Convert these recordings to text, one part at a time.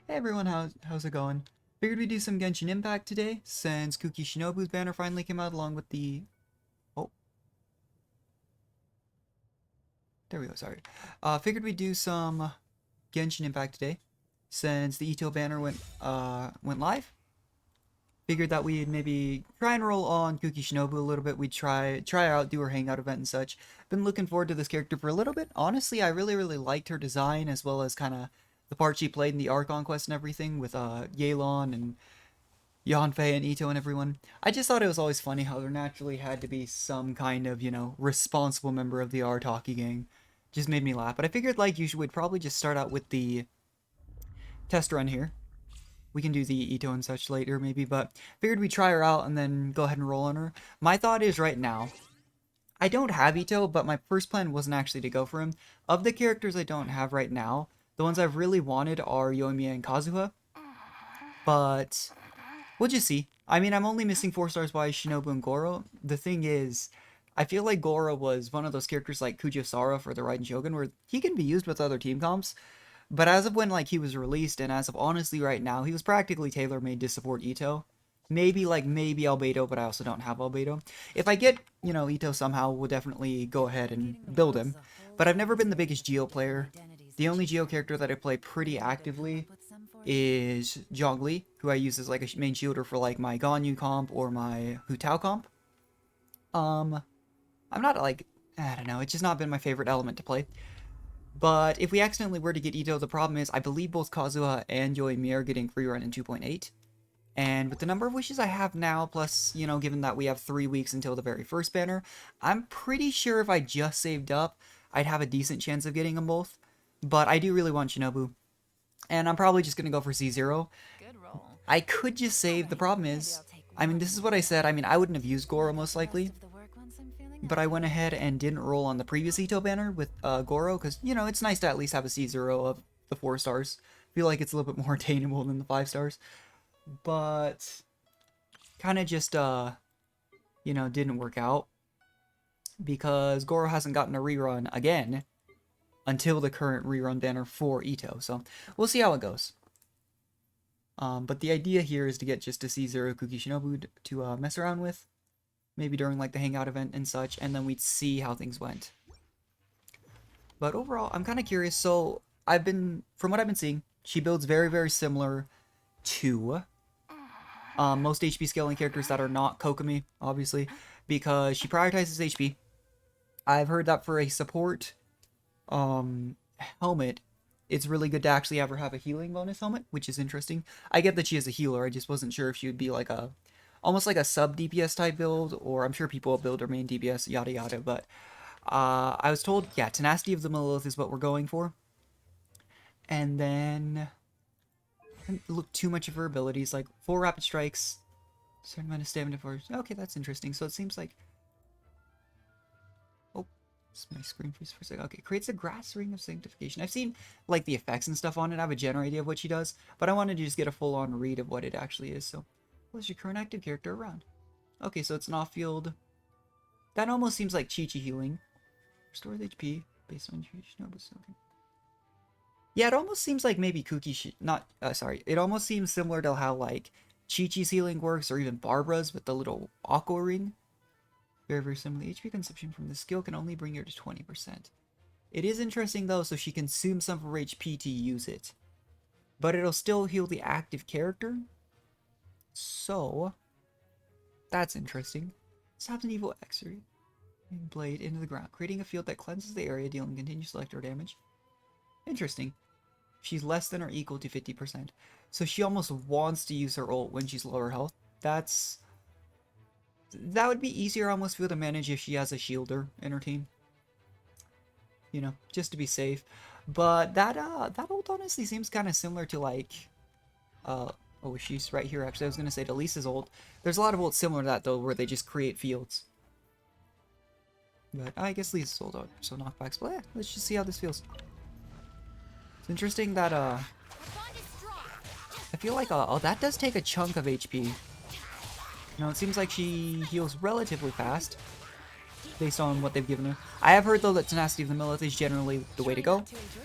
Hey everyone, how's it going? Figured we'd do some Genshin Impact today, since Kuki Shinobu's banner finally came out along with the... Oh, there we go, sorry. Figured we'd do some Genshin Impact today, since the Ito banner went live. Figured that we'd maybe try and roll on Kuki Shinobu a little bit. We'd try out, do her hangout event and such. Been looking forward to this character for a little bit. Honestly, I really liked her design, as well as kind of the part she played in the Archon quest and everything, with Yelan and Yanfei and Ito and everyone. I just thought it was always funny how there naturally had to be some kind of, responsible member of the Artaki gang. Just made me laugh. But I figured, like usual, we'd probably just start out with the test run here. We can do the Ito and such later, maybe, but figured we'd try her out and then go ahead and roll on her. My thought is right now, I don't have Ito, but my first plan wasn't actually to go for him. Of the characters I don't have right now, the ones I've really wanted are Yoimiya and Kazuha, but we'll just see. I mean, I'm only missing 4 stars by Shinobu and Goro. The thing is, I feel like Goro was one of those characters like Kujosara for the Raiden Shogun, where he can be used with other team comps, but as of when like he was released, and as of honestly right now, he was practically tailor-made to support Ito. Maybe Albedo, but I also don't have Albedo. If I get, Ito somehow, we'll definitely go ahead and build him. But I've never been the biggest Geo player. The only Geo character that I play pretty actively is Zhongli, who I use as like a main shielder for like my Ganyu comp or my Hu Tao comp. I'm not like, I don't know, it's just not been my favorite element to play. But if we accidentally were to get Ito, the problem is I believe both Kazuha and Yoimiya are getting free run in 2.8. And with the number of wishes I have now, plus, given that we have 3 weeks until the very first banner, I'm pretty sure if I just saved up, I'd have a decent chance of getting them both. But I do really want Shinobu. And I'm probably just going to go for C0. I could just save. The problem is, I mean, this is what I said. I mean, I wouldn't have used Goro most likely. But I went ahead and didn't roll on the previous Ito banner with Goro, because, it's nice to at least have a C0 of the 4 stars. I feel like it's a little bit more attainable than the 5 stars. But kind of just, didn't work out. Because Goro hasn't gotten a rerun again until the current rerun banner for Ito. So we'll see how it goes. But the idea here is to get just a C0 Kuki Shinobu to mess around with. Maybe during like the hangout event and such, and then we'd see how things went. But overall, I'm kind of curious. So from what I've been seeing, she builds very similar to most HP scaling characters that are not Kokomi, obviously, because she prioritizes HP. I've heard that for a support helmet, it's really good to actually have her have a healing bonus helmet, which is interesting. I get that she is a healer, I just wasn't sure if she would be like almost like a sub DPS type build, or I'm sure people will build her main DPS, yada yada, but I was told, yeah, Tenacity of the Millilith is what we're going for. And then I didn't look too much of her abilities, like 4 rapid strikes, certain amount of stamina for... Okay, that's interesting. So it seems like... Oh, my screen freeze for a second. Okay, creates a grass ring of sanctification. I've seen like the effects and stuff on it. I have a general idea of what she does, but I wanted to just get a full-on read of what it actually is. So, what's your current active character around? Okay, so it's an off-field. That almost seems like Chi-Chi healing. Restores HP based on Shinobu's. Okay. Yeah, it almost seems like maybe it almost seems similar to how like Chi-Chi's healing works, or even Barbara's with the little aqua ring. Very similar. HP consumption from the skill can only bring her to 20%. It is interesting though, so she consumes some of her HP to use it. But it'll still heal the active character. So that's interesting. Stabs an evil X-ray blade into the ground, creating a field that cleanses the area, dealing continuous electro damage. Interesting. She's less than or equal to 50%. So she almost wants to use her ult when she's lower health. That would be easier almost for her to manage if she has a shielder in her team. Just to be safe. But that ult honestly seems kind of similar to like oh, she's right here actually. I was gonna say to Lisa's ult. There's a lot of ults similar to that though, where they just create fields. But I guess Lisa's ult are so knockbacks. But yeah, let's just see how this feels. It's interesting that, I feel like, oh, that does take a chunk of HP. It seems like she heals relatively fast. based on what they've given her. I have heard, though, that Tenacity of the Millith is generally the way to go.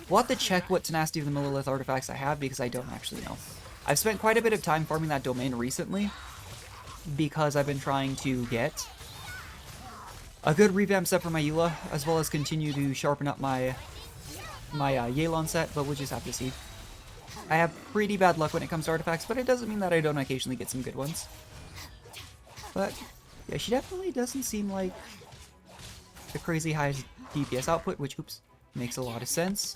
We'll have to check what Tenacity of the Millith artifacts I have, because I don't actually know. I've spent quite a bit of time farming that domain recently, because I've been trying to get a good revamp set for my Eula, as well as continue to sharpen up my Yelan set, but we'll just have to see. I have pretty bad luck when it comes to artifacts, but it doesn't mean that I don't occasionally get some good ones. But, yeah, she definitely doesn't seem like the crazy high DPS output, which, oops, makes a lot of sense.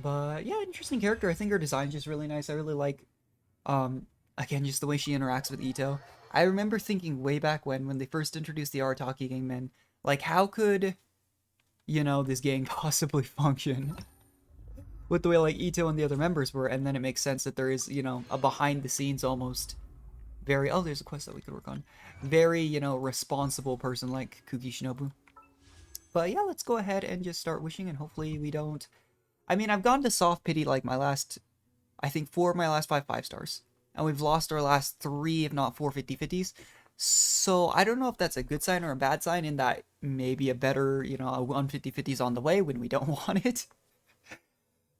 But, yeah, interesting character. I think her design's just really nice. I really like, again, just the way she interacts with Ito. I remember thinking way back when they first introduced the Arataki gang, man, like, how could, you know, this gang possibly function with the way, like, Ito and the other members were? And then it makes sense that there is, you know, a behind-the-scenes almost very... Oh, there's a quest that we could work on. Very, you know, responsible person like Kuki Shinobu. But, yeah, let's go ahead and just start wishing, and hopefully we don't... I mean, I've gone to soft pity, like, my last... I think 4 of my last 5 5-stars. And we've lost our last 3, if not 4 50-50s. So, I don't know if that's a good sign or a bad sign, in that maybe a better, you know, a 150-50's on the way when we don't want it.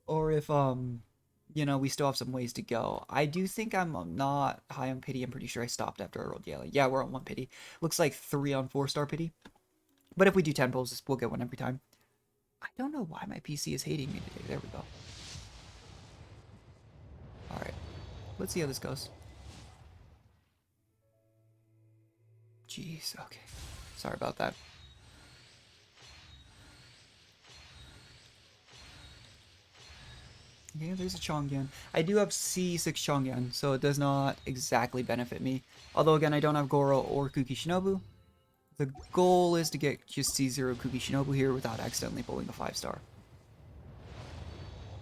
Or if, you know, we still have some ways to go. I do think I'm not high on pity. I'm pretty sure I stopped after I rolled yellow. Yeah, we're on 1 pity. Looks like 3 on 4-star pity. But if we do 10 pulls, we'll get 1 every time. I don't know why my PC is hating me today. There we go. Alright. Let's see how this goes. Jeez, okay. Sorry about that. Okay, there's a Chongyan. I do have C6 Chongyan, so it does not exactly benefit me. Although, again, I don't have Goro or Kuki Shinobu. The goal is to get just C0 Kuki Shinobu here without accidentally pulling a 5-star.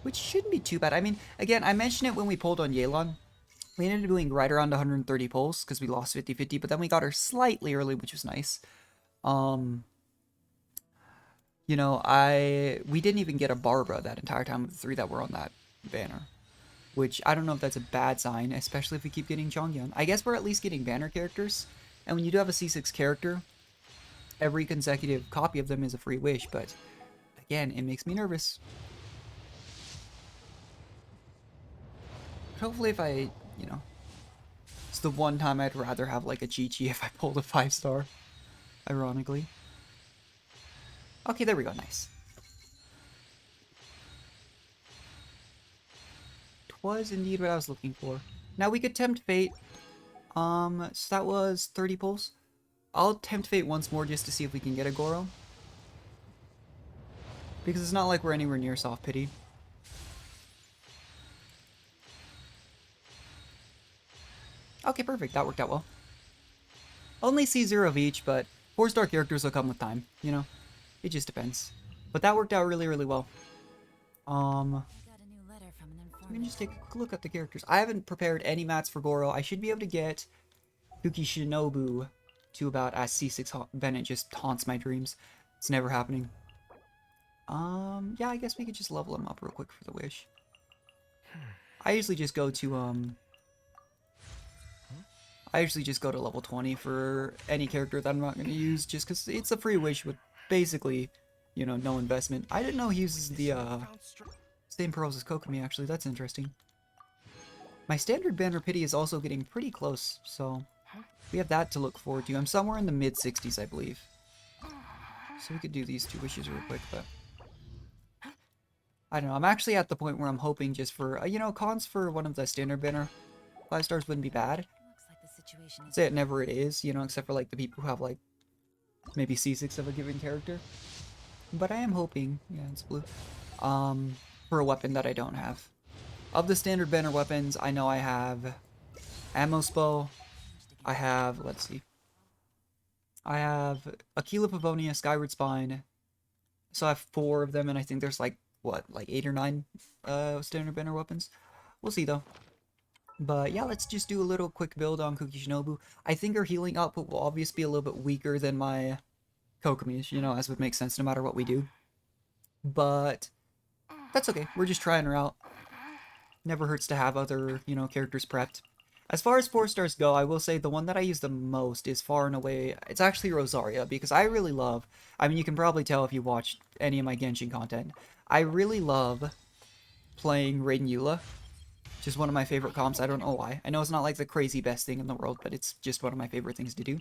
Which shouldn't be too bad. I mean, again, I mentioned it when we pulled on Yelan. We ended up doing right around 130 pulls because we lost 50-50, but then we got her slightly early, which was nice. You know, we didn't even get a Barbara that entire time of the 3 that were on that banner. Which, I don't know if that's a bad sign, especially if we keep getting Chongyan. I guess we're at least getting banner characters. And when you do have a C6 character, every consecutive copy of them is a free wish, but again, it makes me nervous. Hopefully if I, you know, it's the one time I'd rather have like a Chi-Chi if I pulled a 5-star, ironically. Okay, there we go, nice. Was indeed what I was looking for. Now we could tempt fate. So that was 30 pulls. I'll tempt fate once more just to see if we can get a Goro. Because it's not like we're anywhere near soft pity. Okay, perfect. That worked out well. Only C0 of each, but 4-star characters will come with time, you know? It just depends. But that worked out really, really well. We can just take a quick look at the characters. I haven't prepared any mats for Goro. I should be able to get Kuki Shinobu to about as C6 Bennett just haunts my dreams. It's never happening. Yeah, I guess we could just level him up real quick for the wish. I usually just go to, level 20 for any character that I'm not going to use, just because it's a free wish with basically, you know, no investment. I didn't know he uses the, same pearls as Kokomi, actually. That's interesting. My standard banner pity is also getting pretty close, so we have that to look forward to. I'm somewhere in the mid-60s, I believe. So we could do these 2 wishes real quick, but I don't know. I'm actually at the point where I'm hoping just for, you know, cons for one of the standard banner 5-stars wouldn't be bad. Say it never it is, you know, except for, like, the people who have, like, maybe C6 of a given character. But I am hoping, yeah, it's blue, for a weapon that I don't have. Of the standard banner weapons, I know I have Ammo's Bow. I have, let's see. I have Aquila Pavonia, Skyward Spine. So I have 4 of them, and I think there's like, what, like 8 or 9 standard banner weapons? We'll see, though. But yeah, let's just do a little quick build on Kuki Shinobu. I think her healing output will obviously be a little bit weaker than my Kokomi's, you know, as would make sense no matter what we do. But that's okay. We're just trying her out. Never hurts to have other, you know, characters prepped. As far as 4 stars go, I will say the one that I use the most is far and away, it's actually Rosaria, because I really love, I mean, you can probably tell if you watched any of my Genshin content, I really love playing Raiden Eula, which is one of my favorite comps. I don't know why. I know it's not like the crazy best thing in the world, but it's just one of my favorite things to do.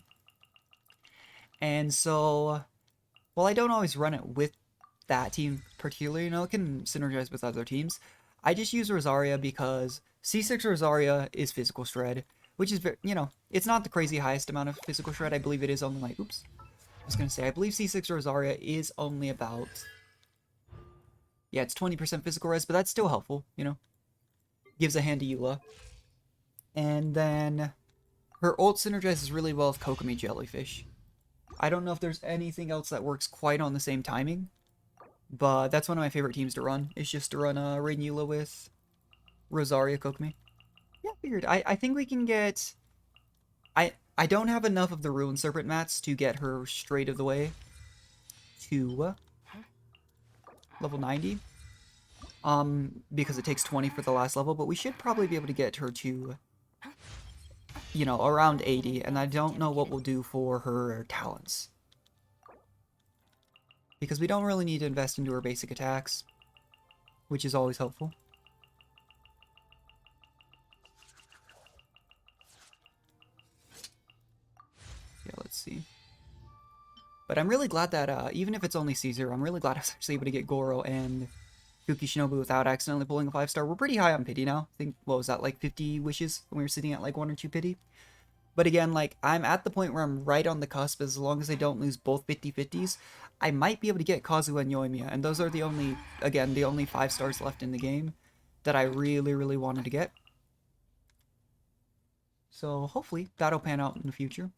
And so, while I don't always run it with that team particularly, you know, it can synergize with other teams. I just use Rosaria because C6 Rosaria is physical shred, which is very, you know, it's not the crazy highest amount of physical shred. I believe it is only like, oops, I was gonna say, I believe C6 Rosaria is only about, yeah, it's 20% physical res, but that's still helpful, you know, gives a hand to Eula. And then her ult synergizes really well with Kokomi Jellyfish. I don't know if there's anything else that works quite on the same timing, but that's one of my favorite teams to run. It's just to run Raiden Eula with Rosaria Kokomi. Yeah, figured. I think we can get... I don't have enough of the Ruined Serpent mats to get her straight of the way to level 90. Because it takes 20 for the last level, but we should probably be able to get her to, you know, around 80, and I don't know what we'll do for her talents. Because we don't really need to invest into her basic attacks, which is always helpful. Yeah, let's see. But I'm really glad that, even if it's only C0, I'm really glad I was actually able to get Goro and Kuki Shinobu without accidentally pulling a 5-star. We're pretty high on pity now. I think, what was that, like 50 wishes when we were sitting at like 1 or 2 pity? But again, like, I'm at the point where I'm right on the cusp. As long as I don't lose both 50-50s, I might be able to get Kazuha and Yoimiya. And those are the only, again, the only 5 stars left in the game that I really, really wanted to get. So hopefully that'll pan out in the future.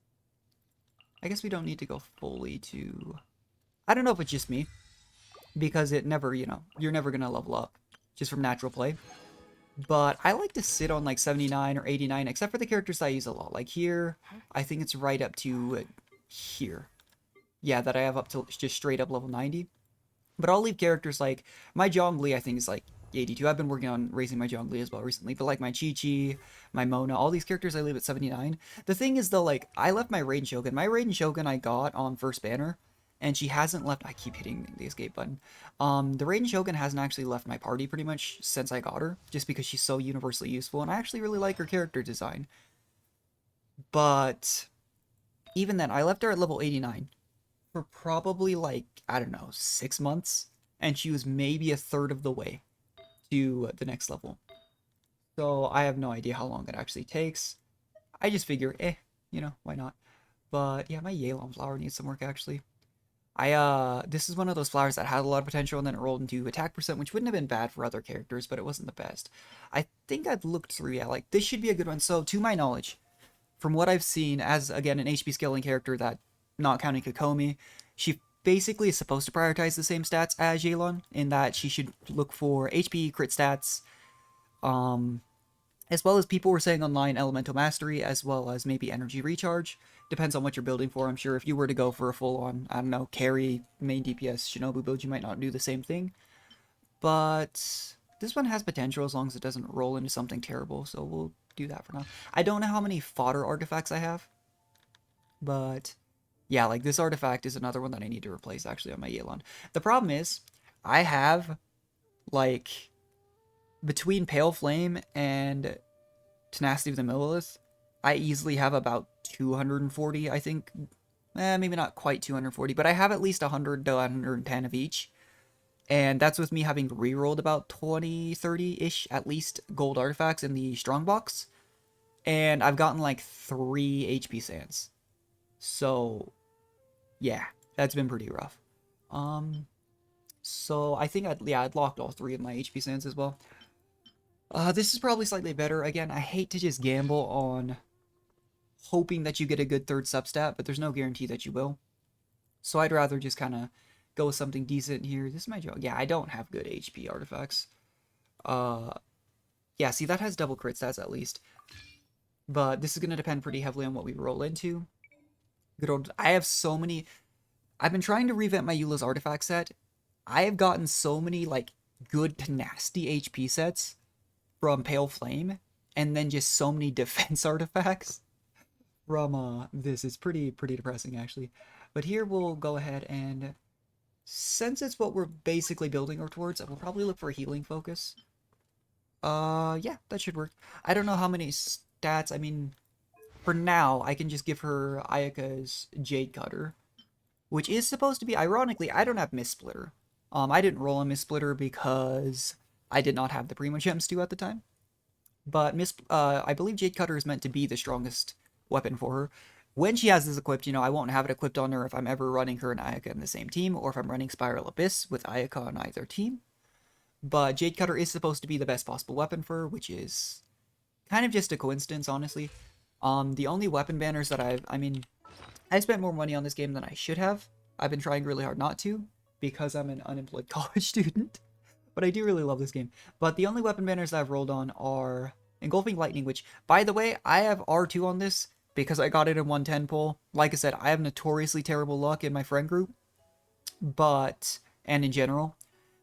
I guess we don't need to go fully to... I don't know if it's just me, because it never, you know, you're never going to level up just from natural play. But I like to sit on like 79 or 89, except for the characters I use a lot. Like here, I think it's right up to here. Yeah, that I have up to just straight up level 90. But I'll leave characters like, my Zhongli I think is like 82. I've been working on raising my Zhongli as well recently. But like my Chi-Chi, my Mona, all these characters I leave at 79. The thing is though, like, I left my Raiden Shogun. My Raiden Shogun I got on first banner. And she hasn't left, I keep hitting the escape button. The Raiden Shogun hasn't actually left my party pretty much since I got her, just because she's so universally useful, and I actually really like her character design. But even then, I left her at level 89 for probably like, I don't know, 6 months, and she was maybe a third of the way to the next level. So I have no idea how long it actually takes. I just figure, you know, why not? But yeah, my Yelan flower needs some work actually. This is one of those flowers that had a lot of potential and then it rolled into attack percent, which wouldn't have been bad for other characters, but it wasn't the best. I think I've looked through, yeah, like, this should be a good one. So, to my knowledge, from what I've seen, as, again, an HP scaling character that, not counting Kokomi, she basically is supposed to prioritize the same stats as Yelan, in that she should look for HP, crit stats, as well as people were saying online, elemental mastery, as well as maybe energy recharge. Depends on what you're building for. I'm sure if you were to go for a full-on, I don't know, carry, main DPS Shinobu build, you might not do the same thing. But this one has potential as long as it doesn't roll into something terrible, so we'll do that for now. I don't know how many fodder artifacts I have, but yeah, like, this artifact is another one that I need to replace actually on my Yelan. The problem is, I have, like, between Pale Flame and Tenacity of the Millilith, I easily have about 240, I think. Maybe not quite 240, but I have at least 100 to 110 of each. And that's with me having rerolled about 20, 30-ish, at least, gold artifacts in the strongbox. And I've gotten like 3 HP sands. So, yeah, that's been pretty rough. So I think I'd locked all 3 of my HP sands as well. This is probably slightly better. Again, I hate to just gamble on hoping that you get a good third substat, but there's no guarantee that you will. So I'd rather just kind of go with something decent here. This is my joke. Yeah, I don't have good HP artifacts. Yeah, see, that has double crit stats at least. But this is going to depend pretty heavily on what we roll into. Good old... I have so many... I've been trying to revamp my Eula's artifact set. I have gotten so many, like, good to nasty HP sets from Pale Flame, and then just so many defense artifacts from this. It's pretty depressing actually. But here we'll go ahead and, since it's what we're basically building towards, we'll probably look for a healing focus. Yeah, that should work. I don't know how many stats. I mean, for now, I can just give her Ayaka's Jade Cutter, which is supposed to be, ironically, I don't have Mist Splitter. I didn't roll on Mist Splitter because I did not have the Primo Gems 2 at the time. But I believe Jade Cutter is meant to be the strongest weapon for her. When she has this equipped, you know, I won't have it equipped on her if I'm ever running her and Ayaka in the same team, or if I'm running Spiral Abyss with Ayaka on either team. But Jade Cutter is supposed to be the best possible weapon for her, which is kind of just a coincidence, honestly. The only weapon banners that I spent more money on this game than I should have. I've been trying really hard not to, because I'm an unemployed college student. But I do really love this game. But the only weapon banners that I've rolled on are Engulfing Lightning, which, by the way, I have R2 on this because I got it in 110 pull. Like I said, I have notoriously terrible luck in my friend group, and in general,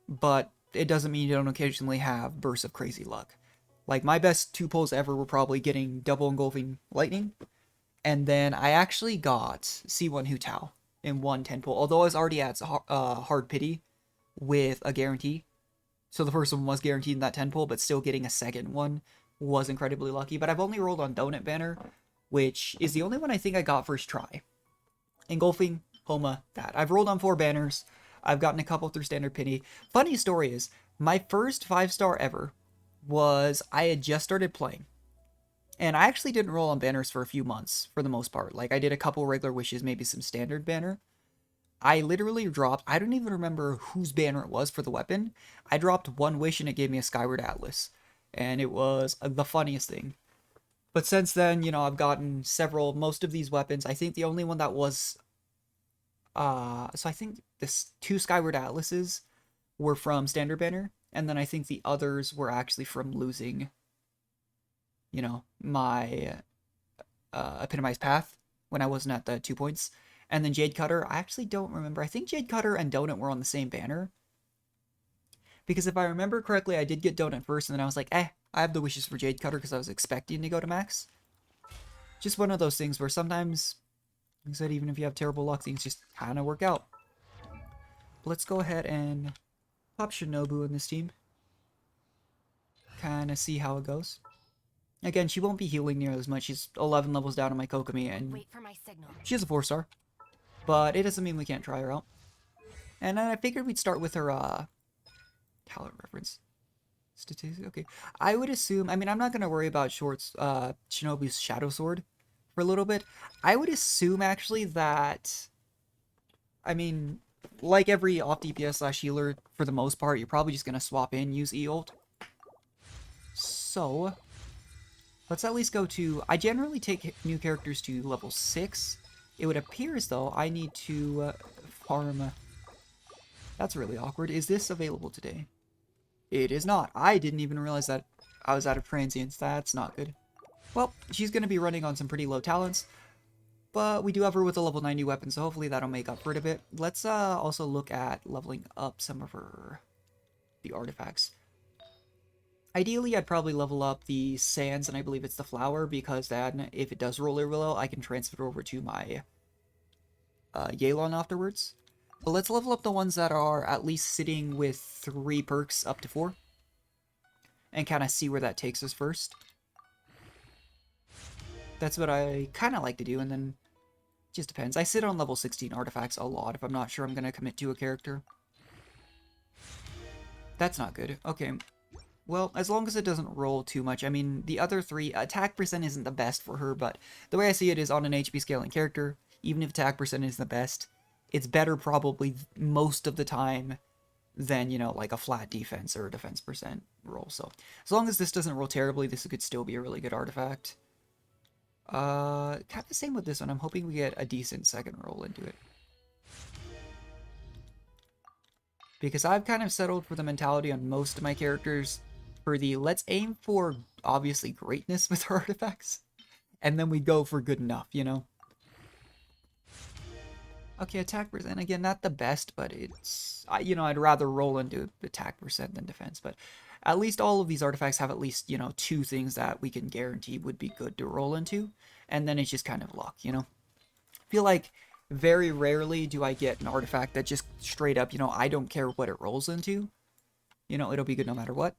but it doesn't mean you don't occasionally have bursts of crazy luck. Like, my best 2 pulls ever were probably getting double Engulfing Lightning, and then I actually got C1 Hu Tao in 110 pull, although I was already at Hard Pity with a guarantee. So the first one was guaranteed in that 10 pull, but still getting a second one was incredibly lucky. But I've only rolled on Donut Banner, which is the only one I think I got first try. Engulfing, Homa, that. I've rolled on 4 banners. I've gotten a couple through Standard Pity. Funny story is, my first 5-star ever was I had just started playing. And I actually didn't roll on banners for a few months, for the most part. Like, I did a couple regular wishes, maybe some standard banner. I literally dropped, I don't even remember whose banner it was for the weapon. I dropped 1 wish and it gave me a Skyward Atlas. And it was the funniest thing. But since then, you know, I've gotten most of these weapons. I think the only one that was, so I think this 2 Skyward Atlases were from Standard Banner. And then I think the others were actually from losing, you know, my Epitomized Path when I wasn't at the 2 points. And then Jade Cutter, I actually don't remember. I think Jade Cutter and Donut were on the same banner. Because if I remember correctly, I did get Donut first, and then I was like, I have the wishes for Jade Cutter because I was expecting to go to max. Just one of those things where sometimes, like I said, even if you have terrible luck, things just kind of work out. But let's go ahead and pop Shinobu in this team. Kind of see how it goes. Again, she won't be healing near as much. She's 11 levels down on my Kokomi, and wait for my signal. She's a 4-star. But it doesn't mean we can't try her out. And then I figured we'd start with her, talent reference. Statistics, okay. I would assume, I mean, I'm not going to worry about Shinobu's Shadow Sword for a little bit. I would assume, actually, that, I mean, like every off DPS / healer, for the most part, you're probably just going to swap in, use E-ult. So, let's at least go to, I generally take new characters to level 6. It would appear as though I need to farm. That's really awkward. Is this available today? It is not. I didn't even realize that I was out of transients. That's not good. Well, she's going to be running on some pretty low talents, but we do have her with a level 90 weapon, so hopefully that'll make up for it a bit. Let's also look at leveling up some of the artifacts. Ideally, I'd probably level up the sands, and I believe it's the flower, because then if it does roll really low, I can transfer it over to my Yelan afterwards. But let's level up the ones that are at least sitting with 3 perks up to 4. And kind of see where that takes us first. That's what I kind of like to do, and then it just depends. I sit on level 16 artifacts a lot if I'm not sure I'm going to commit to a character. That's not good. Okay. Well, as long as it doesn't roll too much. I mean, the other 3, attack percent isn't the best for her, but the way I see it is on an HP scaling character, even if attack percent isn't the best, it's better probably most of the time than, you know, like a flat defense or a defense percent roll. So, as long as this doesn't roll terribly, this could still be a really good artifact. Kind of same with this one. I'm hoping we get a decent second roll into it. Because I've kind of settled for the mentality on most of my characters for the let's aim for, obviously, greatness with artifacts. And then we go for good enough, you know? Okay, attack percent. Again, not the best, but it's... you know, I'd rather roll into attack percent than defense, but at least all of these artifacts have at least, you know, 2 things that we can guarantee would be good to roll into, and then it's just kind of luck, you know? I feel like very rarely do I get an artifact that just straight up, you know, I don't care what it rolls into. You know, it'll be good no matter what.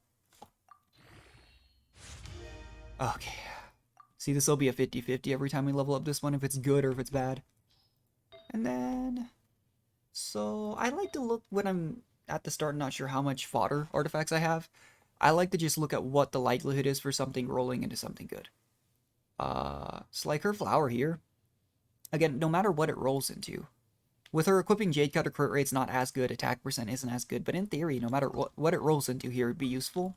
Okay. See, this will be a 50-50 every time we level up this one, if it's good or if it's bad. And then... So, I like to look when I'm at the start not sure how much fodder artifacts I have. I like to just look at what the likelihood is for something rolling into something good. So like her flower here. Again, no matter what it rolls into. With her equipping Jade Cutter, crit rate's not as good, attack percent isn't as good, but in theory, no matter what it rolls into here, it'd be useful.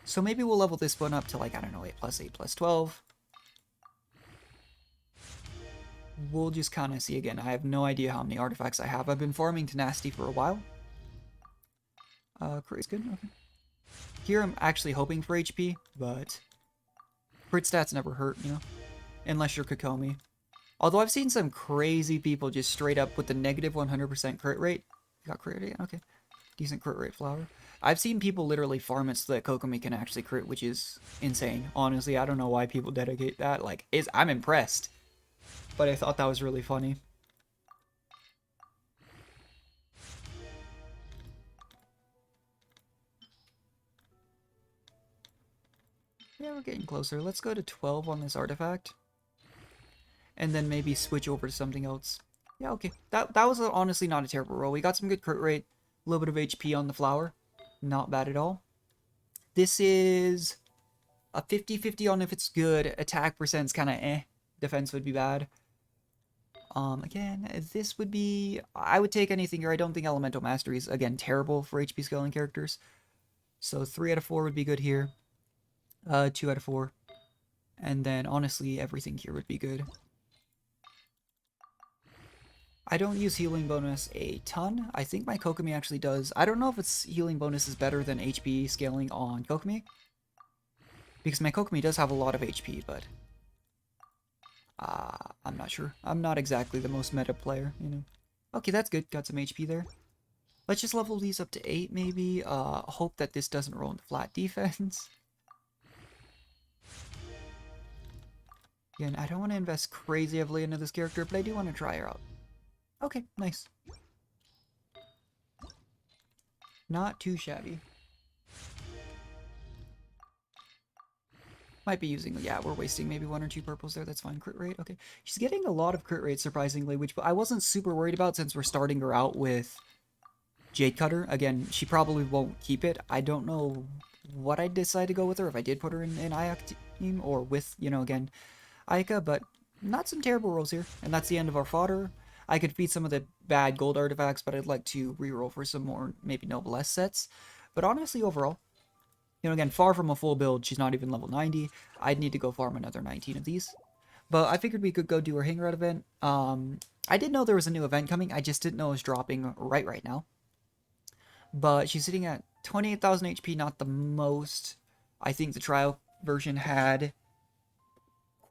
So maybe we'll level this one up to like, I don't know, 8+8+12. We'll just kind of see again. I have no idea how many artifacts I have. I've been farming Tenacity for a while. Crit is good, okay. Here I'm actually hoping for HP, but crit stats never hurt, you know? Unless you're Kokomi. Although I've seen some crazy people just straight up with the negative 100% crit rate. You got crit rate? Okay. Decent crit rate flower. I've seen people literally farm it so that Kokomi can actually crit, which is insane. Honestly, I don't know why people dedicate that. Like, I'm impressed. But I thought that was really funny. Yeah, we're getting closer. Let's go to 12 on this artifact. And then maybe switch over to something else. Yeah, okay. That was honestly not a terrible roll. We got some good crit rate. A little bit of HP on the flower. Not bad at all. This is a 50-50 on if it's good. Attack percent's kind of eh. Defense would be bad. Again, this would be... I would take anything here. I don't think Elemental Mastery is, again, terrible for HP scaling characters. So 3 out of 4 would be good here. 2 out of 4. And then, honestly, everything here would be good. I don't use healing bonus a ton. I think my Kokomi actually does. I don't know if its healing bonus is better than HP scaling on Kokomi. Because my Kokomi does have a lot of HP, but... I'm not sure. I'm not exactly the most meta player, you know. Okay, that's good. Got some HP there. Let's just level these up to 8, maybe. Hope that this doesn't roll into flat defense. Again, I don't want to invest crazy heavily into this character, but I do want to try her out. Okay, nice. Not too shabby. Might be using, yeah, we're wasting maybe 1 or 2 purples there. That's fine. Crit rate, okay. She's getting a lot of crit rate, surprisingly, which I wasn't super worried about since we're starting her out with Jade Cutter. Again, she probably won't keep it. I don't know what I'd decide to go with her if I did put her in Ayaka team or with, you know, again, Ayaka, but not some terrible rolls here. And that's the end of our fodder. I could feed some of the bad gold artifacts, but I'd like to reroll for some more, maybe noblesse sets. But honestly, overall, you know, again, far from a full build. She's not even level 90. I'd need to go farm another 19 of these. But I figured we could go do our hangout event. I did know there was a new event coming. I just didn't know it was dropping right now. But she's sitting at 28,000 HP, not the most. I think the trial version had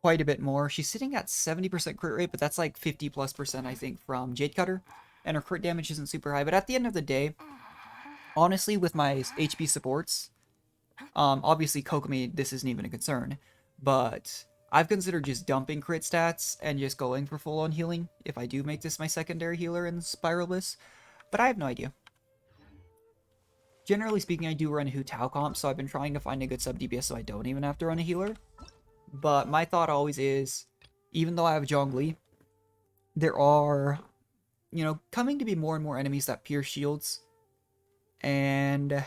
quite a bit more. She's sitting at 70% crit rate, but that's like 50+%, I think, from Jade Cutter. And her crit damage isn't super high. But at the end of the day, honestly, with my HP supports... obviously Kokomi, this isn't even a concern, but I've considered just dumping crit stats and just going for full-on healing if I do make this my secondary healer in Spiral Bliss, but I have no idea. Generally speaking, I do run a Hu Tao comp, so I've been trying to find a good sub DPS so I don't even have to run a healer, but my thought always is, even though I have Zhongli, there are, you know, coming to be more and more enemies that pierce shields, and...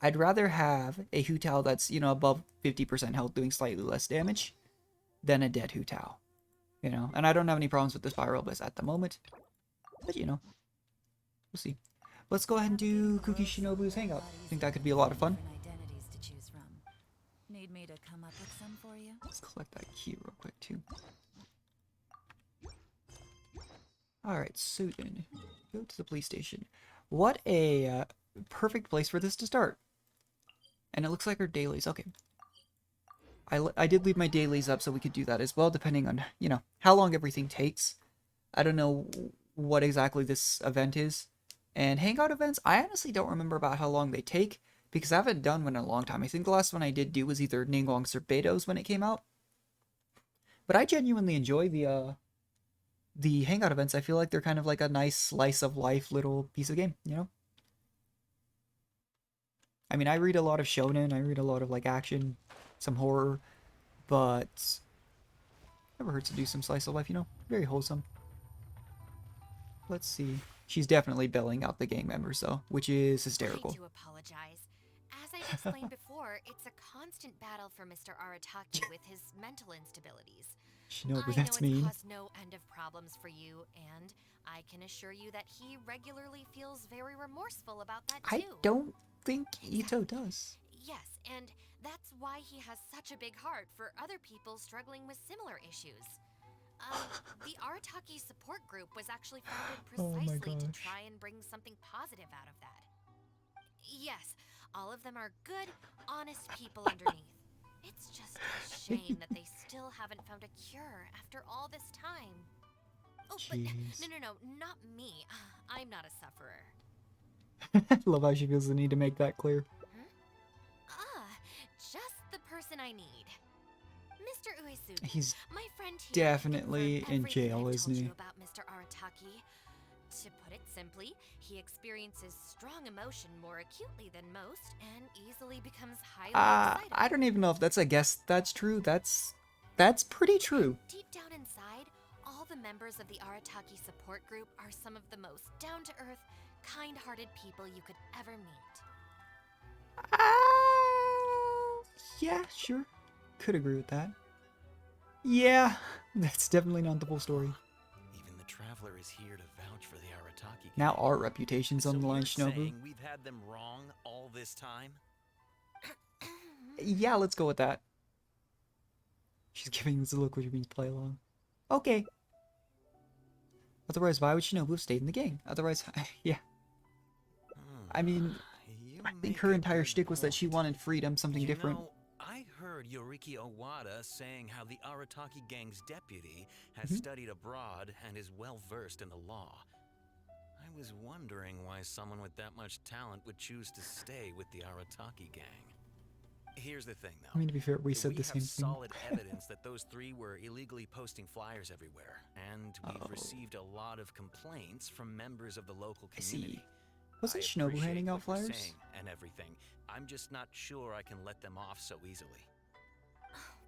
I'd rather have a Hu Tao that's, you know, above 50% health doing slightly less damage than a dead Hu Tao. You know, and I don't have any problems with the Spiral Bliss at the moment. But, you know, we'll see. Let's go ahead and do Kuki Shinobu's hangout. I think that could be a lot of fun. Need me to come up with some for you? Let's collect that key real quick, too. Alright, so then, go to the police station. What a perfect place for this to start. And it looks like our dailies. Okay. I did leave my dailies up so we could do that as well, depending on, you know, how long everything takes. I don't know what exactly this event is. And hangout events, I honestly don't remember about how long they take because I haven't done one in a long time. I think the last one I did do was either Ningguang's or Beto's when it came out. But I genuinely enjoy the hangout events. I feel like they're kind of like a nice slice of life little piece of game, you know? I mean, I read a lot of shonen, I read a lot of like action, some horror, but never hurts to do some slice of life, you know? Very wholesome. Let's see. She's definitely bailing out the gang members though, which is hysterical. I do apologize. As I've explained before, it's a constant battle for Mr. Arataki with his mental instabilities. Shinobu, I that's know it's mean. caused no end of problems for you, and I can assure you that he regularly feels very remorseful about that I too. don't think Ito does. Yes, and that's why he has such a big heart for other people struggling with similar issues. The Arataki support group was actually founded Oh my precisely to gosh. try and bring something positive out of that. Yes, all of them are good, honest people underneath. It's just a shame that they still haven't found a cure after all this time. Oh, Jeez. but no, not me. I'm not a sufferer. Love how she feels the need to make that clear. Just the person I need. Mr. Uesugi, He's my friend here, definitely in jail, isn't he? About Mr. Arataki. To put it simply, he experiences strong emotion more acutely than most and easily becomes highly excited. I don't even know if that's a guess. That's true. That's pretty true. Deep down inside, all the members of the Arataki support group are some of the most down-to-earth, kind-hearted people you could ever meet. Yeah, sure. Could agree with that. Yeah, that's definitely not the full story. Even the traveler is here to vouch for the Arataki. Now our reputation's on the line, So you're Shinobu. saying we've had them wrong all this time? Yeah, let's go with that. She's giving this a look which means play along. Okay. Otherwise, why would Shinobu have stayed in the gang? Otherwise, yeah. I mean, You I think make her a entire good shtick was that she point. wanted freedom, something You different. know, I heard Yoriki Owada saying how the Arataki gang's deputy has Mhm. studied abroad and is well versed in the law. I was wondering why someone with that much talent would choose to stay with the Arataki gang. Here's the thing, though. I mean, to be fair, we said the same have thing. solid evidence that those three were illegally posting flyers everywhere, and we've received a lot of complaints from members of the local I see. community. Wasn't I Shinobu appreciate handing out what you're flyers? saying and everything. I'm just not sure I can let them off so easily.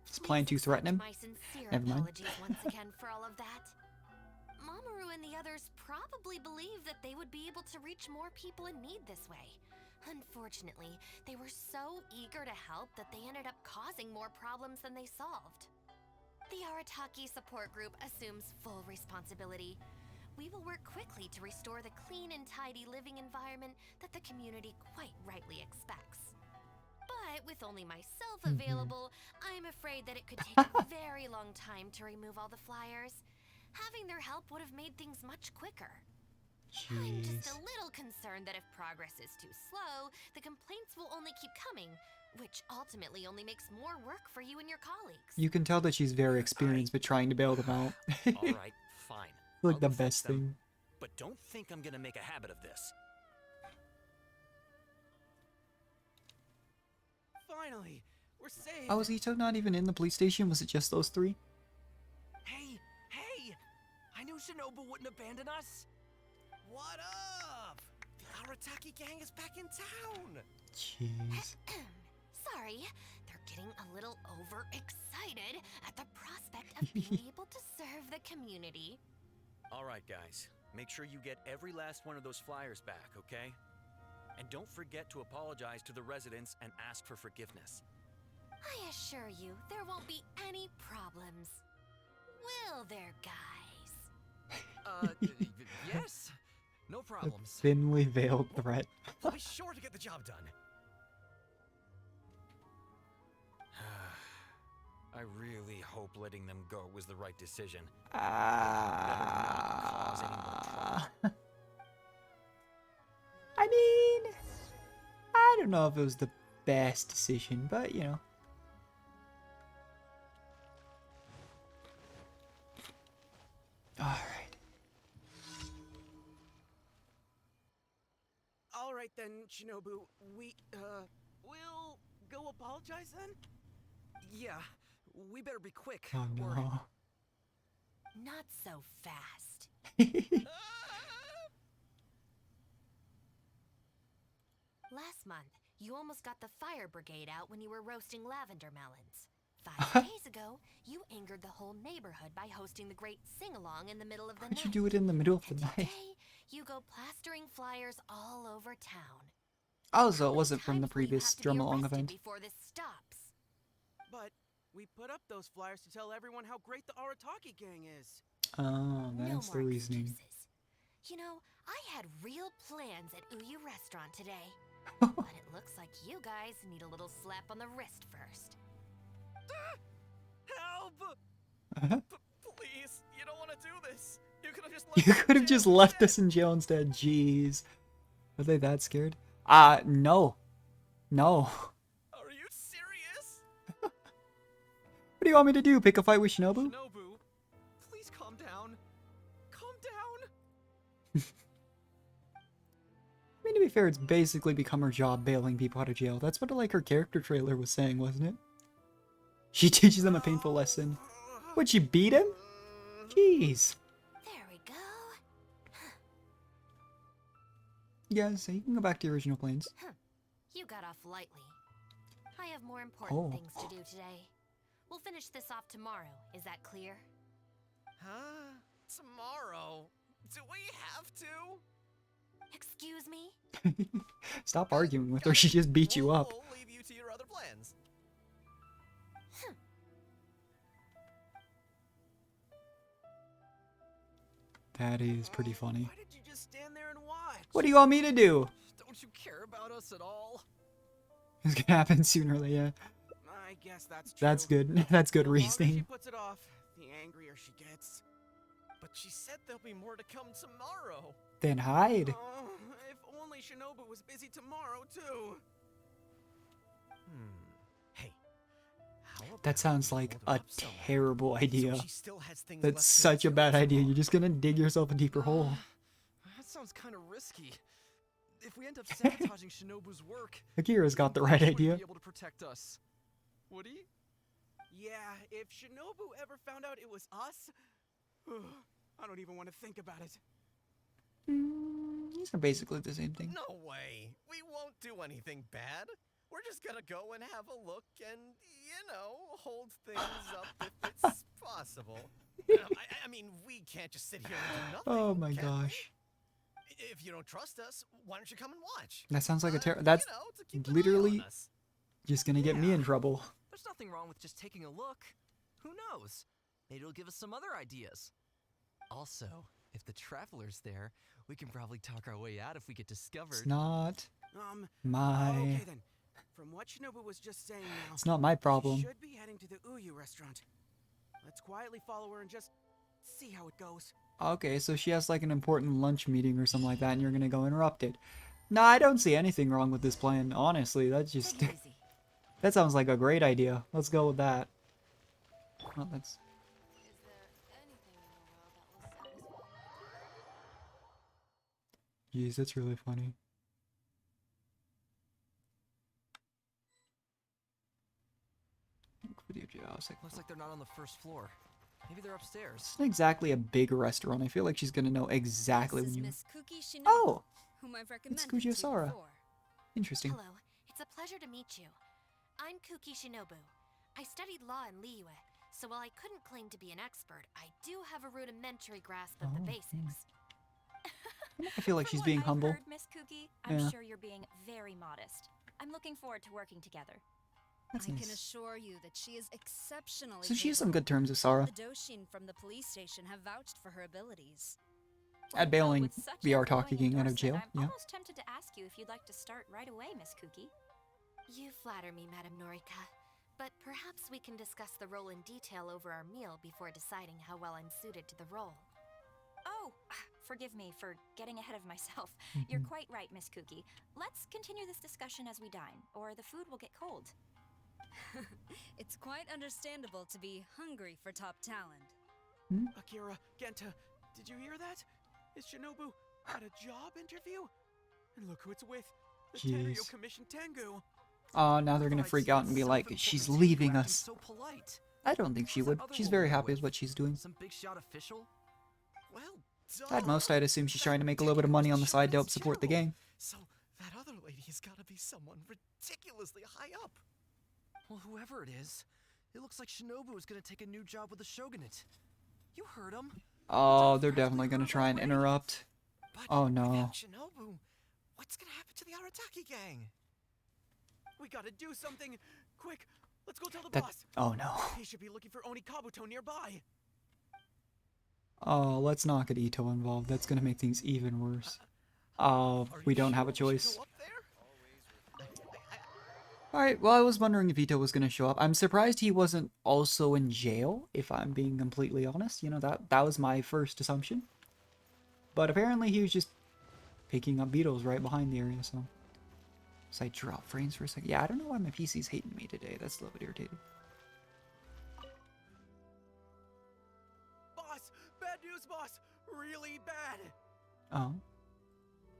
He's planning to threaten him? My sincere Never mind. apologies once again for all of that. Mamoru and the others probably believed that they would be able to reach more people in need this way. Unfortunately, they were so eager to help that they ended up causing more problems than they solved. The Arataki support group assumes full responsibility. We will work quickly to restore the clean and tidy living environment that the community quite rightly expects. But with only myself available, I'm afraid that it could take a very long time to remove all the flyers. Having their help would have made things much quicker. I'm just Jeez. a little concerned that if progress is too slow, the complaints will only keep coming, which ultimately only makes more work for you and your colleagues. You can tell that she's very experienced with trying to bail them out. All right, fine. Like I'll the go fix best them, thing. But don't think I'm gonna make a habit of this. Finally, we're saved. Oh, was Ito not even in the police station? Was it just those three? Hey! I knew Shinobu wouldn't abandon us. What up? The Arataki gang is back in town. Jeez. Sorry, they're getting a little overexcited at the prospect of being able to serve the community. All right, guys. Make sure you get every last one of those flyers back, okay? And don't forget to apologize to the residents and ask for forgiveness. I assure you, there won't be any problems. Will there, guys? Yes. No A problems. thinly veiled threat. I'll be sure to get the job done. I really hope letting them go was the right decision. I mean, I don't know if it was the best decision, but you know. Alright. then, Shinobu. We'll go apologize then? Yeah, we better be quick. Oh no. Not so fast. Last month, you almost got the fire brigade out when you were roasting lavender melons. 5 days ago, you angered the whole neighborhood by hosting the great sing-along in the middle of the Why'd night. you do it in the middle of the And night? today, you go plastering flyers all over town. Oh, so How it many wasn't from the times will you previous have to be drum-along arrested event. before this stops? But we put up those flyers to tell everyone how great the Arataki gang is. Oh, No that's the more reasoning. excuses. You know, I had real plans at Uyu Restaurant today. But it looks like you guys need a little slap on the wrist first. Help! Uh-huh. Please, you don't want to do this. You could have just You could have just left us in jail instead. Jeez. Are they that scared? No. No. Are you serious? What do you want me to do? Pick a fight with Shinobu? Shinobu, please calm down. Calm down. I mean, to be fair, it's basically become her job bailing people out of jail. That's what like her character trailer was saying, wasn't it? She teaches them a painful lesson. Would she beat him? Jeez. There we go. Yeah, so you can go back to your original plans. You got off lightly. I have more important Oh. things to do today. We'll finish this off tomorrow. Is that clear? Huh? Tomorrow? Do we have to? Excuse me? Stop arguing with her. She just beat you up. We'll leave you to your other plans. That is pretty funny. Why did you just stand there and watch? What do you want me to do? Don't you care about us at all? It's gonna happen sooner or later. I guess that's true. That's good. That's good The longer she reasoning. puts it off, the angrier she gets. But she said there'll be more to come tomorrow. Then hide. Oh, if only Shinobu was busy tomorrow too. Hey, how about That sounds we like hold a her up somewhere terrible idea. so she still has things That's left to such a do bad idea. tomorrow? You're just gonna dig yourself a deeper hole. That sounds kind of risky. If we end up sabotaging Shinobu's work, Akira's got the Bosch right wouldn't idea. be able to protect us. Would he? Yeah, if Shinobu ever found out it was us, I don't even want to think about it. These are basically the same thing. No way. We won't do anything bad. We're just gonna go and have a look and, hold things up if it's possible. I mean, we can't just sit here and do nothing. Oh my can we? gosh. If you don't trust us, why don't you come and watch? That sounds like a that's to keep an eye literally on us. just gonna get me in trouble. There's nothing wrong with just taking a look. Who knows? Maybe it'll give us some other ideas. Also, if the traveler's there, we can probably talk our way out if we get discovered. It's not Okay my then. From what Shinobu was just saying now, it's not my problem. she should be heading to the Uyu restaurant. Let's quietly follow her and just see how it goes. Okay, so she has like an important lunch meeting or something like that, and you're gonna go interrupt it. No, I don't see anything wrong with this plan. Honestly, that's just Take it easy. that sounds like a great idea. Let's go with that. Well, that's Is there anything in the world that will satisfy jeez, that's really funny. Video jail. I was like, Looks like they're not on the first floor. Maybe they're upstairs. it's not exactly a big restaurant. I feel like she's gonna know exactly This when is you. Miss Kuki Shinobu, Oh, whom I've recommended Kuji to you Osara. before. interesting. Hello, it's a pleasure to meet you. I'm Kuki Shinobu. I studied law in Liyue, so while I couldn't claim to be an expert, I do have a rudimentary grasp of the Oh, basics. I feel like From she's what being I've humble. heard, Miss Kuki, I'm Yeah. sure you're being very modest. I'm looking forward to working together. That's I can nice. assure you that she is exceptionally So she has some capable. good terms with Sara. The Doshin from the police station have vouched for her abilities. At bailing with such the a Arataki glowing gang out of jail. endorsement, I'm Yeah. almost tempted to ask you if you'd like to start right away, Miss Kuki. You flatter me, Madame Norika. But perhaps we can discuss the role in detail over our meal before deciding how well I'm suited to the role. Oh, forgive me for getting ahead of myself. You're Mhm. quite right, Miss Kuki. Let's continue this discussion as we dine, or the food will get cold. It's quite understandable to be hungry for top talent. Akira, Genta, did you hear that? Is Shinobu at a job interview? And look who it's with. The Tanryo Jeez. commissioned Tengu. Oh, now they're gonna freak out and be like, she's leaving us. So polite. I don't think she Who's that would. other She's woman very in the happy with wave? what she's doing. Some big shot official? Well, At most, I'd assume she's trying to make a little bit of money on the side to help support the gang. So that other lady has got to be someone ridiculously high up. Well, whoever it is, it looks like Shinobu is gonna take a new job with the shogunate. You heard him. Oh, they're definitely gonna try and interrupt. But Oh no. without Shinobu, what's gonna happen to the Arataki gang? We gotta do something! Quick, let's go tell the That. boss! Oh no. He should be looking for Oni Kabuto nearby! Oh, let's not get Ito involved. That's gonna make things even worse. Oh, Are we you don't have a sure we should choice. go up there? Alright, well, I was wondering if Ito was gonna show up. I'm surprised he wasn't also in jail, if I'm being completely honest. You know, that was my first assumption. But apparently he was just picking up beetles right behind the area, so... So I drop frames for a second. Yeah, I don't know why my PC's hating me today. That's a little bit irritating. Boss! Bad news, boss! Really bad! Oh.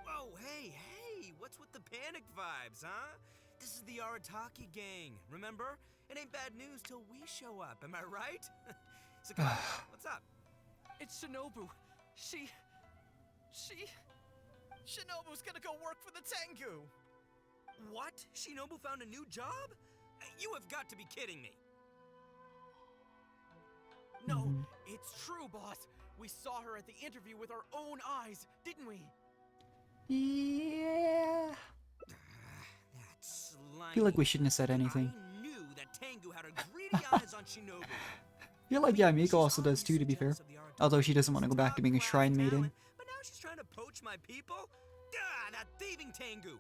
Whoa, hey, what's with the panic vibes, huh? This is the Arataki gang, remember? It ain't bad news till we show up, am I right? So come on, what's up? It's Shinobu. She... Shinobu's gonna go work for the Tengu! What? Shinobu found a new job? You have got to be kidding me. No, it's true, boss! We saw her at the interview with our own eyes, didn't we? Yeah. That slimy... I feel like we shouldn't have said anything. I knew that Tengu had her greedy eyes on Shinobu. I feel like, yeah, Miko also does too, to be fair. Although she doesn't want to go back to being a shrine maiden. But now she's trying to poach my people? Ah, that thieving Tengu!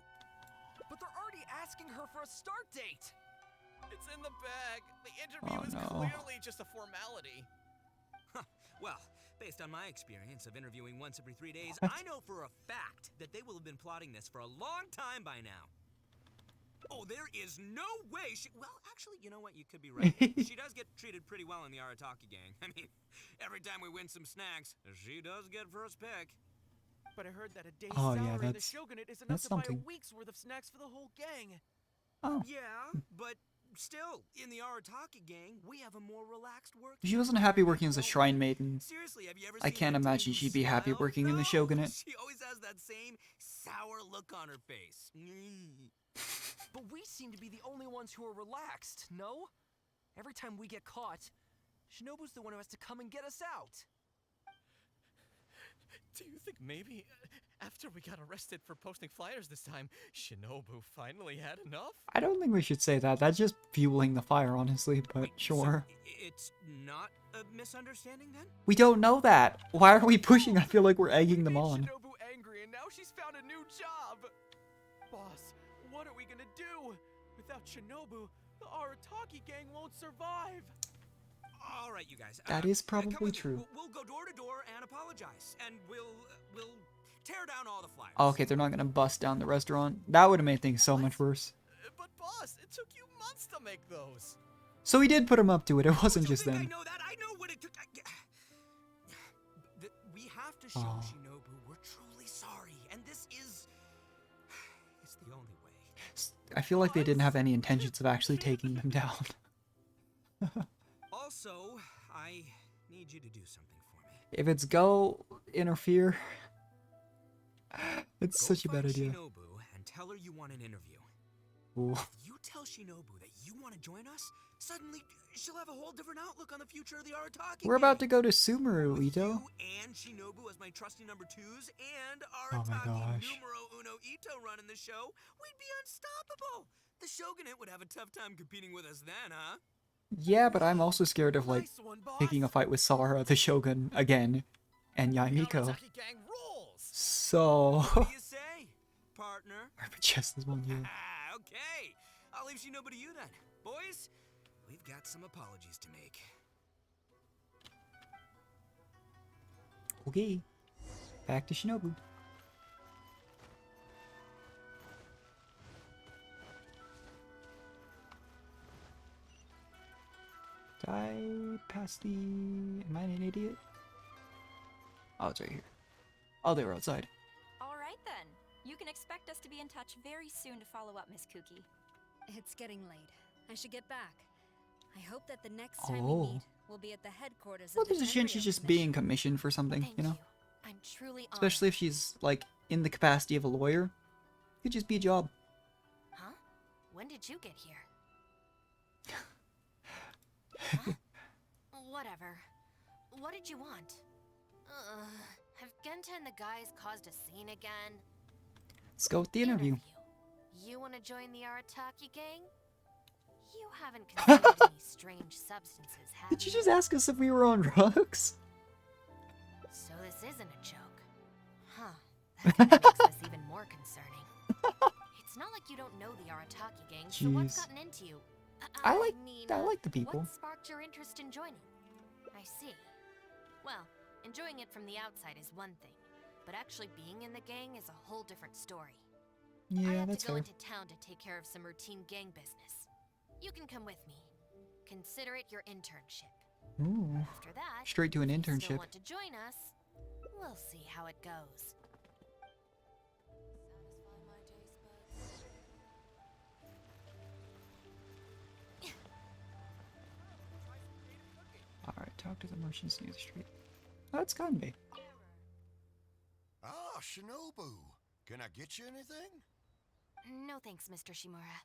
But they're already asking her for a start date. It's in the bag. The interview Oh, is no. clearly just a formality. Well, based on my experience of interviewing once every 3 days, I know for a fact that they will have been plotting this for a long time by now. Oh, there is no way she... Well, actually, you know what? You could be right. She does get treated pretty well in the Arataki gang. I mean, every time we win some snacks, she does get first pick. But I heard that a day's Oh, yeah, salary in the that's- Shogunate is enough that's to buy a something. week's worth of snacks for the whole gang. Oh. Yeah, but still, in the Arataki gang, we have a more relaxed work. If she wasn't happy working as a shrine maiden, Seriously, have you ever I seen can't a imagine Tengu she'd be happy smile? working in the No, Shogunate. She always has that same sour look on her face. But we seem to be the only ones who are relaxed, no? Every time we get caught, Shinobu's the one who has to come and get us out. Do you think maybe after we got arrested for posting flyers this time, Shinobu finally had enough? I don't think we should say that. That's just fueling the fire, honestly, but sure. So it's not a misunderstanding then? We don't know that. Why are we pushing? I feel like we're egging them Made on. Shinobu angry, and now she's found a new job. Boss, what are we gonna do? Without Shinobu, the Arataki gang won't survive. All right, you guys. That is come probably with me. true. We'll go door to door and apologize, and we'll tear down all the flyers. Okay, they're not gonna bust down the restaurant. That would have made things so much worse. But boss, it took you months to make those. So he did put him up to it. It wasn't Don't you just think them. I know that. I know what it took. We have to show Oh. Shinobu we're truly sorry, and this is it's the only way. I feel like they didn't have any intentions of actually taking them down. Also, I need you to do something for me. If it's go interfere, it's Go such a bad find idea. Shinobu and tell her you want an interview. Ooh. If you tell Shinobu that you want to join us, suddenly she'll have a whole different outlook on the future of the Arataki. We're about to gang. go to Sumeru, With Ito. you and Shinobu as my trusty number twos and Oh my Arataki gosh. numero uno Ito running the show, we'd be unstoppable. The Shogunate would have a tough time competing with us then, huh? Yeah, but I'm also scared of, like, Nice one, boss. picking a fight with Sara, the Shogun, again, and The Yaimiko. Arataki gang rules. So... What do you say, partner? My chest is one year. Ah, okay. I'll leave Shinobu to you then. Boys, we've got some apologies to make. Okay. Back to Shinobu. Did I pass the... Am I an idiot? Oh, it's right here. Oh, they were outside. All right then. You can expect us to be in touch very soon to follow up, Miss Kuki. It's getting late. I should get back. I hope that the next time Oh. we meet, we'll be at the headquarters Well, of the there's a chance Tenryo she's just Commission. being commissioned for something, Thank you know? I'm truly honored. Especially if she's, like, in the capacity of a lawyer. Could just be a job. Huh? When did you get here? Huh? Whatever. What did you want? Have Genta and the guys caused a scene again? Let's go with the interview. You want to join the Arataki gang? You haven't consumed any strange substances, have Did you you? just ask us if we were on drugs? So this isn't a joke. Huh. That kinda makes this even more concerning. It's not like you don't know the Arataki gang, so what's Jeez. gotten into you? I like the What people. sparked your interest in joining? I see. Well, enjoying it from the outside is one thing, but actually being in the gang is a whole different story. I Yeah, have that's to go fair. into town to take care of some routine gang business. You can come with me. Consider it your internship. Ooh. After that, Straight to an if you still internship. want to join us, we'll see how it goes. Alright, talk to the merchants near the street. Oh, it's Ganbei. Ah, Shinobu. Can I get you anything? No thanks, Mr. Shimura.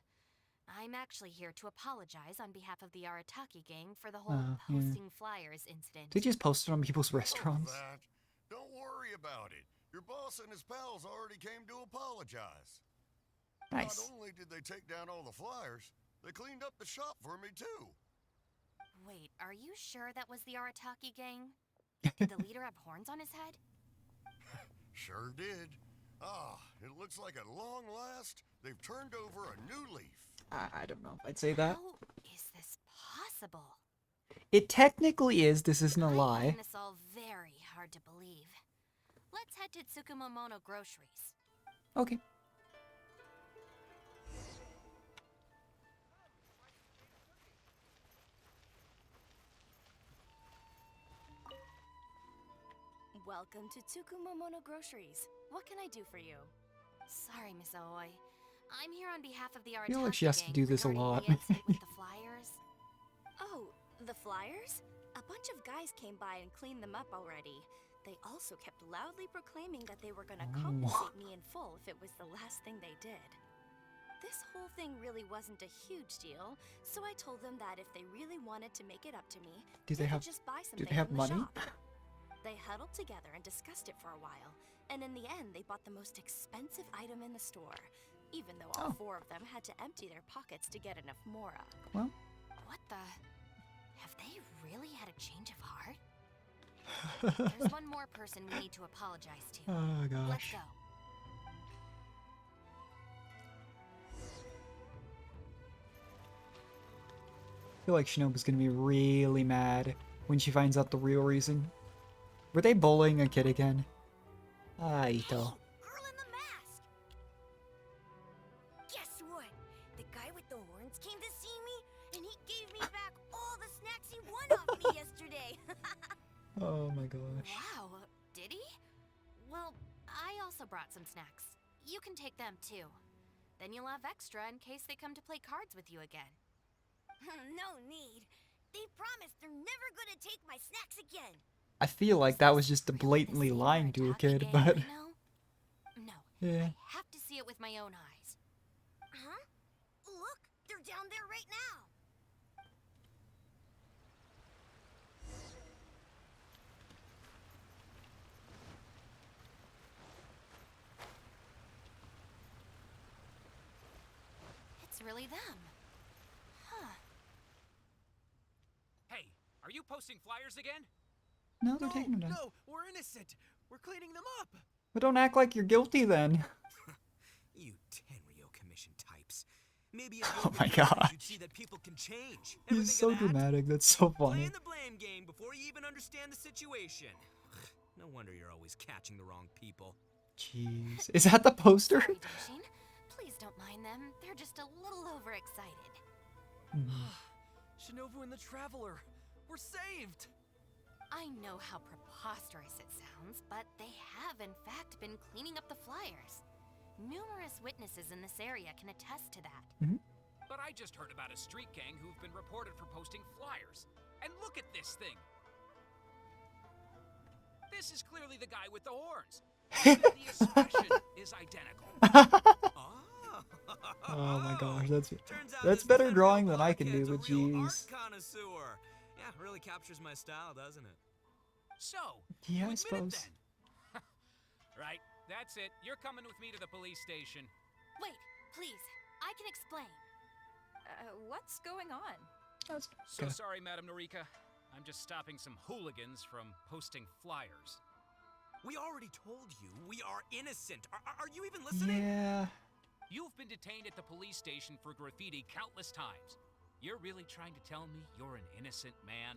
I'm actually here to apologize on behalf of the Arataki gang for the whole Yeah. posting flyers incident. They just posted on people's Oh, restaurants. that. Don't worry about it. Your boss and his pals already came to apologize. Nice. Not only did they take down all the flyers, they cleaned up the shop for me too. Wait, are you sure that was the Arataki gang? Did the leader have horns on his head? Sure did. Ah, it looks like at long last, they've turned over a new leaf. I don't know if I'd say that. How is this possible? It technically is. This isn't a I lie. find this all very hard to believe. Let's head to Tsukumomono Groceries. Okay. Welcome to Tsukumomono Groceries. What can I do for you? Sorry, Miss Aoi. I'm here on behalf of the Arataki feel like she has to gang do this a regarding lot. the incident with the flyers. Oh, the flyers? A bunch of guys came by and cleaned them up already. They also kept loudly proclaiming that they were gonna compensate me in full if it was the last thing they did. This whole thing really wasn't a huge deal, so I told them that if they really wanted to make it up to me, Do they have? could just buy Do something they have from the money? shop. They huddled together and discussed it for a while, and in the end, they bought the most expensive item in the store, even though all Oh. four of them had to empty their pockets to get enough mora. Well, What the? Have they really had a change of heart? There's one more person we need to apologize to. oh Let's gosh. go. I feel like Shinobu's gonna be really mad when she finds out the real reason. Were they bullying a kid again? Ah, Ito. Girl in the mask! Guess what? The guy with the horns came to see me, and he gave me back all the snacks he won off me yesterday. Oh my gosh. Wow, did he? Well, I also brought some snacks. You can take them too. Then you'll have extra in case they come to play cards with you again. No need. They promised they're never gonna take my snacks again. I feel like that was just blatantly lying to a kid, but No, yeah. I have to see it with my own eyes. Huh? Look, they're down there right now. It's really them. Huh. Hey, are you posting flyers again? No, they're taking them down. No, we're innocent. We're cleaning them up. But don't act like you're guilty then. You Tenryo Commission types. Maybe if Oh you my looked gosh. around, you'd see that people can change. Ever He's think so of that? dramatic. That's so funny. Playing the blame game before you even understand the situation. No wonder you're always catching the wrong people. Jeez. Is that the poster? Sorry, Doshin. Please don't mind them. They're just a little overexcited. Shinobu and the Traveler. We're saved. I know how preposterous it sounds, but they have in fact been cleaning up the flyers. Numerous witnesses in this area can attest to that. But I just heard about a street gang who've been reported for posting flyers. And look at this thing. This is clearly the guy with the horns. Even the expression is identical. Oh my gosh, Turns out that's this better Zen drawing real than I can Podkid's do, a but real jeez. art connoisseur. Yeah, really captures my style, doesn't it? So, Yeah, I you admit it suppose. then. Right, that's it. You're coming with me to the police station. Wait, please. I can explain. What's going on? So sorry, Madam Norika. I'm just stopping some hooligans from posting flyers. We already told you we are innocent. Are you even listening? Yeah. You've been detained at the police station for graffiti countless times. You're really trying to tell me you're an innocent man?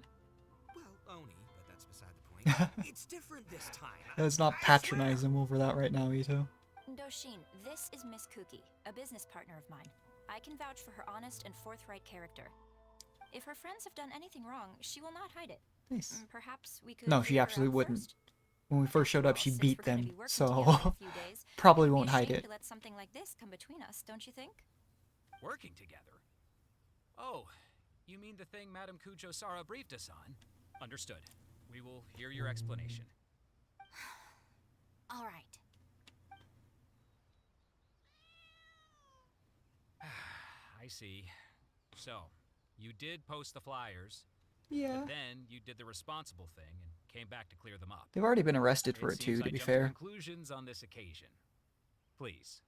Well, Oni, but that's beside the point. It's different this time. Let's not I patronize swear. him over that right now, Ito. Doshin, this is Miss Kuki, a business partner of mine. I can vouch for her honest and forthright character. If her friends have done anything wrong, she will not hide it. Nice. Perhaps we could. No, she figure actually out wouldn't. first. When we first showed up, Well, she since beat we're gonna them, be working so together in a few days, probably it would be won't a hide shame it. to let something like this come between us, don't you think? Working together? Oh, you mean the thing Madam Kujo-Sara briefed us on? Understood. We will hear your explanation. All right. I see. So, you did post the flyers, Yeah. but then you did the responsible thing and came back to clear them up. They've already been arrested for it seems too, I to be jumped fair. conclusions on this occasion. Please,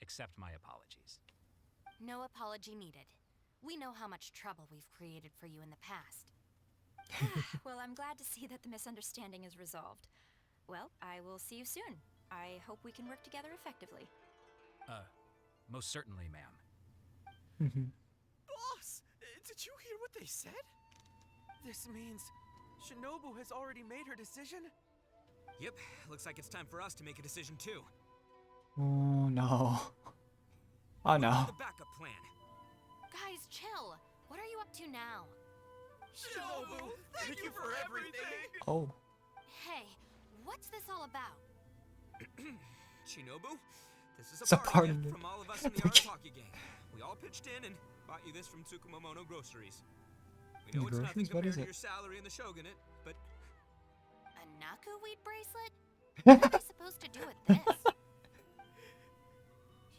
accept my apologies. No apology needed. We know how much trouble we've created for you in the past. Well, I'm glad to see that the misunderstanding is resolved. Well, I will see you soon. I hope we can work together effectively. Most certainly, ma'am. Boss, did you hear what they said? This means Shinobu has already made her decision? Yep, looks like it's time for us to make a decision too. Oh no. Oh no. The backup plan. Guys, chill. What are you up to now? Shinobu, thank you for everything! Oh. Hey, what's this all about? Shinobu, this is It's a a party party gift gift. from all of us in the Arataki gang. We all pitched in and bought you this from Tsukumomono Groceries. We know The it's nothing groceries? What compared is to it? your salary in the Shogunate, but A Naku weed bracelet? What am I supposed to do with this?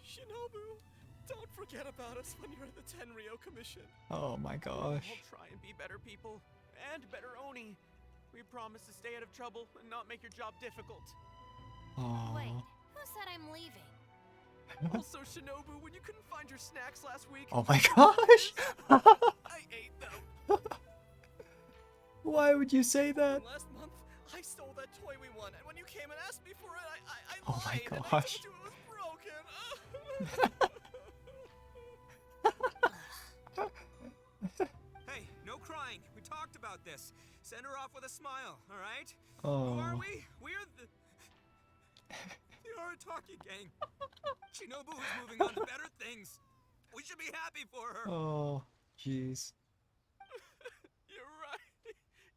Shinobu, don't forget about us when you're at the Tenryo Commission. Oh my gosh. We'll try and be better people, and better Oni. We promise to stay out of trouble and not make your job difficult. Wait, Oh. who said I'm leaving? Also, Shinobu, when you couldn't find your snacks last week, Oh my gosh. I ate them. Why would you say that? And last month, I stole that toy we won, and when you came and asked me for it, I Oh my lied, and I gosh. told you it was broken. hey, no crying. We talked about this. Send her off with a smile, all right? Oh. Who are we? We're the Arataki gang. Shinobu is moving on to better things. We should be happy for her. Oh, jeez.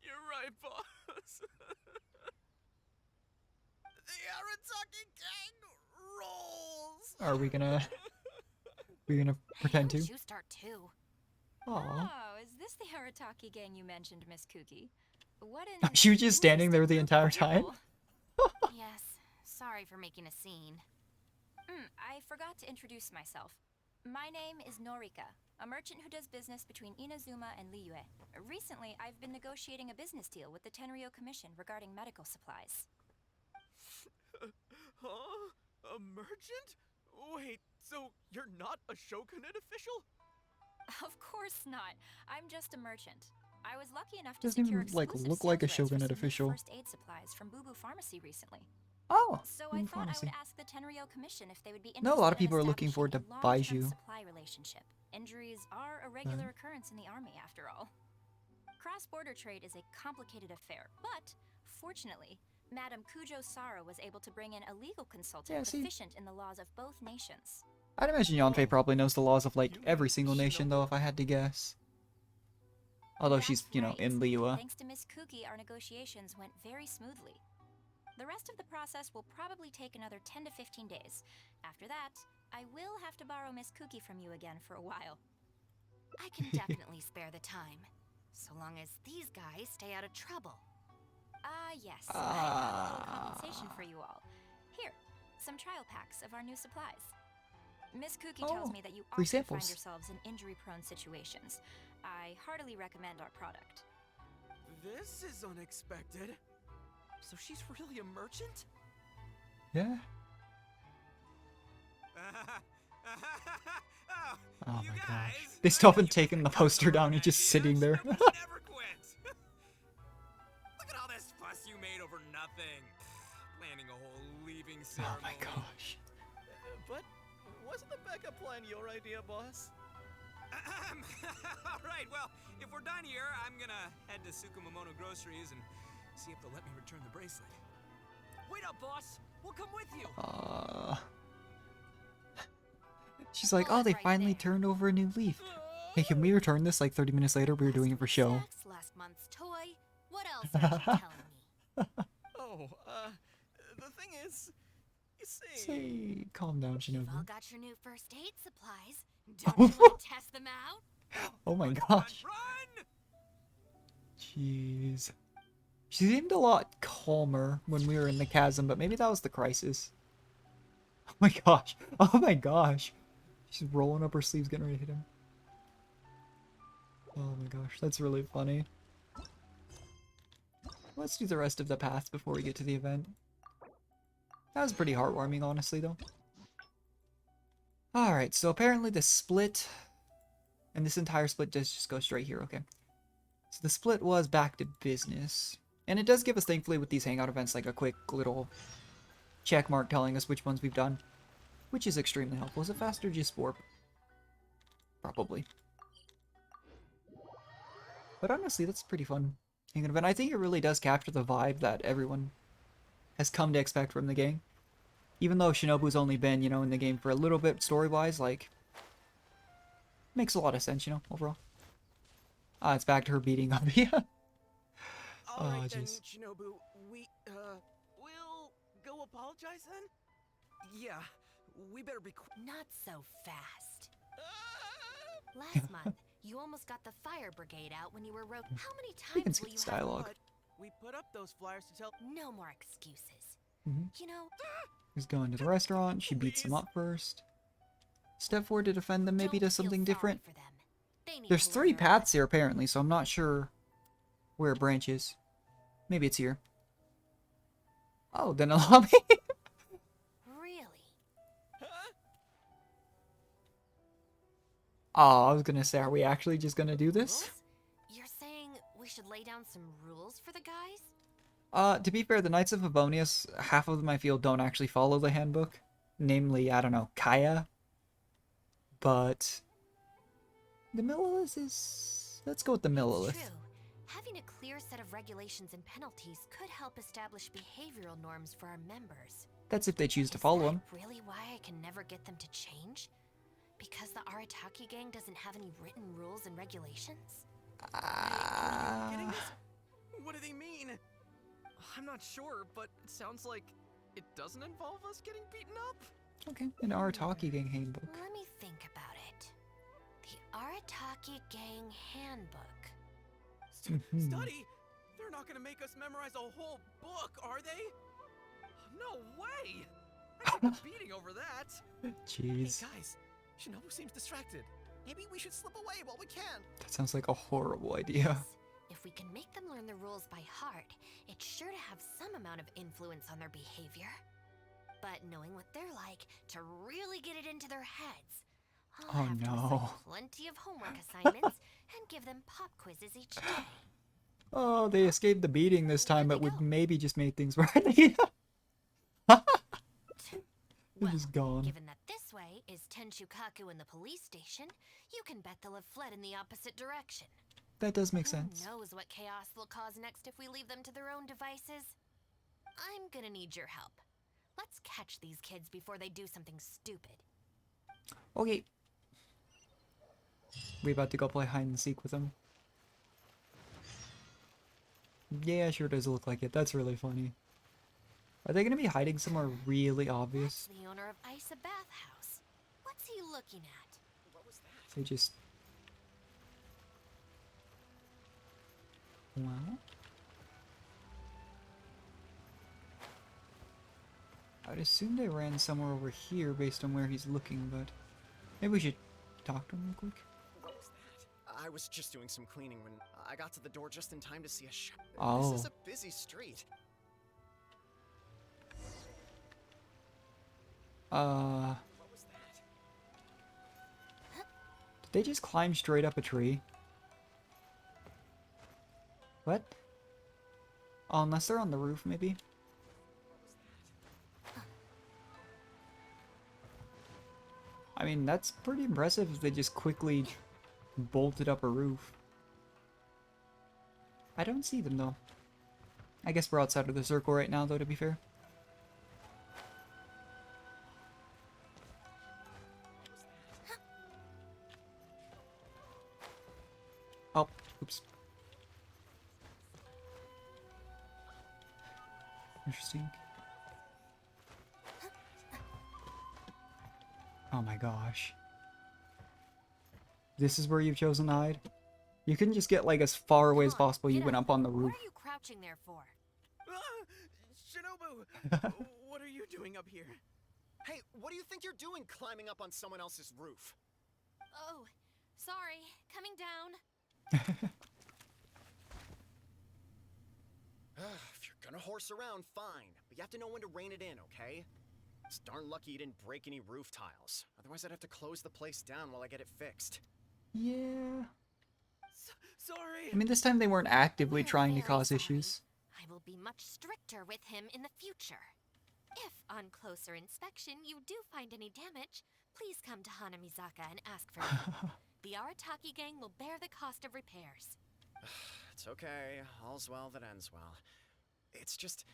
You're right, boss. The Arataki gang rolls. Are we gonna pretend How to? did you start too? Aw. Oh, is this the Harataki gang you mentioned, Miss Kuki? What in... She was just standing there the entire time? Yes, sorry for making a scene. I forgot to introduce myself. My name is Norika, a merchant who does business between Inazuma and Liyue. Recently, I've been negotiating a business deal with the Tenryo Commission regarding medical supplies. Huh? A merchant? Wait, so you're not a Shogunate official? Of course not. I'm just a merchant. I was lucky enough to Doesn't secure even, like, exclusive look like a sales rights for Shogunate some new official. first aid supplies from Boo Boo Pharmacy recently. Oh, So I in thought I pharmacy. would ask the Tenryo Commission if they would be I know a lot of interested in people are looking forward to establishing a long-term Baiju. supply relationship. Injuries are a regular occurrence in the army, after all. Cross-border trade is a complicated affair, but fortunately, Madam Kujo-Sara was able to bring in a legal consultant Yeah, see? proficient in the laws of both nations. I'd imagine Yanfei probably knows the laws of like every single nation though, if I had to guess. Although she's, That's you know, right. in Liyue. Thanks to Miss Kuki, our negotiations went very smoothly. The rest of the process will probably take another 10 to 15 days. After that, I will have to borrow Miss Kuki from you again for a while. I can definitely spare the time, so long as these guys stay out of trouble. Yes. I have a little compensation for you all. Here, some trial packs of our new supplies. Miss Kuki tells me that you free often find samples. yourselves in injury-prone situations. I heartily recommend our product. This is unexpected. So she's really a merchant? Yeah. Oh you my guys, gosh. They still haven't taken the poster down. It's just sitting there. Never quit. Look at all this fuss you made over nothing. Planning a whole leaving Oh ceremony. my gosh. But wasn't the backup plan your idea, boss? All right, well, if we're done here, I'm gonna head to Sukumomono Groceries and see if they'll let me return the bracelet. Wait up, boss! We'll come with you! She's like, oh, they finally turned over a new leaf. Hey, can we return this like 30 minutes later? We were doing it for show. Last month's toy. What else are you telling me? Oh, the thing is, you see... Say, calm down, You've all Shinobu. got your new first aid supplies. Don't you want to test them out? Oh my gosh. Run! Jeez. She seemed a lot calmer when we were in the chasm, but maybe that was the crisis. Oh my gosh. Oh my gosh. She's rolling up her sleeves, getting ready to hit him. Oh my gosh, that's really funny. Let's do the rest of the path before we get to the event. That was pretty heartwarming, honestly, though. Alright, so apparently the split... And this entire split does just go straight here, okay. So the split was back to business. And it does give us, thankfully, with these hangout events, like a quick little check mark telling us which ones we've done. Which is extremely helpful. Is it faster or just warp? Probably. But honestly, that's pretty fun hangout event. I think it really does capture the vibe that everyone has come to expect from the game. Even though Shinobu's only been, you know, in the game for a little bit story-wise, like... Makes a lot of sense, you know, overall. It's back to her beating up. Yeah. All right then, jeez. Shinobu. We'll go apologize then? Yeah, we better be Not so fast. Last month, you almost got the fire brigade out when you were How many We can times skip will you this have... dialogue. But we put up those flyers to tell... No more excuses. Mhm. You know, He's going to the restaurant. She beats him up first. Step forward to defend them, maybe don't does something feel different. sorry for them. They need There's to 3 learn paths here, apparently, so I'm not sure where a branch is. Maybe it's here. Oh, then allow me. Really? Oh, I was gonna say, are we actually just gonna do this? Rules? You're saying we should lay down some rules for the guys? To be fair, the Knights of Favonius, half of them I feel don't actually follow the handbook. Namely, I don't know, Kaya. But the Millilith is... Let's go with the Millilith. True. Having a clear set of regulations and penalties could help establish behavioral norms for our members. That's if they choose to follow them. Really why I can never get them to change? Because the Arataki gang doesn't have any written rules and regulations? Getting this? What do they mean? I'm not sure, but it sounds like it doesn't involve us getting beaten up. Okay, an Arataki gang handbook. Let me think about it. The Arataki gang handbook. Study? They're not gonna make us memorize a whole book, are they? No way! I took a beating over that. Jeez. Hey guys, Shinobu seems distracted. Maybe we should slip away while we can. That sounds like a horrible idea. If we can make them learn the rules by heart, it's sure to have some amount of influence on their behavior. But knowing what they're like, to really get it into their heads, I'll have to assign plenty of homework assignments and give them pop quizzes each day. Oh, they escaped the beating this time, but would maybe just make things right. They're just gone. Given that this way is Tenshukaku and the police station, you can bet they'll have fled in the opposite direction. That does make sense. Who knows what chaos they'll cause next if we leave them to their own devices? I'm gonna need your help. Let's catch these kids before they do something stupid. Okay. We about to go play hide and seek with them. Yeah, sure does look like it. That's really funny. Are they gonna be hiding somewhere really obvious? That's the owner of Isa Bathhouse. What's he looking at? What was that? They just... Well... I'd assume they ran somewhere over here based on where he's looking, but... Maybe we should talk to him real quick. What was that? I was just doing some cleaning when I got to the door just in time to see a shop. Oh. This is a busy street. What was that? Did they just climb straight up a tree? What? Oh, unless they're on the roof, maybe? I mean, that's pretty impressive if they just quickly bolted up a roof. I don't see them, though. I guess we're outside of the circle right now, though, to be fair. Oh, oops. Interesting. Oh my gosh. This is where you've chosen to hide? You couldn't just get like as far away as possible. You went up on the roof. What are you crouching there for? Ah, Shinobu! What are you doing up here? Hey, what do you think you're doing climbing up on someone else's roof? Oh, sorry. Coming down. If you're gonna horse around, fine. But you have to know when to rein it in, okay? It's darn lucky you didn't break any roof tiles. Otherwise, I'd have to close the place down while I get it fixed. Yeah. Sorry! I mean, this time they weren't actively We're trying to very cause sorry. issues. I will be much stricter with him in the future. If, on closer inspection, you do find any damage, please come to Hanamizaka and ask for me. The Arataki gang will bear the cost of repairs. It's okay. All's well that ends well. It's just,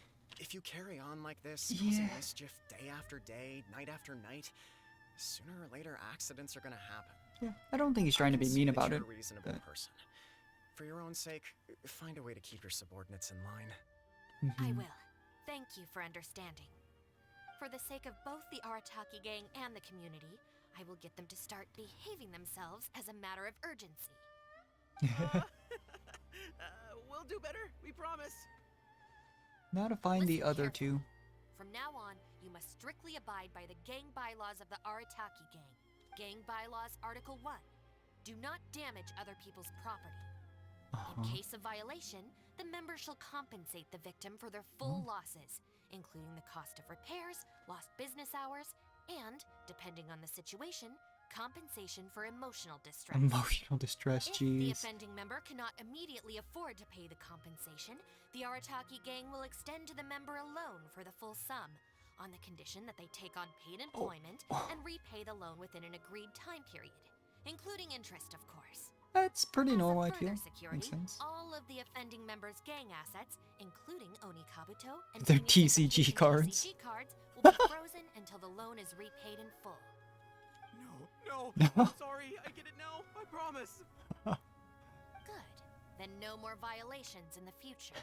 if you carry on like this, causing mischief day after day, night after night, sooner or later accidents are gonna happen. Yeah, I don't think he's trying to be mean about it. You're a reasonable person. For your own sake, find a way to keep your subordinates in line. I will. Thank you for understanding. For the sake of both the Arataki gang and the community, I will get them to start behaving themselves as a matter of urgency. We'll do better, we promise. Now to find the Listen other carefully. two. From now on, you must strictly abide by the gang bylaws of the Arataki gang. Gang bylaws Article 1. Do not damage other people's property. In case of violation, the member shall compensate the victim for their full losses, including the cost of repairs, lost business hours, and, depending on the situation, compensation for emotional distress. Emotional distress, If the jeez. offending member cannot immediately afford to pay the compensation, the Arataki gang will extend to the member a loan for the full sum, on the condition that they take on paid employment and repay the loan within an agreed time period, including interest, of course. That's pretty As a normal, I further feel. security, Makes sense. all of the offending members' gang assets, including Oni Kabuto and Their any TCG implicating cards. TCG cards, will be frozen until the loan is repaid in full. No, I'm sorry, I get it now, I promise. Good. Then no more violations in the future.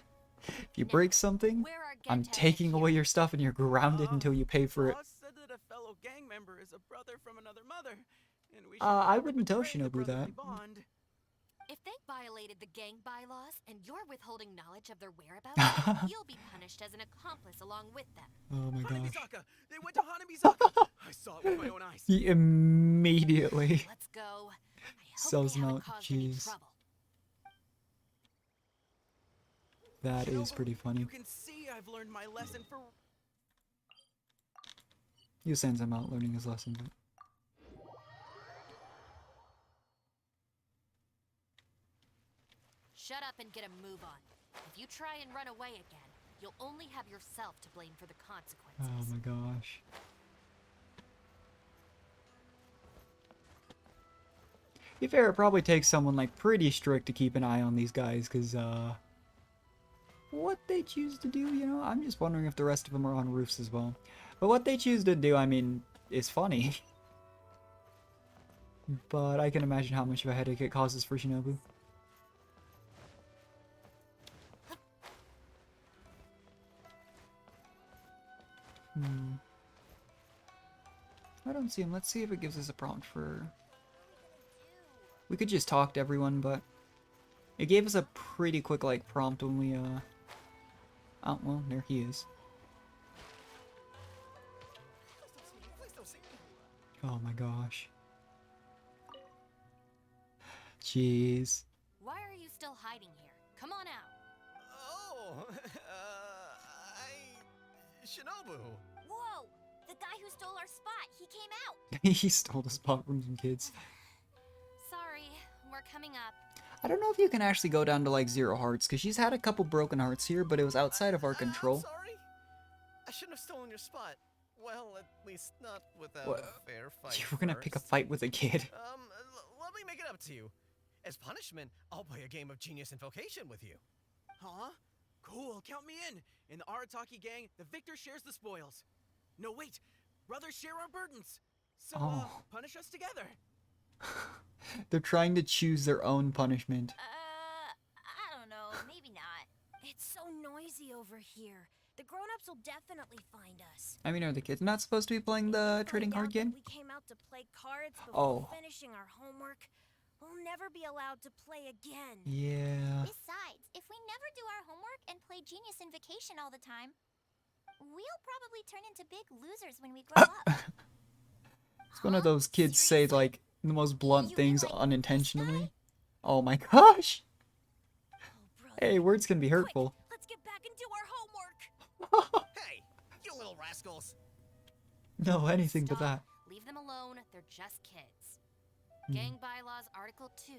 If you break something, Where are I'm Genta and taking away Akira? your stuff and you're grounded until you pay for it. Boss said that a fellow gang member is a brother from another mother, and we should I never wouldn't tell betray the Shinobu brotherly that. bond. If they violated the gang bylaws and you're withholding knowledge of their whereabouts, you'll be punished as an accomplice along with them. Oh my gosh. Hanamizaka! They went to Hanamizaka! I saw it with my own eyes. He immediately Let's go. I hope sells they them haven't out. caused any Jeez. trouble. That is Shinobu, pretty funny. You can see I've learned my lesson for... You sends him out learning his lesson. But... Shut up and get a move on. If you try and run away again, you'll only have yourself to blame for the consequences. Oh my gosh. To be fair, it probably takes someone like pretty strict to keep an eye on these guys, because what they choose to do, you know, I'm just wondering if the rest of them are on roofs as well. But what they choose to do, I mean, is funny. But I can imagine how much of a headache it causes for Shinobu. see him. Let's see if it gives us a prompt for... We could just talk to everyone, but... It gave us a pretty quick, like, prompt when we, Oh, well, there he is. Oh my gosh. Jeez. Why are you still hiding here? Come on out. Oh, Shinobu. Whoa! The guy who stole our spot, he came out! He stole the spot from some kids. Sorry, we're coming up. I don't know if you can actually go down to like 0 hearts, because she's had a couple broken hearts here, but it was outside of our control. I'm sorry. I shouldn't have stolen your spot. Well, at least not without What? a fair fight. You were gonna pick a first. fight with a kid. Let me make it up to you. As punishment, I'll play a game of Genius Invocation with you. Huh? Cool, count me in. In the Arataki gang, the victor shares the spoils. No, wait. Brothers share our burdens. So, punish us together. They're trying to choose their own punishment. I don't know, maybe not. It's so noisy over here. The grown-ups will definitely find us. I mean, are the kids not supposed to be playing the trading card game? We came out to play cards before Oh. finishing our homework. We'll never be allowed to play again. Yeah. Besides, if we never do our homework and play Genius Invocation all the time, we'll probably turn into big losers when we grow up. It's one of those kids say like the most blunt things unintentionally. Oh my gosh. Hey, words can be hurtful. Let's get back and do our homework. Hey, you little rascals. No, anything but that. Leave them alone, they're just kids. Hmm. Gang bylaws Article 2.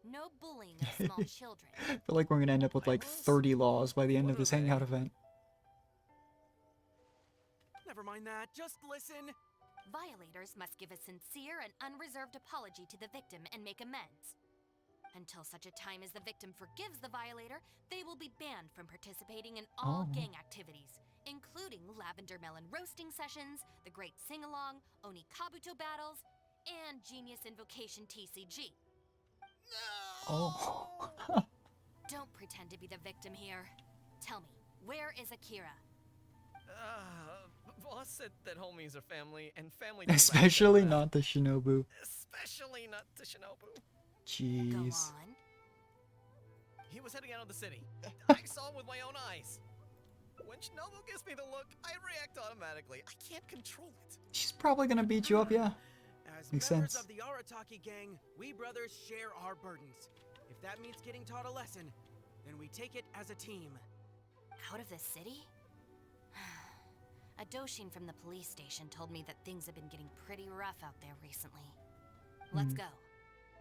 No bullying of small children. I feel like we're gonna end up with like 30 laws by the end of this hangout event. Never mind that, just listen. Violators must give a sincere and unreserved apology to the victim and make amends. Until such a time as the victim forgives the violator, they will be banned from participating in all gang activities, including lavender melon roasting sessions, the great sing-along, Oni Kabuto battles, and Genius Invocation TCG. Oh. Don't pretend to be the victim here. Tell me, where is Akira? Boss said that homies are family, and family don't Especially like not the Shinobu. Especially not the Shinobu. Jeez. He was heading out of the city. I saw him with my own eyes. When Shinobu gives me the look, I react automatically. I can't control it. She's probably gonna beat you up, yeah. As Makes members sense. of the Arataki gang, we brothers share our burdens. If that means getting taught a lesson, then we take it as a team. Out of the city? A Doshin from the police station told me that things have been getting pretty rough out there recently. Let's go.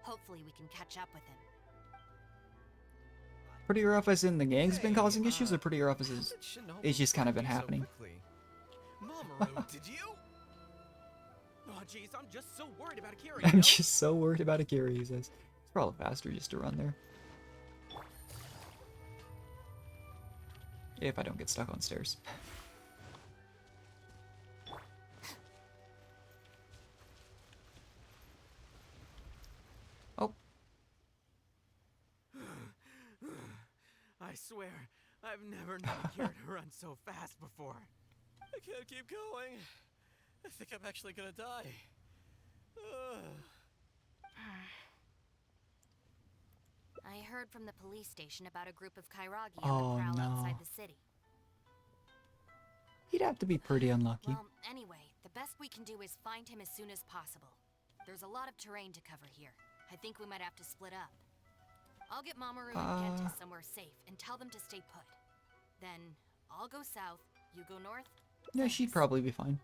Hopefully we can catch up with him. Pretty rough as in the gang's been causing issues, or pretty rough as is, it's just kind of been so happening. Mamoru, did you? Oh jeez, I'm just so worried about Akira. I'm just so worried about Akira, he says. It's probably faster just to run there. If I don't get stuck on stairs. Oh. I swear, I've never known Akira to run so fast before. I can't keep going. I think I'm actually gonna die. I heard from the police station about a group of Kairagi Oh, on the prowl no. outside the city. He'd have to be pretty unlucky. Well, anyway, the best we can do is find him as soon as possible. There's a lot of terrain to cover here. I think we might have to split up. I'll get Mamoru and Genta somewhere safe and tell them to stay put. Then I'll go south, you go north. Yeah, she'd probably be fine.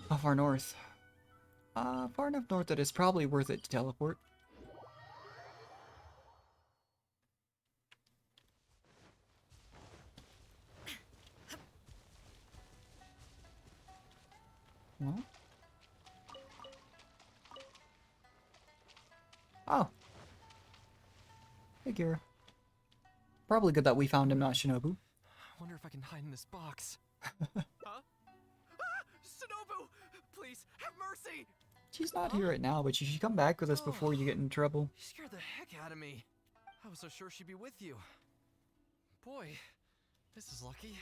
How far north? Far enough north that it's probably worth it to teleport. Well. Oh. Hey, Kira. Probably good that we found him, not Shinobu. I wonder if I can hide in this box. Huh? Ah! Shinobu! Please, have mercy! She's not here right now, but she should come back with us before you get in trouble. You scared the heck out of me. I was so sure she'd be with you. Boy, this is lucky.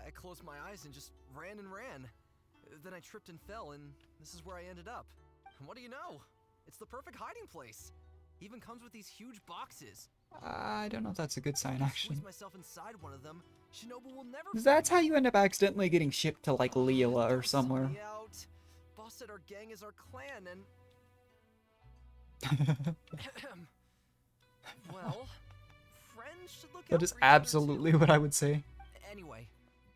I closed my eyes and just ran and ran. Then I tripped and fell, and this is where I ended up. And what do you know? It's the perfect hiding place. Even comes with these huge boxes. I don't know if that's a good sign, actually. Squeeze myself inside one of them. Shinobu will never. That's how you end up accidentally getting shipped to, like, Leela or somewhere. Out. Boss said our gang is our clan, and... well, friends should look out That is for each other, absolutely too. what I would say. Anyway,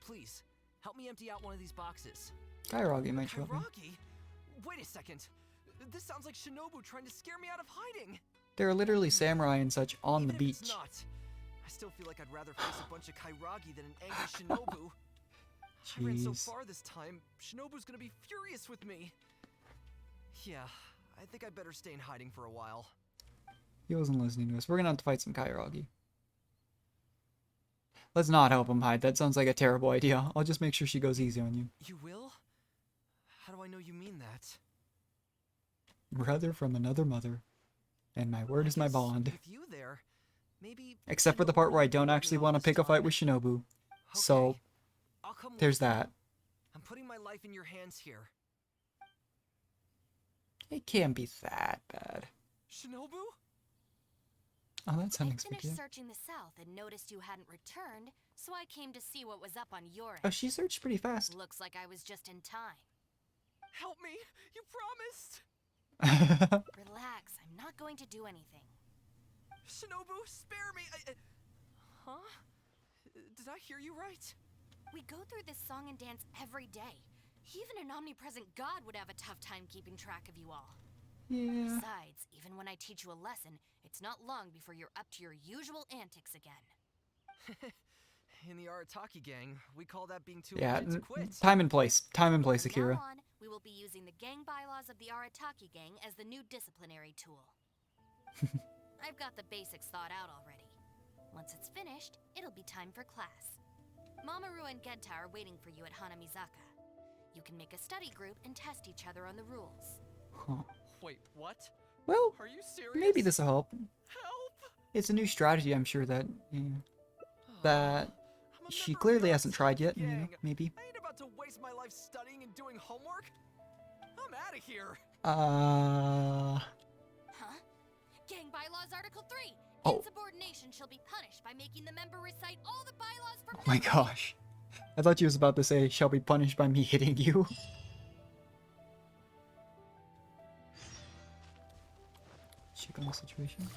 please, help me empty out one of these boxes. Kairagi might show up. Kairagi? Wait a second. This sounds like Shinobu trying to scare me out of hiding. There are literally samurai and such on Even the if beach. it's not, I still feel like I'd rather face a bunch of Kairagi than an angry Shinobu. I ran so Jeez. far this time, Shinobu's gonna be furious with me. Yeah, I think I better stay in hiding for a while. He wasn't listening to us. We're gonna have to fight some Kairagi. Let's not help him hide. That sounds like a terrible idea. I'll just make sure she goes easy on you. You will? How do I know you mean that? Brother from another mother. And my word is my guess bond. With you there, maybe Except for the part where I don't actually want to pick a fight with Shinobu. So, Okay, I'll come with there's you. that. I'm putting my life in your hands here. It can't be that bad. Shinobu? Oh, that's I unexpected. finished searching the south and noticed you hadn't returned, so I came to see what was up on your end. Oh, she searched pretty fast. Looks like I was just in time. Help me! You promised! Relax, I'm not going to do anything. Shinobu, spare me! Huh? Did I hear you right? We go through this song and dance every day. Even an omnipresent god would have a tough time keeping track of you all. Yeah. Besides, even when I teach you a lesson, it's not long before you're up to your usual antics again. In the Arataki gang, we call that being too Yeah, legit to quit. time and place. Time and place, From Akira. now on, we will be using the gang bylaws of the Arataki gang as the new disciplinary tool. I've got the basics thought out already. Once it's finished, it'll be time for class. Mamoru and Genta are waiting for you at Hanamizaka. You can make a study group and test each other on the rules. Huh. Wait, what? Well, Are you serious? maybe this will help. Help! It's a new strategy, I'm sure that that I'm a she member of clearly the hasn't tried yet. Arataki You know, gang. maybe. I ain't about to waste my life studying and doing homework. I'm out of here. Huh? Gang bylaws Article 3. Oh. Insubordination shall be punished by making the member recite all the bylaws for Oh my gosh. I thought you was about to say, shall be punished by me hitting you. Check on the situation.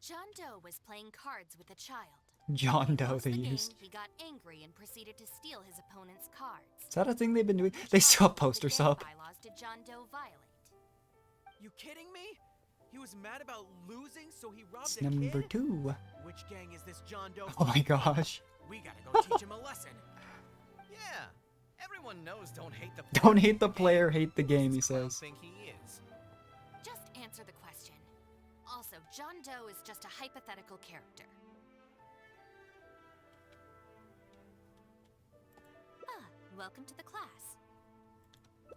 John Doe was playing cards with a child. John Doe Once they the game, used. he got angry and proceeded to steal his opponent's cards. Is that a thing they've been doing? They still have posters What up. gang bylaws did John Doe violate? You kidding me? He was mad about losing, so he robbed It's a number kid? 2. Which gang is this John Doe? Oh my gosh. We gotta go teach him a lesson. Yeah, everyone knows don't hate the Don't hate the player, hate the game, he says. think he is. Just answer the question. Also, John Doe is just a hypothetical character. Welcome to the class.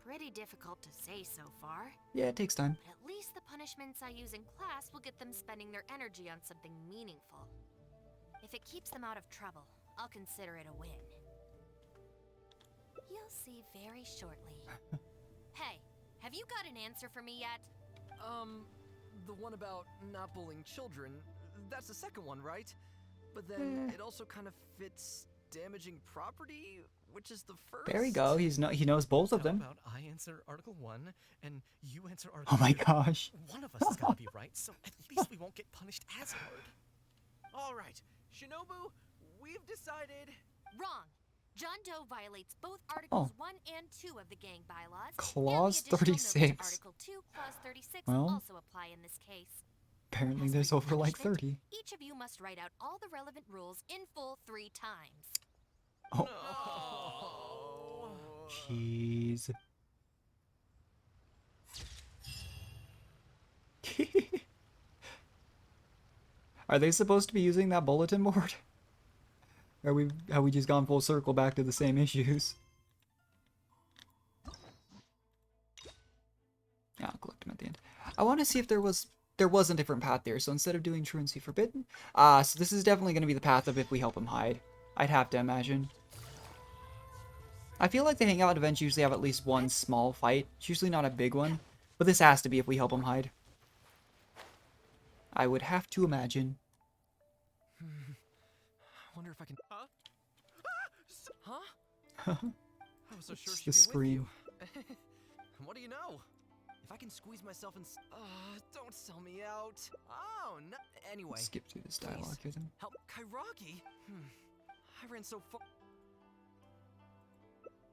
Pretty difficult to say so far. Yeah, it takes time. But at least the punishments I use in class will get them spending their energy on something meaningful. If it keeps them out of trouble, I'll consider it a win. You'll see very shortly. Hey, have you got an answer for me yet? The one about not bullying children, that's the second one, right? But then it also kind of fits damaging property, which is the first. There we go. He knows both of How them. about I answer Article 1 and you answer Article Oh my 2? gosh. One of us has gotta be right, so at least we won't get punished as hard. All right, Shinobu, we've decided. Wrong. John Doe violates both Articles 1 and 2 of the gang bylaws. Clause and the additional note 36. to Article 2, Clause 36 Well, also apply in this case. Apparently As there's for your over like punishment, 30. Each of you must write out all the relevant rules in full 3 times. Oh. Oh. Jeez. Are they supposed to be using that bulletin board? Or have we just gone full circle back to the same issues? Yeah, I'll collect them at the end. I want to see if there was there was a different path there. So instead of doing Truancy Forbidden, so this is definitely going to be the path of if we help him hide. I'd have to imagine. I feel like the hangout events usually have at least one small fight. It's usually not a big one, but this has to be if we help him hide. I would have to imagine. I wonder if I can. Huh? I was so sure she'd The be scream. with you. What do you know? If I can squeeze myself in. Don't sell me out. Oh, no. Anyway. Skip through this dialogue here then. Help Kairagi. I ran so far.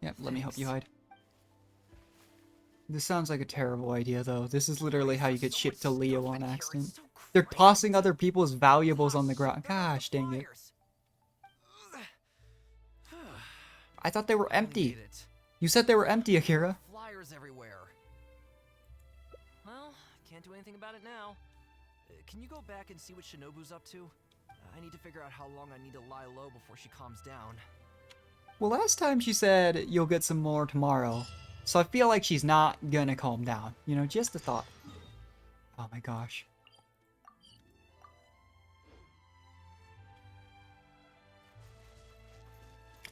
Yep, let me help you hide. This sounds like a terrible idea, though. This is literally how you get shipped to Leo on accident. They're tossing other people's valuables on the ground. Gosh, dang it. I thought they were empty. You said they were empty, Akira. Flyers everywhere. Well, can't do anything about it now. Can you go back and see what Shinobu's up to? I need to figure out how long I need to lie low before she calms down. Well, last time she said you'll get some more tomorrow. So I feel like she's not gonna calm down. You know, just a thought. Oh my gosh.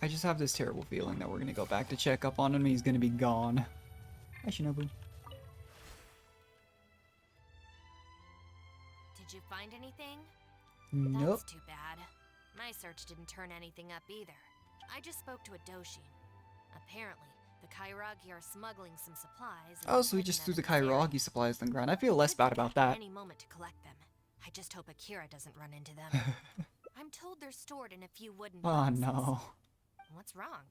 I just have this terrible feeling that we're gonna go back to check up on him and he's gonna be gone. Hi, Shinobu. Did you find anything? Nope. That's too bad. My search didn't turn anything up either. I just spoke to a Doshin. Apparently, the Kairagi are smuggling some supplies. and Oh, so we hiding just them threw the in this area. Kairagi supplies on the ground. I feel less Could be bad about back at that. Any moment to collect them. I just hope Akira doesn't run into them. I'm told they're stored in a few wooden Oh boxes. no. What's wrong?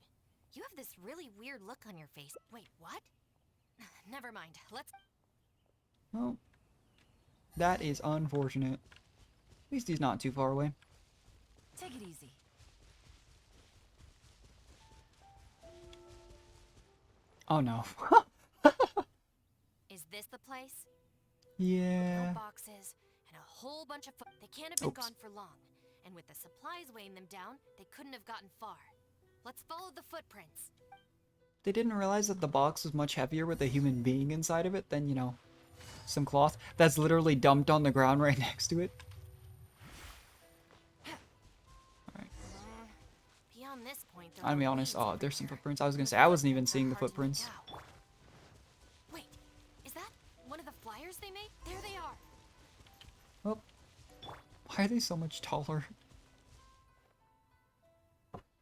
You have this really weird look on your face. Wait, what? Never mind. Let's. Well, that is unfortunate. At least he's not too far away. Take it easy. Oh no. Is this the place? Yeah. No boxes and a whole bunch of. They can't have been Oops. gone for long, and with the supplies weighing them down, they couldn't have gotten far. Let's follow the footprints. They didn't realize that the box was much heavier with a human being inside of it than, you know, some cloth that's literally dumped on the ground right next to it. Alright. Beyond this point, there I'll be are honest. weeds Oh, there's some everywhere. footprints. I was gonna say, I wasn't even seeing the Hard to make footprints. out. Wait, is that one of the flyers they made? There they are. Oh. Why are they so much taller?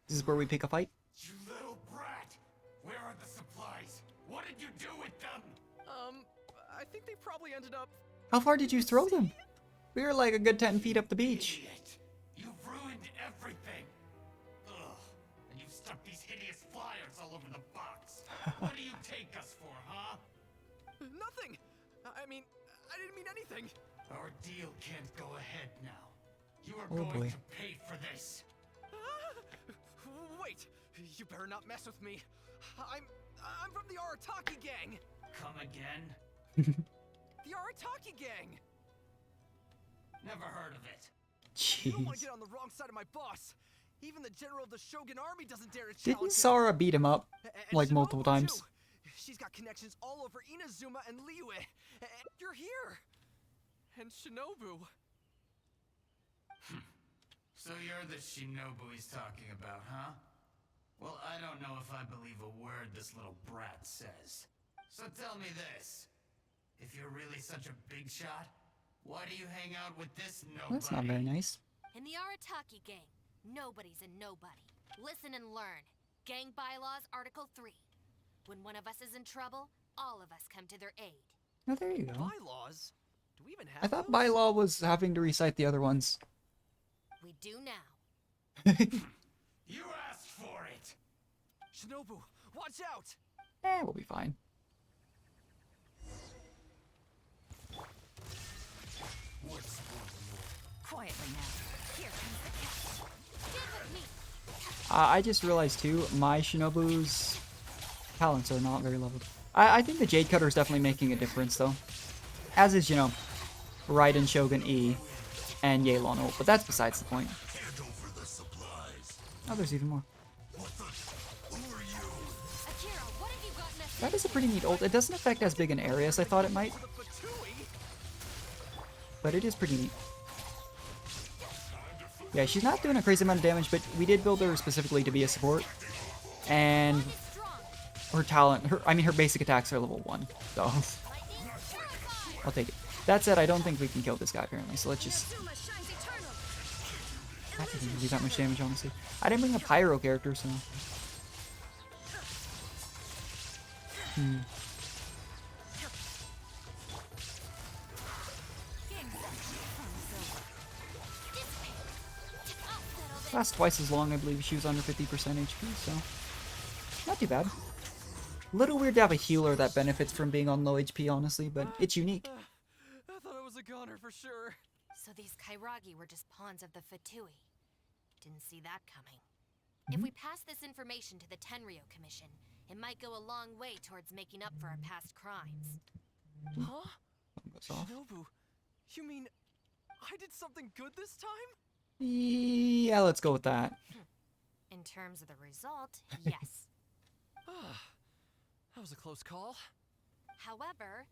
This is where we pick a fight? You little brat! Where are the supplies? What did you do with them? I think they probably ended up. How far did you throw them? We were like a good 10 feet up the beach. Idiot! You've ruined everything! Ugh! And you've stuck these hideous flyers all over the box! What do you take us for, huh? Nothing! I mean, I didn't mean anything! Our deal can't go ahead now. You are Oh, going boy. to pay for this! Wait! You better not mess with me! I'm from the Arataki gang! Come again? The Arataki gang! Never heard of it. You don't want to Jeez. get on the wrong side of my boss! Even the general of the Shogun army doesn't dare to challenge Didn't him. Sara beat him up And like Shinobu, multiple times? too. She's got connections all over Inazuma and Liyue. And you're here! And Shinobu. So you're the Shinobu he's talking about, huh? Well, I don't know if I believe a word this little brat says. So tell me this. If you're really such a big shot, why do you hang out with this nobody? That's not very nice. In the Arataki gang, nobody's a nobody. Listen and learn. Gang bylaws, Article 3. When one of us is in trouble, all of us come to their aid. Oh, there you go. Bylaws? Do we even have I thought those? bylaw was having to recite the other ones. We do now. You asked for it! Shinobu, watch out! We'll be fine. Quietly now. Here comes the cat. Get with me. I just realized too, my Shinobu's talents are not very leveled. I think the Jade Cutter is definitely making a difference though. As is, you know, Raiden Shogun E and Yelan ult, but that's besides the point. Oh, there's even more. Akira, what have you gotten us That is a pretty neat ult. It doesn't affect as big an area as I thought it might. but it is pretty neat. Yeah, she's not doing a crazy amount of damage, but we did build her specifically to be a support. And her talent, her basic attacks are level 1, so I'll take it. That said, I don't think we can kill this guy apparently, so let's just... That doesn't do that much damage, honestly. I didn't bring a pyro character, so... Lasts twice as long, I believe. She was under 50% HP, so... Not too bad. Little weird to have a healer that benefits from being on low HP, honestly, but it's unique. I thought I was a goner for sure. So these Kairagi were just pawns of the Fatui. Didn't see that coming. If we pass this information to the Tenryo Commission, it might go a long way towards making up for our past crimes. Huh? Shinobu, you mean I did something good this time? Yeah, let's go with that. In terms of the result, yes. That was a close call. However,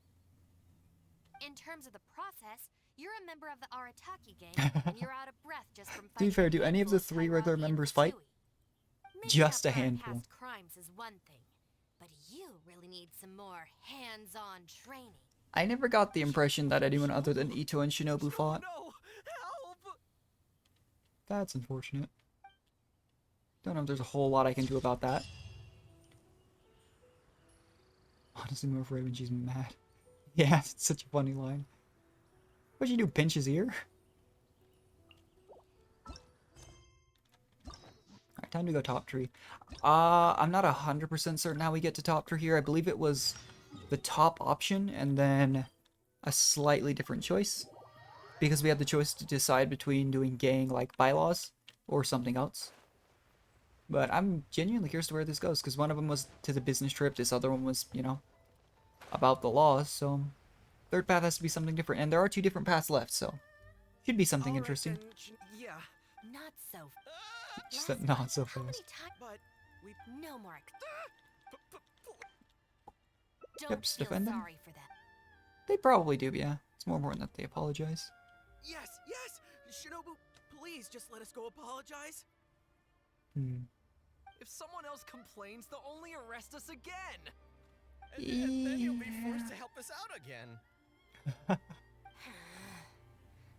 in terms of the process, you're a member of the Arataki gang, and you're out of breath just from fighting. To be fair, do any of the 3 regular members fight? Just a handful. Past crimes is one thing, but you really need some more hands-on training. I never got the impression that anyone other than Ito and Shinobu fought. No, help! That's unfortunate. Don't know if there's a whole lot I can do about that. Honestly, more afraid when she's mad. Yeah, it's such a funny line. What'd you do, pinch his ear? Alright, time to go top tree. I'm not 100% certain how we get to top tree here. I believe it was the top option and then a slightly different choice. Because we had the choice to decide between doing gang like bylaws or something else. But I'm genuinely curious to where this goes, because one of them was to the business trip, this other one was, you know, about the laws, so... Third path has to be something different, and there are 2 different paths left, so... Should be something interesting. Then, yeah. Not so... She said not so fast. But we... No more... Don't Yep, just feel defend them. sorry for them. They probably do, yeah. It's more important that they apologize. Yes, yes! Shinobu, please just let us go apologize. If someone else complains, they'll only arrest us again. And then you'll be forced to help us out again.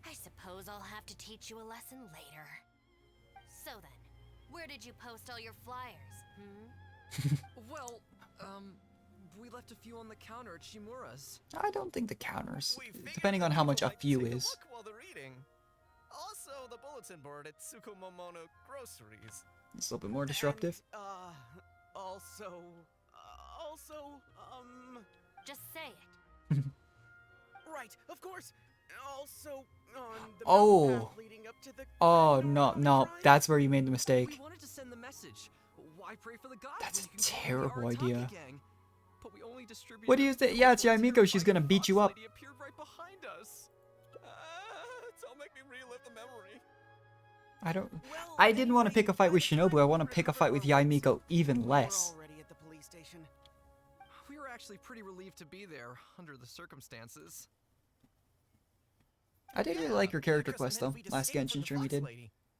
I suppose I'll have to teach you a lesson later. So then, where did you post all your flyers, Well, we left a few on the counter at Shimura's. I don't think the counters, depending on how much a few is. Look while they're eating. Also, the bulletin board at Tsukumomono Groceries. It's a little bit more disruptive. And, also, Just say it. right, of course. Also, on the Oh. path leading up to the No, that's where you made the mistake. We wanted to send the message. Why pray for the gods? That's when a you can terrible call the Arataki idea. gang? But we only distributed What do you think? Yeah, it's Yaimiko, she's gonna beat you up. lady appeared right behind us. Don't make me relive the memory. I didn't want to pick a fight with Shinobu, I want to pick a fight with Yaimiko even less. We're already at the police station. We were actually pretty relieved to be there, under the circumstances. I did really like her character quest though, last Genshin stream we did.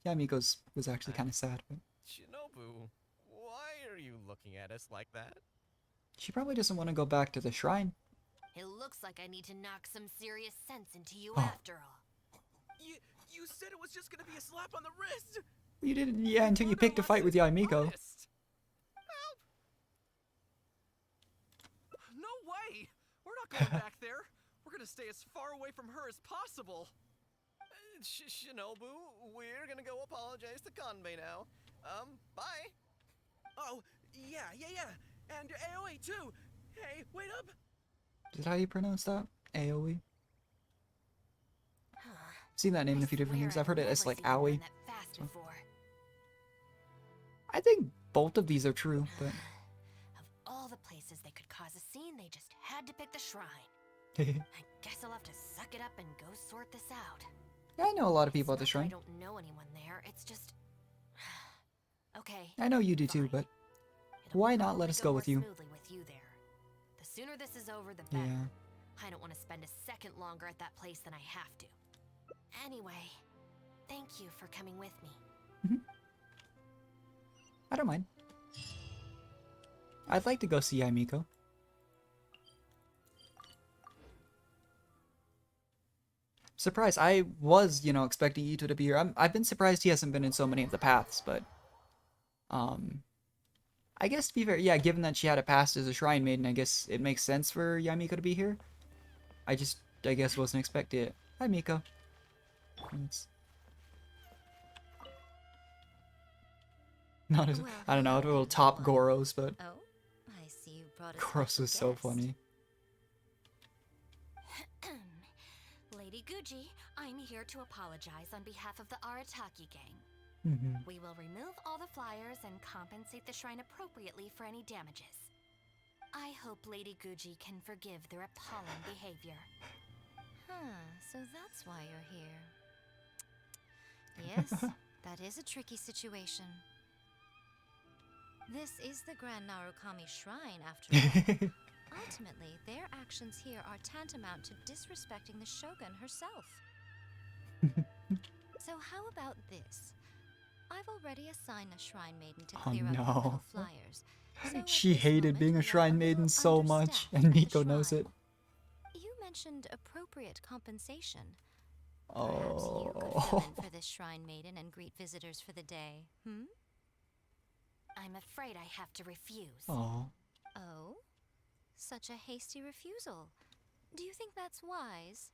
Yaimiko's was actually kind of sad, but... Shinobu, why are you looking at us like that? She probably doesn't want to go back to the shrine. It looks like I need to knock some serious sense into you Oh. after all. You said it was just gonna be a slap on the wrist. You didn't, yeah, until you picked a fight with Yaimiko. Help! No way! We're not going back there. We're gonna stay as far away from her as possible. Shinobu, we're gonna go apologize to Kanbei now. Bye. Oh, yeah. And AOE too. Hey, wait up. Is that how you pronounce that? AoE? Seen that name in a few different names. I've heard it as like Aoi. I think both of these are true, but... Of all the places they could cause a scene, they just had to pick the shrine. I guess I'll have to suck it up and go sort this out. Yeah, I know a lot of people at the I shrine. don't know anyone there. It's just... Okay. I know you do too, but... Why not let us go with you? Smoothly with you there. The sooner this is over, the better. Yeah. I don't want to spend a second longer at that place than I have to. Anyway, thank you for coming with me. I don't mind. I'd like to go see Aimiko. Surprised. I was, you know, expecting Ito to be here. I've been surprised he hasn't been in so many of the paths, but I guess to be fair, yeah, given that she had a past as a shrine maiden, I guess it makes sense for Yamiko to be here. I guess wasn't expecting it. Hi, Miko. Not as, I don't know, a little top Goros, but Oh, I see you brought a Goros special was so guest. funny. Lady Guji, I'm here to apologize on behalf of the Arataki gang. We will remove all the flyers and compensate the shrine appropriately for any damages. I hope Lady Guji can forgive their appalling behavior. So that's why you're here. Yes, that is a tricky situation. This is the Grand Narukami Shrine, after all. Ultimately, their actions here are tantamount to disrespecting the Shogun herself. So how about this? I've already assigned a shrine maiden to clear out the little flyers. So She hated being a shrine maiden so much, and Miko knows it. You mentioned appropriate compensation. Perhaps you could fill in for this shrine maiden and greet visitors for the day, I'm afraid I have to refuse. Oh. Such a hasty refusal. Do you think that's wise?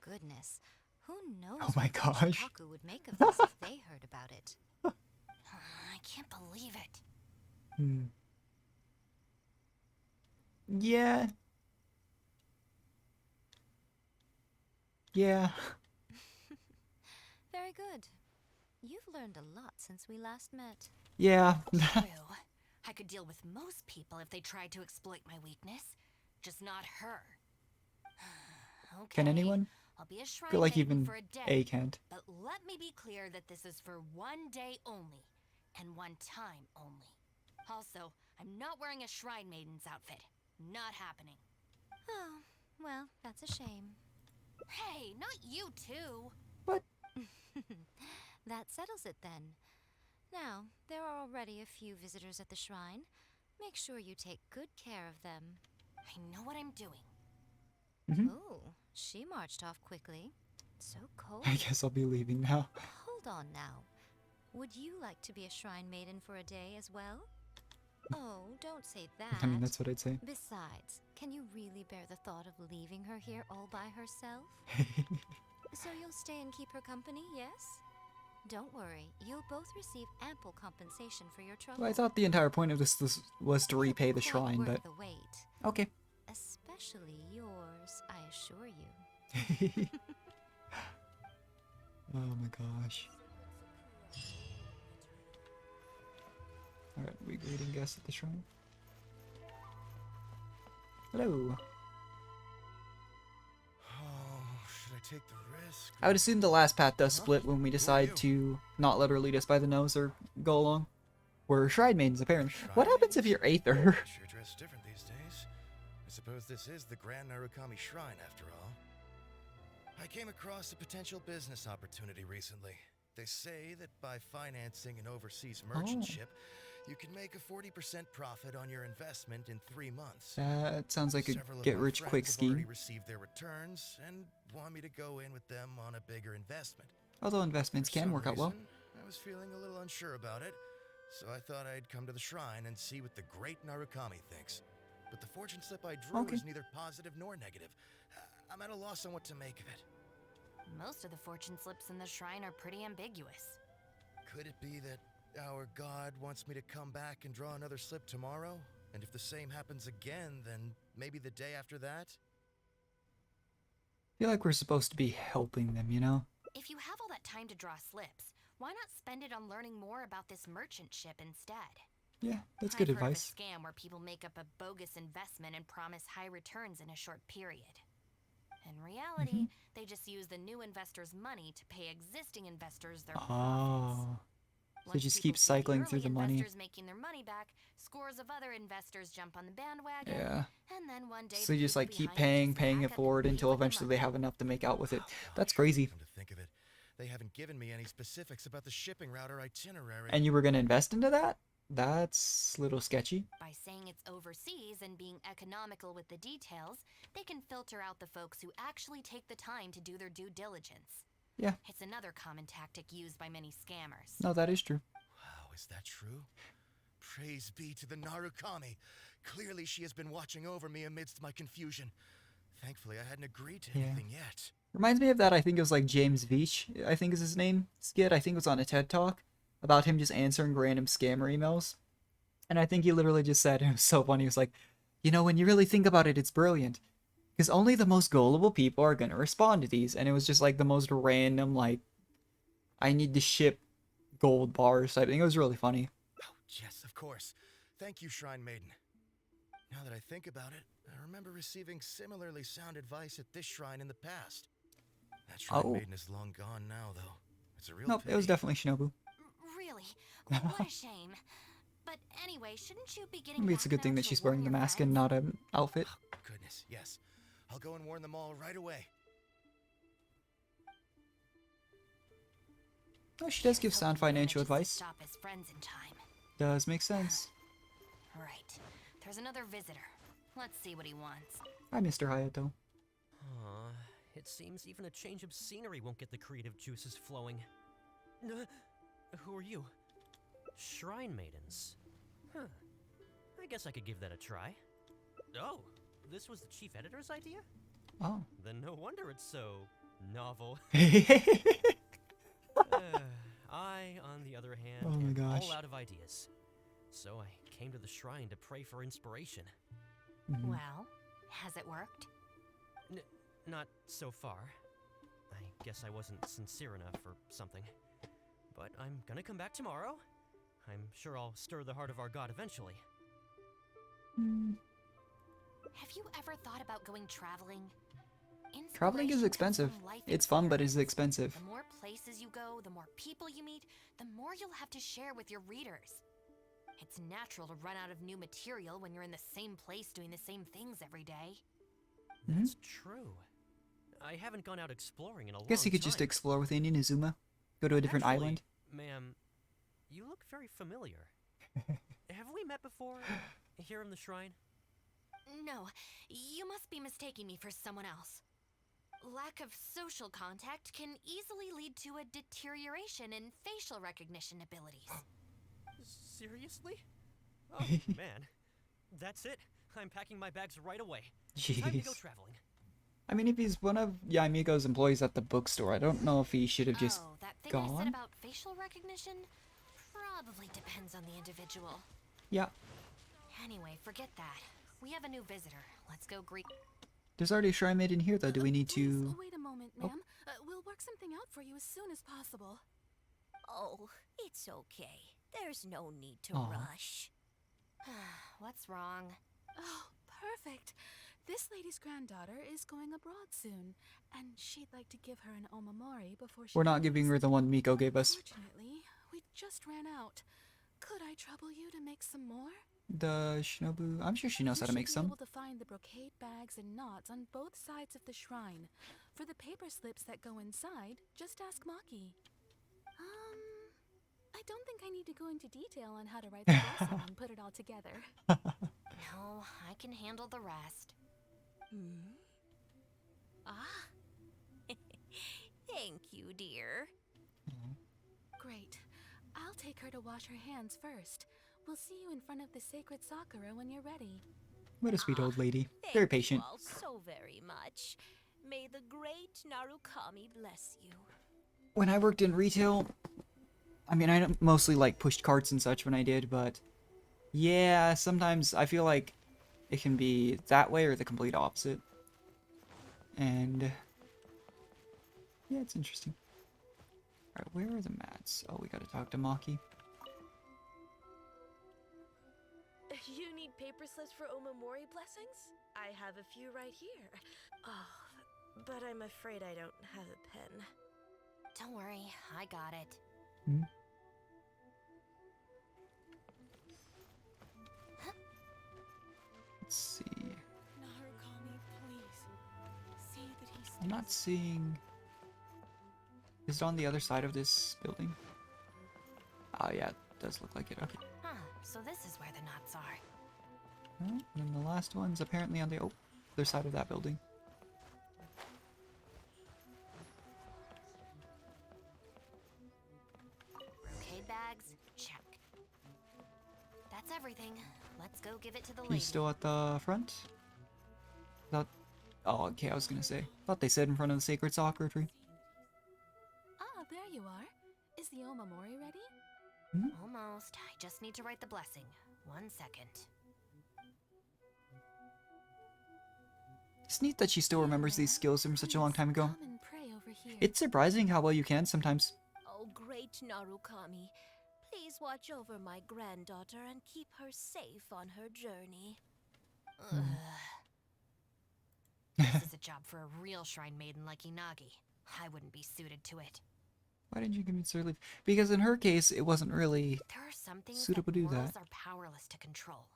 Goodness, who knows Oh my what gosh. Kaku would make of this if they heard about it. I can't believe it. Yeah. Yeah. Very good. You've learned a lot since we last met. Yeah. True. I could deal with most people if they tried to exploit my weakness. Just not her. Okay. Can anyone? I'll be a shrine Feel like maiden even for a day. A can't. But let me be clear that this is for one day only. And one time only. Also, I'm not wearing a shrine maiden's outfit. Not happening. Oh, well, that's a shame. Hey, not you too. What? That settles it then. Now, there are already a few visitors at the shrine. Make sure you take good care of them. I know what I'm doing. Oh, she marched off quickly. So cold. I guess I'll be leaving now. Hold on now. Would you like to be a shrine maiden for a day as well? Oh, don't say that. I mean, that's what I'd say. Besides, can you really bear the thought of leaving her here all by herself? So you'll stay and keep her company, yes? Don't worry, you'll both receive ample compensation for your trouble. Well, I thought the entire point of this was to repay the shrine, Worth but the wait. okay. Especially yours, I assure you. Oh my gosh. Alright, we greeting guests at the shrine. Hello. Should I take the risk? I would assume the last path does split when we decide to not let her lead us by the nose or go along. We're shrine maidens, apparently. What happens if you're Aether? Sure dress different these days. I suppose this is the Grand Narukami Shrine after all. I came across a potential business opportunity recently. They say that by financing an overseas merchant ship, you can make a 40% profit on your investment in 3 months. That sounds like a Several of my get-rich-quick friends have already scheme. received their returns and want me to go in with them on a bigger investment. Although investments For can some work out well. reason, I was feeling a little unsure about it, so I thought I'd come to the shrine and see what the great Narukami thinks. But the fortune slip I drew is neither positive nor negative. I'm at a loss on what to make of it. Most of the fortune slips in the shrine are pretty ambiguous. Could it be that our god wants me to come back and draw another slip tomorrow? And if the same happens again, then maybe the day after that? I feel like we're supposed to be helping them, you know? If you have all that time to draw slips, why not spend it on learning more about this merchant ship instead? Yeah, that's good I've heard of advice. a scam where people make up a bogus investment and promise high returns in a short period. In reality, they just use the new investors' money to pay existing investors their profits. Oh. So Once just people keep see the cycling through early the money. investors making their money back, back, scores of other investors jump on the bandwagon. Yeah. And then one day So the you just people like keep behind paying just it pack up forward and until leave with the eventually they money. have enough to make out with it. Oh, That's gosh, crazy. Come to think of it, they haven't given me any specifics about the shipping route or itinerary. And you were gonna invest into that? That's a little sketchy. By saying it's overseas and being economical with the details, they can filter out the folks who actually take the time to do their due diligence. Yeah. It's another common tactic used by many scammers. No, that is true. Wow, is that true? Praise be to the Narukami. Clearly she has been watching over me amidst my confusion. Thankfully, I hadn't agreed to anything yet. Reminds me of that, I think it was like James Veach, I think is his name, skit. I think it was on a TED Talk about him just answering random scammer emails. And I think he literally just said, it was so funny, he was like, you know, when you really think about it, it's brilliant. Because only the most gullible people are going to respond to these. And it was just like the most random, like, I need to ship gold bars type thing. It was really funny. Oh, yes, of course. Thank you, Shrine Maiden. Now that I think about it, I remember receiving similarly sound advice at this shrine in the past. That Shrine Maiden is long gone now, though. It's a real Nope, pity. it was definitely Shinobu. Really? What a shame. But anyway, shouldn't you be getting Maybe it's a back good thing now that to she's warn wearing the your mask friends? and not an outfit. Oh, goodness, yes. I'll go and warn them all right away. Oh, she does give sound financial Manages to advice. Stop his friends in time. Does make sense. Right. There's another visitor. Let's see what he wants. Hi, Mr. Hayato. It seems even a change of scenery won't get the creative juices flowing. Who are you? Shrine Maidens. Huh. I guess I could give that a try. Oh, this was the chief editor's idea? Oh. Then no wonder it's so novel. I, on the other hand, Oh my am gosh. all out of ideas. So I came to the shrine to pray for inspiration. Well, has it worked? Not so far. I guess I wasn't sincere enough or something. But I'm gonna come back tomorrow. I'm sure I'll stir the heart of our god eventually. Have you ever thought about going traveling? Traveling is Inspiration expensive. comes from life It's fun, but it's expensive. The more places you go, the more people you meet, the more you'll have to share with your readers. It's natural to run out of new material when you're in the same place doing the same things every day. That's true. I haven't gone out exploring in a long time. Guess you could just explore within Inazuma. Go to a different Actually, island. Ma'am, you look very familiar. Have we met before? Here in the shrine? No, you must be mistaking me for someone else. Lack of social contact can easily lead to a deterioration in facial recognition abilities. Seriously? Oh, man. That's it. I'm packing my bags right away. Time to go Jeez. traveling. I mean, if he's one of Yamiko's employees at the bookstore, I don't know if he should have just Oh, that thing I said gone. about facial recognition probably depends on the individual. Yeah. Anyway, forget that. We have a new visitor. Let's go greet. There's already a shrine maiden here, though. Do we need to... Wait a moment, Oh. ma'am. We'll work something out for you as soon as possible. Oh, it's okay. There's no need to Aw. rush. What's wrong? Oh, perfect. This lady's granddaughter is going abroad soon, and she'd like to give her an omamori before she We're not leaves. giving her the one Miko gave us. Unfortunately, we just ran out. Could I trouble you to make some more? The Shinobu... I'm sure she knows how to make You should some. be able to find the brocade bags and knots on both sides of the shrine. For the paper slips that go inside, just ask Maki. I don't think I need to go into detail on how to write the blessing and put it all together. No, I can handle the rest. Ah. Thank you, dear. Great. I'll take her to wash her hands first. We'll see you in front of the sacred Sakura when you're ready. What a sweet old lady. Thank Very patient. you all so very much. May the great Narukami bless you. When I worked in retail... I mean, I mostly, like, pushed carts and such when I did, but... Yeah, sometimes I feel like it can be that way or the complete opposite. And... yeah, it's interesting. Alright, where are the mats? Oh, we gotta talk to Maki. You need paper slips for Omamori blessings? I have a few right here. Oh, but I'm afraid I don't have a pen. Don't worry, I got it. I'm not seeing... Is it on the other side of this building? Oh yeah, it does look like it. Okay. Huh, so this is where the knots are. Well, and the last one's apparently on the other side of that building. Brocade bags, check. That's everything. Let's go give it to the lady. He's still at the front? Thought... Oh, okay, I was gonna say. Thought they said in front of the sacred sakura tree. Ah, there you are. Is the Omamori ready? Almost. I just need to write the blessing. 1 second. It's neat that she still remembers these skills from such a long time ago. Come and pray over here. It's surprising how well you can sometimes. Oh, great Narukami. Please watch over my granddaughter and keep her safe on her journey. This is a job for a real shrine maiden like Inagi. I wouldn't be suited to it. Why didn't you give me sir leave? Because in her case, it wasn't really There are some things suitable that to do mortals that. are powerless to control.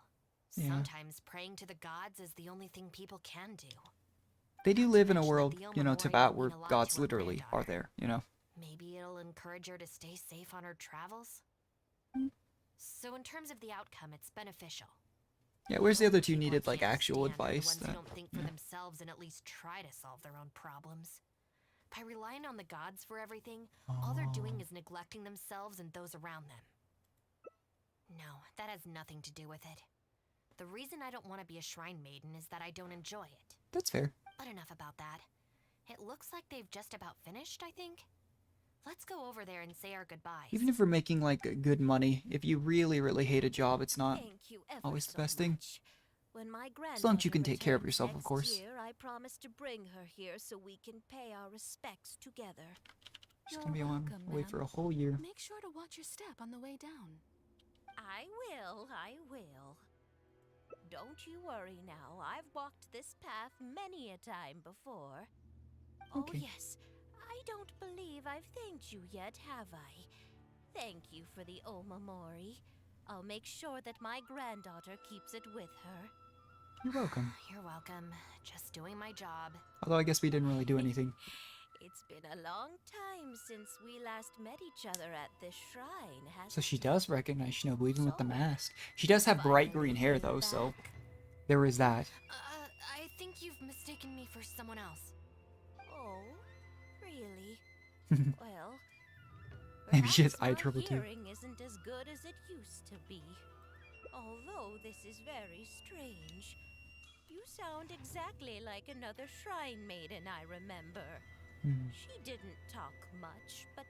Yeah. Sometimes praying to the gods is the only thing people can do. They do live in a world, you know, Tibet, where gods literally are there, you know. Maybe it'll encourage her to stay safe on her travels? So in terms of the outcome, it's beneficial. Yeah, where's the other two needed, like, actual Stand are the advice? ones who That, don't think for themselves and at least try to solve their own problems. By relying on the gods for everything, all they're doing is neglecting themselves and those around them. No, that has nothing to do with it. The reason I don't want to be a shrine maiden is that I don't enjoy it. That's fair. But enough about that. It looks like they've just about finished, I think. Let's go over there and say our goodbyes. Even if we're making, like, good money, if you really, really hate a job, it's not Thank you ever always the so best thing. much. When my As long as you granddaughter can take care of returns yourself, of next course. year, I promise to bring her here so we can pay our respects together. She's gonna be on away for a whole year. Make sure to watch your step on the way down. I will. Don't you worry now. I've walked this path many a time before. Okay. Oh yes, I don't believe I've thanked you yet, have I? Thank you for the Omamori. I'll make sure that my granddaughter keeps it with her. You're welcome. You're welcome. Just doing my job. Although I guess we didn't really do anything. It's been a long time since we last met each other at this shrine, hasn't So she does recognize Shinobu even with the mask. She does have bright green hair though, so there is that. I think you've mistaken me for someone else. Oh, really? Well, Maybe she has perhaps eye my trouble too. hearing isn't as good as it used to be. Although this is very strange. You sound exactly like another shrine maiden I remember. She didn't talk much, but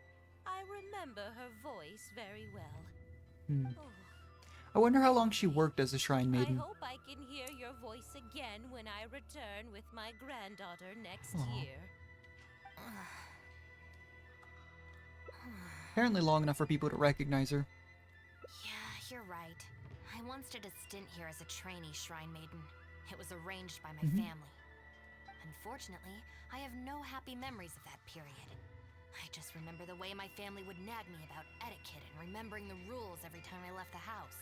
I remember her voice very well. Oh, I wonder how long she worked as a shrine I maiden. hope I can hear your voice again when I return with my granddaughter next Aw. year. Apparently long enough for people to recognize her. Yeah, you're right. I once did a stint here as a trainee shrine maiden. It was arranged by my family. Unfortunately, I have no happy memories of that period. I just remember the way my family would nag me about etiquette and remembering the rules every time I left the house.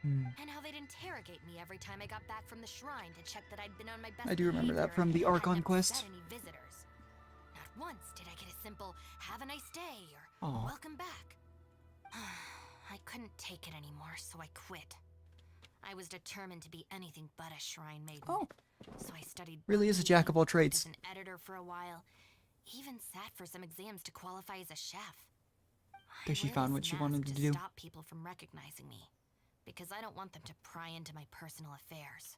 And how they'd interrogate me every time I got back from the shrine to check that I'd been on my best I do remember that behavior from and the Archon hadn't quest. upset any visitors. Not once did I get a simple, "Have a nice day," or Aw. "Welcome back." I couldn't take it anymore, so I quit. I was determined to be anything but a shrine maiden. So I studied Really is a jack of all trades. as an editor for a while. Even sat for some exams to qualify as a chef. Guess she found what she wanted to do. Stop people from recognizing me, because I don't want them to pry into my personal affairs.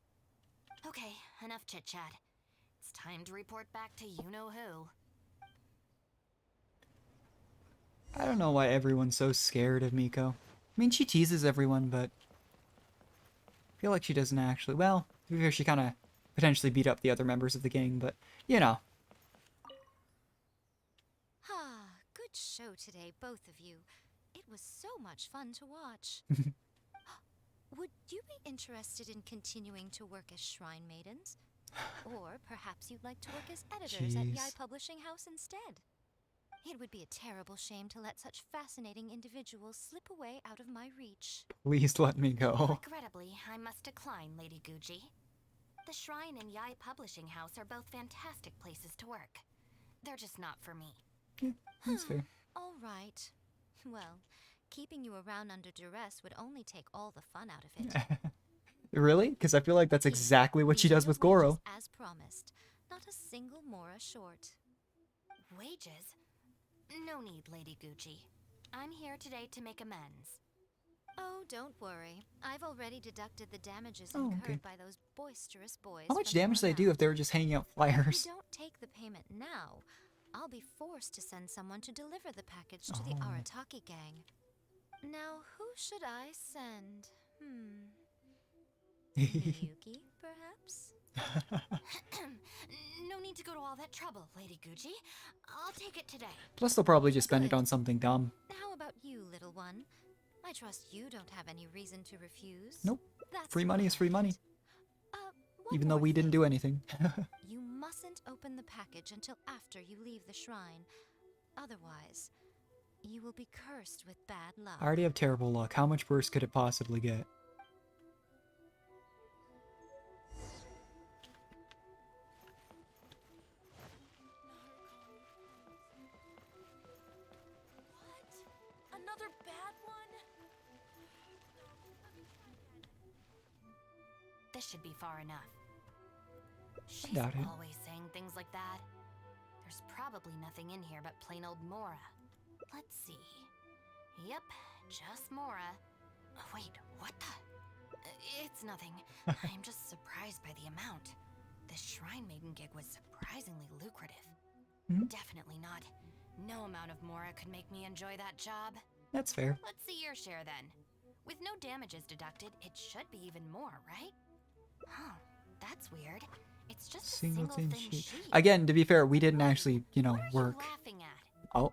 Okay, enough chit chat. It's time to report back to you know who. I don't know why everyone's so scared of Miko. I mean, she teases everyone, but I feel like she doesn't actually. Well, to be fair, she kind of potentially beat up the other members of the gang, but you know. Ah, good show today, both of you. It was so much fun to watch. Would you be interested in continuing to work as shrine maidens? Or perhaps you'd like to work as editors at Jeez. Yai Publishing House instead? It would be a terrible shame to let such fascinating individuals slip away out of my reach. Please let me go. Regrettably, I must decline, Lady Guji. The Shrine and Yai Publishing House are both fantastic places to work. they're just not for me. Yeah, that's fair. All right. Well, keeping you around under duress would only take all the fun out of it. Really? Because I feel like that's exactly what she does with Goro. As promised, not a single mora short. Wages? No need, Lady Gucci. I'm here today to make amends. Oh, don't worry. I've already deducted the damages Oh, incurred okay. by those boisterous boys. How much from damage do they your do if they were just hanging out If flyers? you don't take the payment now, I'll be forced to send someone to deliver the package to the Oh. Arataki gang. Now, who should I send? Miyuki, perhaps? No need to go to all that trouble, Lady Gucci. I'll take it today. Plus, they'll probably just spend it on something dumb. How about you, little one? I trust you don't have any reason to refuse. Nope. That's Free money is free money. one Even though more we didn't do anything. You mustn't open the package until after you leave the shrine. Otherwise, you will be cursed with bad luck. I already have terrible luck. How much worse could it possibly get? Another bad one? This should be far enough. She's doubt it. always saying things like that. There's probably nothing in here but plain old Mora. Let's see. Yep, just Mora. Oh, wait, what the? It's nothing. I'm just surprised by the amount. This Shrine Maiden gig was surprisingly lucrative. Definitely not. No amount of Mora could make me enjoy that job. That's fair. Let's see your share then. With no damages deducted, it should be even more, right? Huh, that's weird. It's just a Single single thin thin sheet. sheet. Again, to be fair, we didn't actually, you know, What are work. you laughing at? Oh.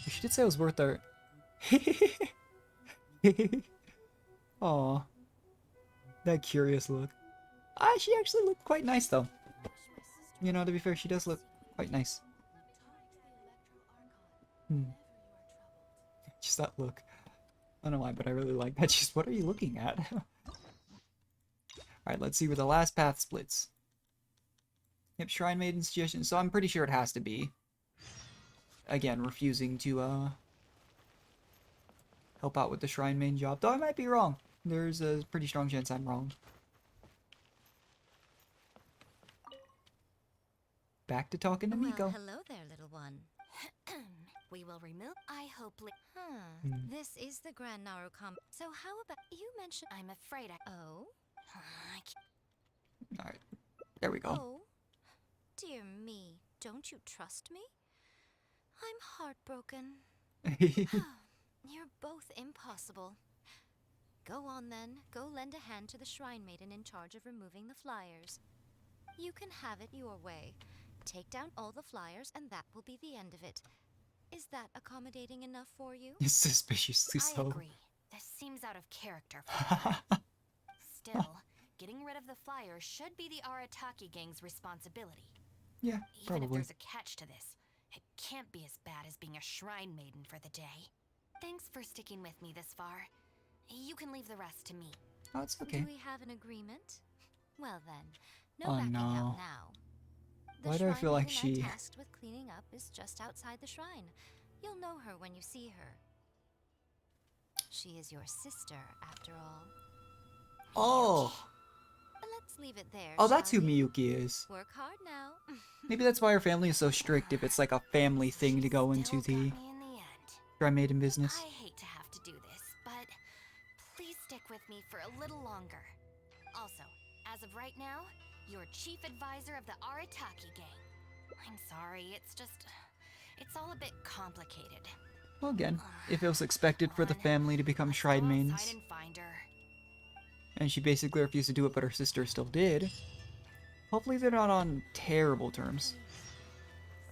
She did say it was worth our... Aw. That curious look. She actually looked quite nice, though. You know, to be fair, she does look quite nice. Just that look. I don't know why, but I really like that. Just, what are you looking at? Alright, let's see where the last path splits. Yep, Shrine Maiden suggestion. So I'm pretty sure it has to be. Again, refusing to, help out with the Shrine Maiden job. Though I might be wrong. There's a pretty strong chance I'm wrong. Back to talking to Miko. Well, hello there, little one. We will remove. I hope. This is the Grand Naru comp. So how about you mentioned? I'm afraid I. Oh. Alright. There we go. Oh. Dear me, don't you trust me? I'm heartbroken. You're both impossible. Go on then. Go lend a hand to the Shrine Maiden in charge of removing the flyers. You can have it your way. Take down all the flyers and that will be the end of it. Is that accommodating enough for you? Suspiciously I so. agree. This seems out of character for her. Still, getting rid of the flyers should be the Arataki gang's responsibility. Yeah, Even if probably. there's a catch to this, it can't be as bad as being a Shrine Maiden for the day. Thanks for sticking with me this far. You can leave the rest to me. Oh, it's okay. Do we have an agreement? Well then, no Oh, backing no. out now. The Why do I Shrine feel like Maiden she... I'm tasked with cleaning up is just outside the shrine. You'll know her when you see her. She is your sister, after all. Oh! Let's leave it there. Oh, that's shall who we? Miyuki is. Work hard now. Maybe that's why her family is so strict, if it's like a family thing to go into the Shrine Maiden business. I hate to have to do this, but please stick with me for a little longer. Also, as of right now, you're chief advisor of the Arataki gang. I'm sorry, it's all a bit complicated. Well, again, if it was expected for the family to become Shrine Maidens, And find her. and she basically refused to do it, but her sister still did, hopefully they're not on terrible terms.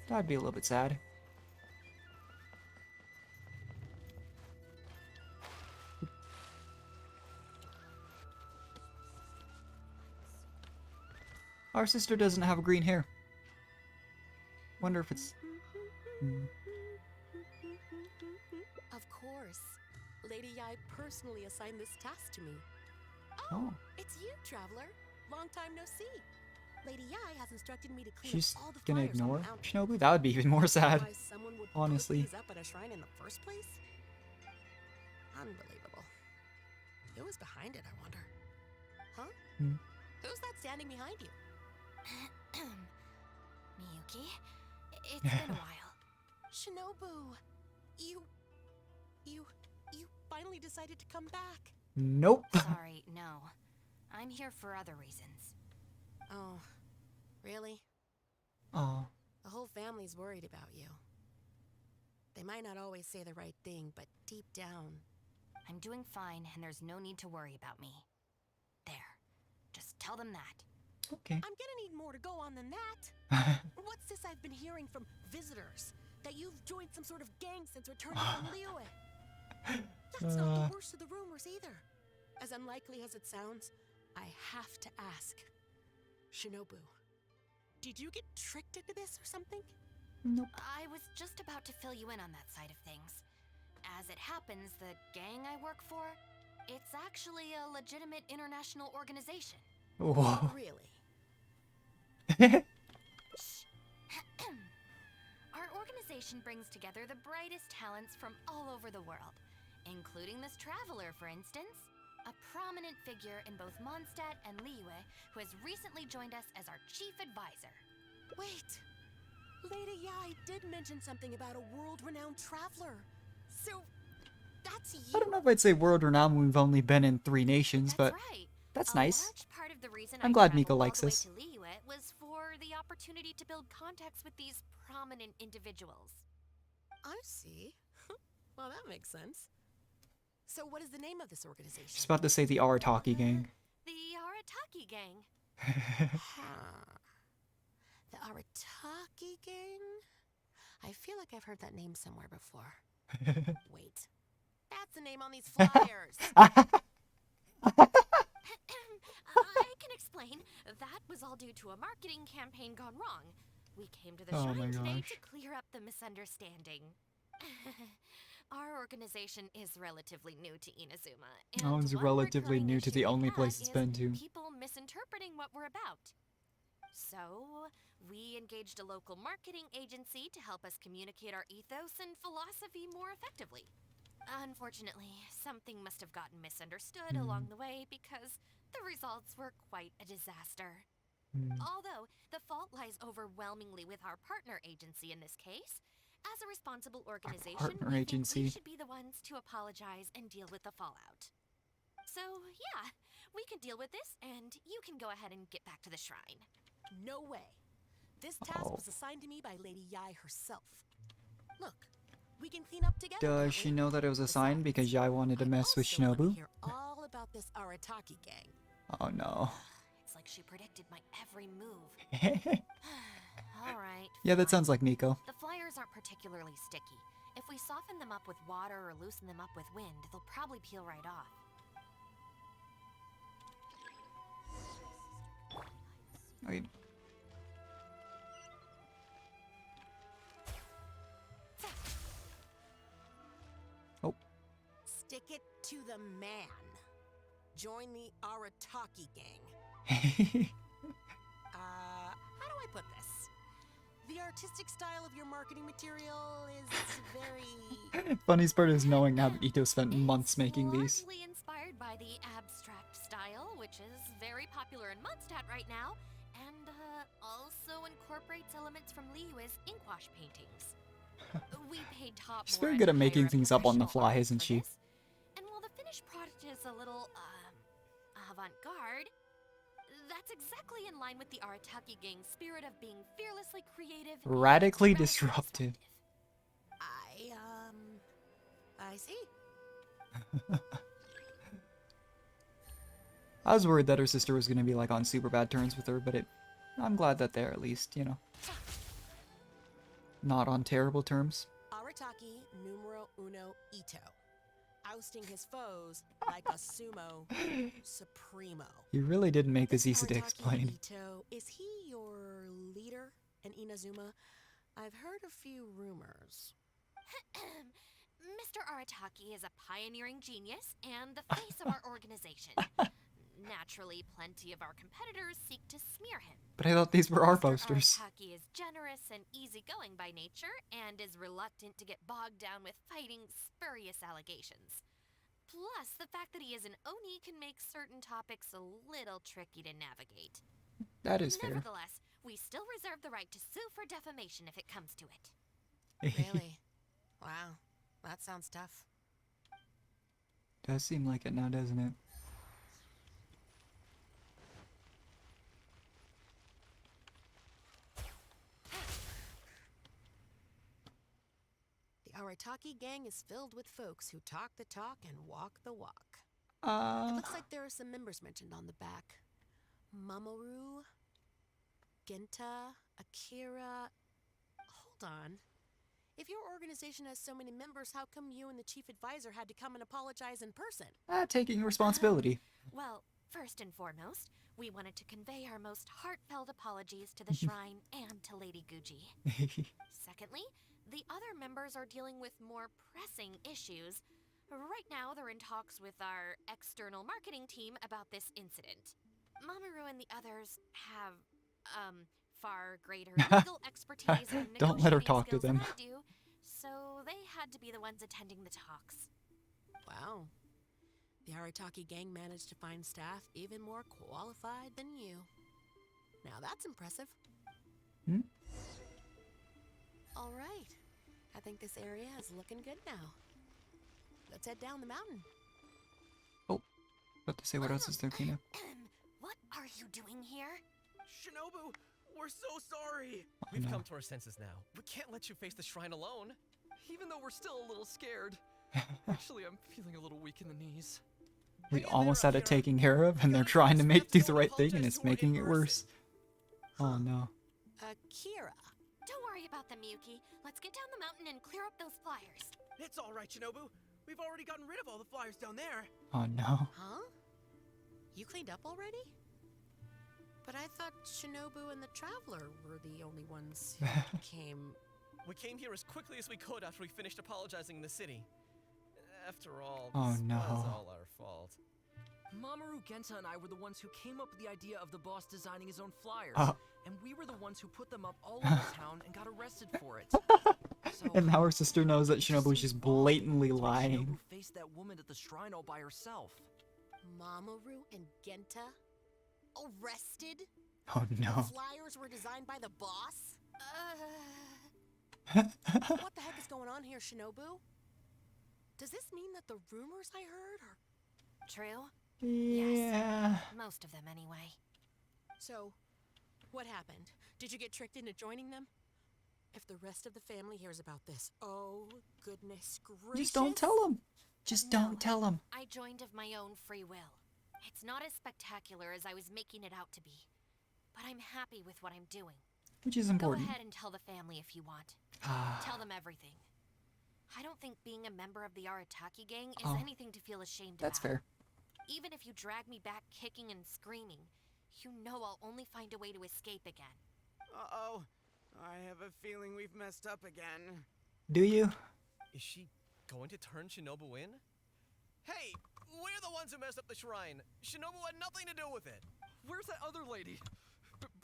That'd be a little bit sad. Our sister doesn't have green hair. Wonder if it's... Of course. Lady Yai personally assigned this task to me. Oh. It's you, traveler. Long time no see. Lady Yai has instructed me to clean She's up all the gonna flyers on the ignore mountain. Shinobu? That would be even more sad. Why someone would Honestly. put these up at a shrine in the first place? Unbelievable. Who was behind it, I wonder? Huh? Hmm. Who's that standing behind you? Miyuki, it's been a while. Shinobu, you finally decided to come back. Nope. Sorry, no. I'm here for other reasons. Oh, really? Oh. The whole family's worried about you. They might not always say the right thing, but deep down... I'm doing fine, and there's no need to worry about me. There. Just tell them that. Okay. I'm gonna need more to go on than that. What's this I've been hearing from visitors? That you've joined some sort of gang since returning from Liyue? That's not the worst of the rumors either. As unlikely as it sounds, I have to ask. Shinobu, did you get tricked into this or something? Nope. I was just about to fill you in on that side of things. As it happens, the gang I work for, it's actually a legitimate international organization. Whoa. Really? Our organization brings together the brightest talents from all over the world, including this traveler, for instance. A prominent figure in both Mondstadt and Liyue, who has recently joined us as our chief advisor. Wait! Lady Yai did mention something about a world-renowned traveler. So, that's you? I don't know if I'd say world renowned when we've only been in 3 nations, but right. that's A nice. large part of the reason I'm I glad traveled Miko all likes the way this. to Liyue was for the opportunity to build contacts with these prominent individuals. I see. Well, that makes sense. So what is the name of this organization? She's about to say the Arataki gang. The Arataki gang. The Arataki gang? I feel like I've heard that name somewhere before. Wait. That's the name on these flyers. I can explain. That was all due to a marketing campaign gone wrong. We came to the Oh my shrine today gosh. to clear up the misunderstanding. Our organization is relatively new to Inazuma. And Oh, it's one relatively recurring new to issue the we only had place it's is been to. people misinterpreting what we're about. So, we engaged a local marketing agency to help us communicate our ethos and philosophy more effectively. Unfortunately, something must have gotten misunderstood along the way because the results were quite a disaster. Although, the fault lies overwhelmingly with our partner agency in this case. As a responsible organization, partner we think agency. we should be the ones to apologize and deal with the fallout. So, yeah, we can deal with this, and you can go ahead and get back to the shrine. No way. This task was assigned to me by Lady Yai herself. Look, we can clean up together. Does she know that it was a sign because Yai wanted to mess with Shinobu? Hear all about this Arataki gang. Oh no. It's like she predicted my every move. Alright. Yeah, that sounds like Miko. The flyers aren't particularly sticky. If we soften them up with water or loosen them up with wind, they'll probably peel right off. Okay. Oh. Stick it to the man. Join the Arataki gang. How do I put this? The artistic style of your marketing material is very... Funniest part is knowing how Ito spent months making these. Largely inspired by the abstract style, which is very popular in Mondstadt right now, and also incorporates elements from Liyue's inkwash paintings. We paid top She's more very and good at hire making a things up on the professional fly, artist isn't for she? this. And while the finished product is a little, avant-garde, that's exactly in line with the Arataki gang's spirit of being fearlessly creative. Radically disruptive. I see. I was worried that her sister was gonna be like on super bad terms with her, but I'm glad that they're at least, you know, not on terrible terms. Arataki numero uno Ito. Ousting his foes like a sumo supremo. You really didn't make this easy to Arataki explain. Ito, is he your leader in Inazuma? I've heard a few rumors. Mr. Arataki is a pioneering genius and the face of our organization. Naturally, plenty of our competitors seek to smear him. But I thought these were our Mr. posters. Arataki is generous and easygoing by nature, and is reluctant to get bogged down with fighting spurious allegations. Plus, the fact that he is an Oni can make certain topics a little tricky to navigate. That is fair. Nevertheless, we still reserve the right to sue for defamation if it comes to it. Really? Wow, that sounds tough. Does seem like it now, doesn't it? The Arataki gang is filled with folks who talk the talk and walk the walk. Uh. It looks like there are some members mentioned on the back. Mamoru, Genta, Akira. Hold on. If your organization has so many members, how come you and the chief advisor had to come and apologize in person? Taking responsibility. Well, first and foremost, we wanted to convey our most heartfelt apologies to the shrine and to Lady Guji. Secondly, the other members are dealing with more pressing issues. Right now, they're in talks with our external marketing team about this incident. Mamoru and the others have, far greater legal expertise and Don't let her negotiating talk to skills them. than I do, so they had to be the ones attending the talks. Wow. The Arataki gang managed to find staff even more qualified than you. Now that's impressive. Hmm? All right. I think this area is looking good now. Let's head down the mountain. Oh, about to say what else is there, Tina? What are you doing here? Shinobu, we're so sorry. Oh, We've no. come to our senses now. We can't let you face the shrine alone. Even though we're still a little scared. Actually, I'm feeling a little weak in the knees. We almost had it taken care of, and they're trying to do the right thing, and it's making it worse. Oh no. Akira. Don't worry about them, Yuki. Let's get down the mountain and clear up those flyers. It's all right, Shinobu. We've already gotten rid of all the flyers down there. Oh no. Huh? You cleaned up already? But I thought Shinobu and the Traveler were the only ones who came. We came here as quickly as we could after we finished apologizing in the city. After all, Oh, this no. was all our fault. Mamoru, Genta, and I were the ones who came up with the idea of the boss designing his own flyers. And we were the ones who put them up all over town and got arrested for it. So, And now her sister knows that Shinobu's just blatantly Shinobu lying. faced that woman at the shrine all by herself. Mamoru and Genta? Arrested? Oh no. The flyers were designed by the boss? What the heck is going on here, Shinobu? Does this mean that the rumors I heard are true? Yeah. Yes. Most of them, anyway. So, what happened? Did you get tricked into joining them? If the rest of the family hears about this, oh, goodness gracious. Just don't tell them. Just don't tell them. I joined of my own free will. It's not as spectacular as I was making it out to be. But I'm happy with what I'm doing. Which is important. Go ahead and tell the family if you want. Tell them everything. I don't think being a member of the Arataki gang is anything to feel ashamed That's about. fair. Even if you drag me back kicking and screaming, you know I'll only find a way to escape again. Uh-oh. I have a feeling we've messed up again. Do you? Is she going to turn Shinobu in? Hey, we're the ones who messed up the shrine. Shinobu had nothing to do with it. Where's that other lady?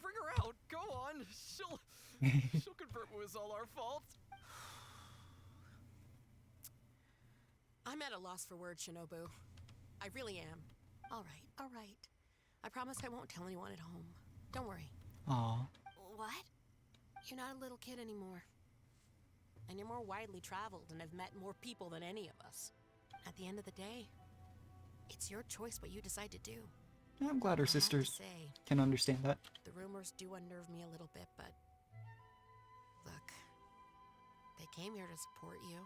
Bring her out. Go on. She'll confirm it was all our fault. I'm at a loss for words, Shinobu. I really am. All right, all right. I promise I won't tell anyone at home. Don't worry. Aw. What? You're not a little kid anymore. And you're more widely traveled and have met more people than any of us. At the end of the day, it's your choice what you decide to do. I'm glad her I have to sisters say, can understand that. the rumors do unnerve me a little bit, but look, they came here to support you,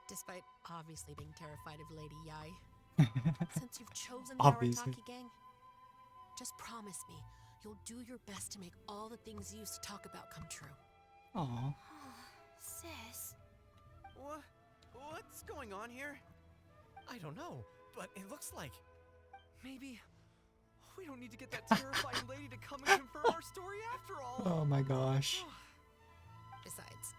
despite obviously being terrified of Lady Yai. Since you've chosen the Obviously. Arataki gang, just promise me you'll do your best to make all the things you used to talk about come true. Aw. Sis. What's going on here? I don't know, but it looks like... Maybe we don't need to get that terrifying lady to come and confirm our story after all. Oh my gosh. Besides,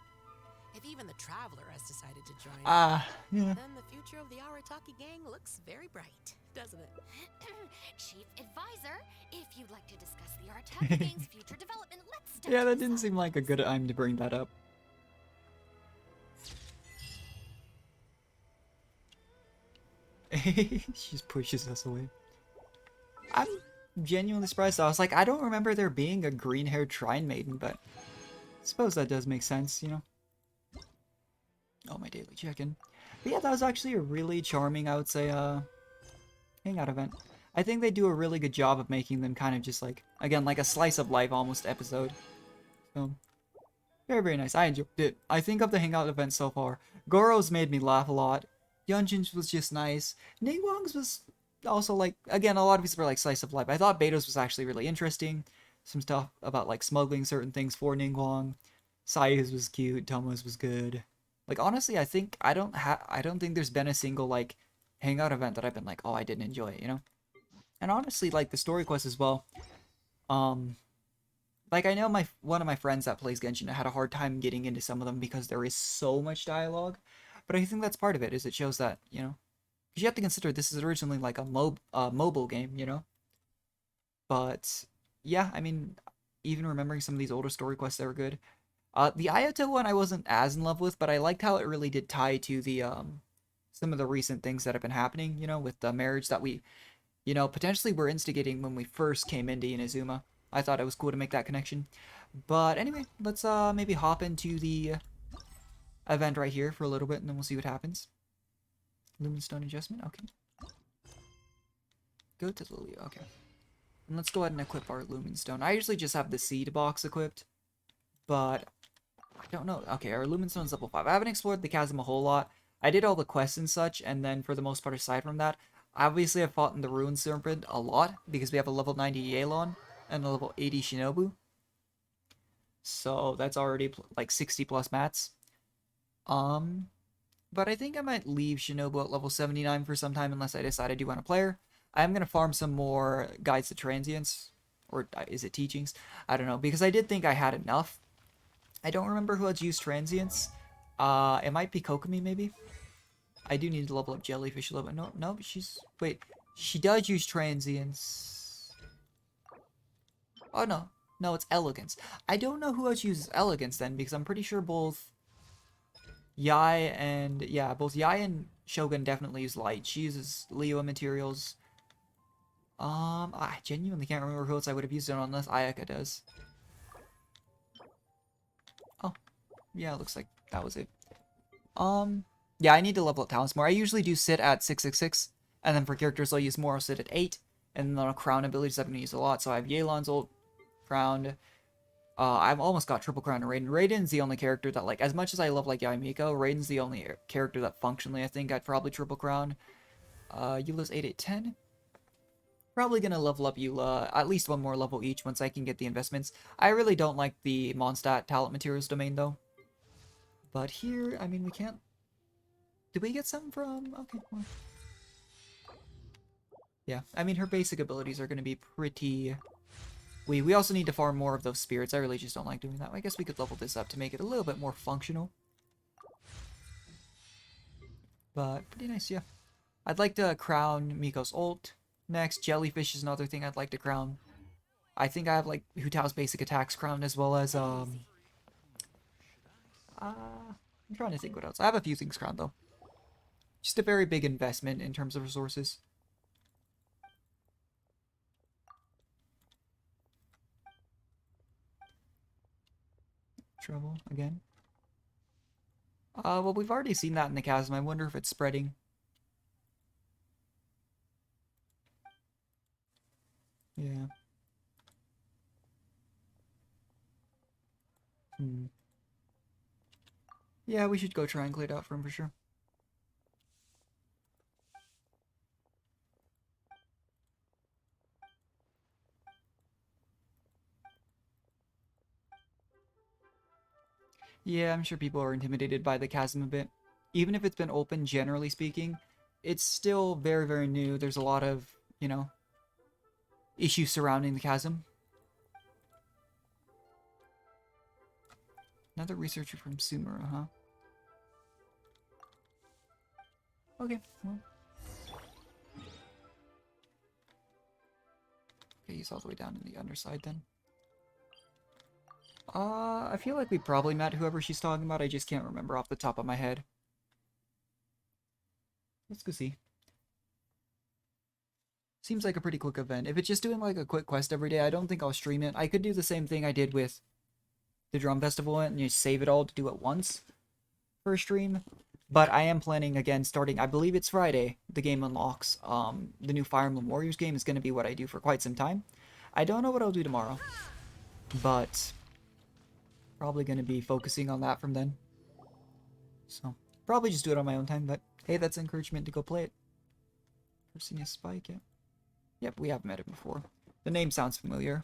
if even the Traveler has decided to join, Yeah. then the future of the Arataki gang looks very bright. doesn't it? Chief Advisor, if you'd like to discuss the Arataki Gang's future development, let's step Yeah, to that the didn't side. seem like a good time to bring that up. She just pushes us away. I'm genuinely surprised. I was like, I don't remember there being a green-haired shrine maiden, but I suppose that does make sense, you know? Oh, my daily check-in. But yeah, that was actually a really charming, I would say, hangout event. I think they do a really good job of making them kind of just like, again, like a slice of life almost episode. So, very, very nice. I enjoyed it. I think of the hangout event so far, Goro's made me laugh a lot. Yunjin's was just nice. Ningguang's was also like, again, a lot of these were like slice of life. I thought Beto's was actually really interesting. Some stuff about like smuggling certain things for Ningguang. Sayu's was cute. Tomo's was good. Like honestly, I don't think there's been a single like hangout event that I've been like, oh, I didn't enjoy it, you know? And honestly, like the story quest as well. Like I know one of my friends that plays Genshin had a hard time getting into some of them because there is so much dialogue. But I think that's part of it, is it shows that, you know, because you have to consider this is originally like a mobile game, you know? But yeah, I mean, even remembering some of these older story quests that were good. The Ayato one I wasn't as in love with, but I liked how it really did tie to the some of the recent things that have been happening, you know, with the marriage that we, you know, potentially were instigating when we first came into Inazuma. I thought it was cool to make that connection. But anyway, let's maybe hop into the event right here for a little bit, and then we'll see what happens. Lumenstone adjustment, okay. Go to the Lily, okay. And let's go ahead and equip our Lumenstone. I usually just have the seed box equipped, but I don't know. Okay, our Lumenstone's level 5. I haven't explored the chasm a whole lot. I did all the quests and such, and then for the most part, aside from that, obviously I've fought in the Ruined Serpent a lot, because we have a level 90 Yelan and a level 80 Shinobu. So that's already like 60 plus mats. But I think I might leave Shinobu at level 79 for some time unless I decide I do want to play her. I am going to farm some more Guides to Transients, or is it Teachings? I don't know, because I did think I had enough. I don't remember who else used Transients. It might be Kokomi, maybe? I do need to level up Jellyfish a little bit. No, she's... Wait, she does use Transients. Oh, no. No, it's Elegance. I don't know who else uses Elegance then, because I'm pretty sure both Yai and... Yeah, both Yai and Shogun definitely use Light. She uses Liyue materials. I genuinely can't remember who else I would have used it on unless Ayaka does. Oh, yeah, it looks like that was it. Yeah, I need to level up talents more. I usually do sit at 666, and then for characters I'll use more, I'll sit at 8, and then on crown abilities I'm going to use a lot, so I have Yelan's ult, crowned. I've almost got triple crown Raiden. Raiden's the only character that, like, as much as I love, like, Yamiko, Raiden's the only character that functionally I think I'd probably triple crown. Eula's 8 at 10. Probably gonna level up Eula at least one more level each once I can get the investments. I really don't like the Mondstadt talent materials domain though. But here, I mean, we can't... Did we get some from... Okay, well... Yeah, I mean, her basic abilities are gonna be pretty... We also need to farm more of those spirits. I really just don't like doing that. I guess we could level this up to make it a little bit more functional. But pretty nice, yeah. I'd like to crown Miko's ult. Next, Jellyfish is another thing I'd like to crown. I think I have, like, Hu Tao's basic attacks crowned as well as, I'm trying to think what else. I have a few things crowned, though. Just a very big investment in terms of resources. Trouble, again. Well, we've already seen that in the chasm. I wonder if it's spreading. Yeah. Yeah, we should go try and clear it out for him for sure. Yeah, I'm sure people are intimidated by the chasm a bit. Even if it's been open, generally speaking, it's still very, very new. There's a lot of, you know, issues surrounding the chasm. Another researcher from Sumura, huh? Okay, well. he's all the way down in the underside then. I feel like we probably met whoever she's talking about. I just can't remember off the top of my head. Let's go see. Seems like a pretty quick event. If it's just doing like a quick quest every day, I don't think I'll stream it. I could do the same thing I did with the Drum Festival and you save it all to do it once for a stream. But I am planning, again, starting, I believe it's Friday, the game unlocks. The new Fire Emblem Warriors game is going to be what I do for quite some time. I don't know what I'll do tomorrow, but probably going to be focusing on that from then. So, probably just do it on my own time, but hey, that's encouragement to go play it. Ever seen a Spike yet? Yep, we have met him before. The name sounds familiar.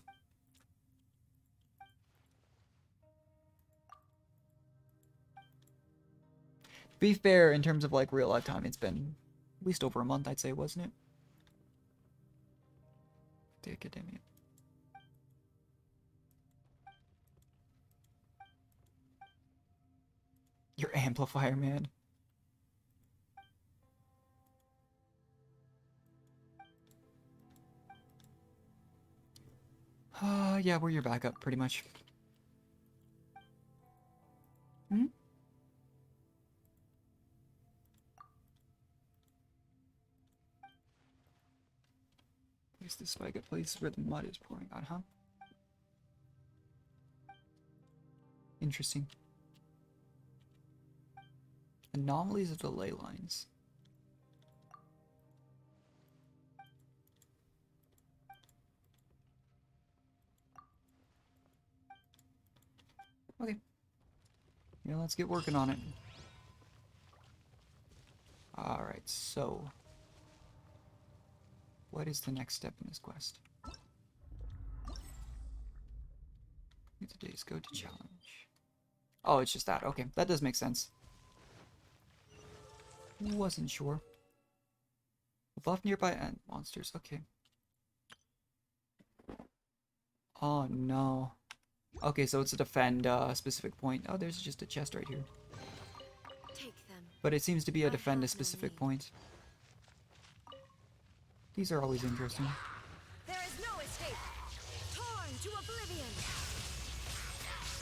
To be fair, in terms of like real life time, it's been at least over a month, I'd say, wasn't it? The Academia. Your amplifier, man. Yeah, we're your backup, pretty much. Hmm? Place the spike at places where the mud is pouring out, huh? Interesting. Anomalies of delay lines. Okay. Yeah, let's get working on it. Alright, so... what is the next step in this quest? Today's go to challenge. Oh, it's just that. Okay, that does make sense. Wasn't sure. Buff nearby and monsters. Okay. Oh no. Okay, so it's a defend specific point. Oh, there's just a chest right here. Take them. But it seems to be a defend a specific point. These are always interesting. There is no escape. Torn to oblivion.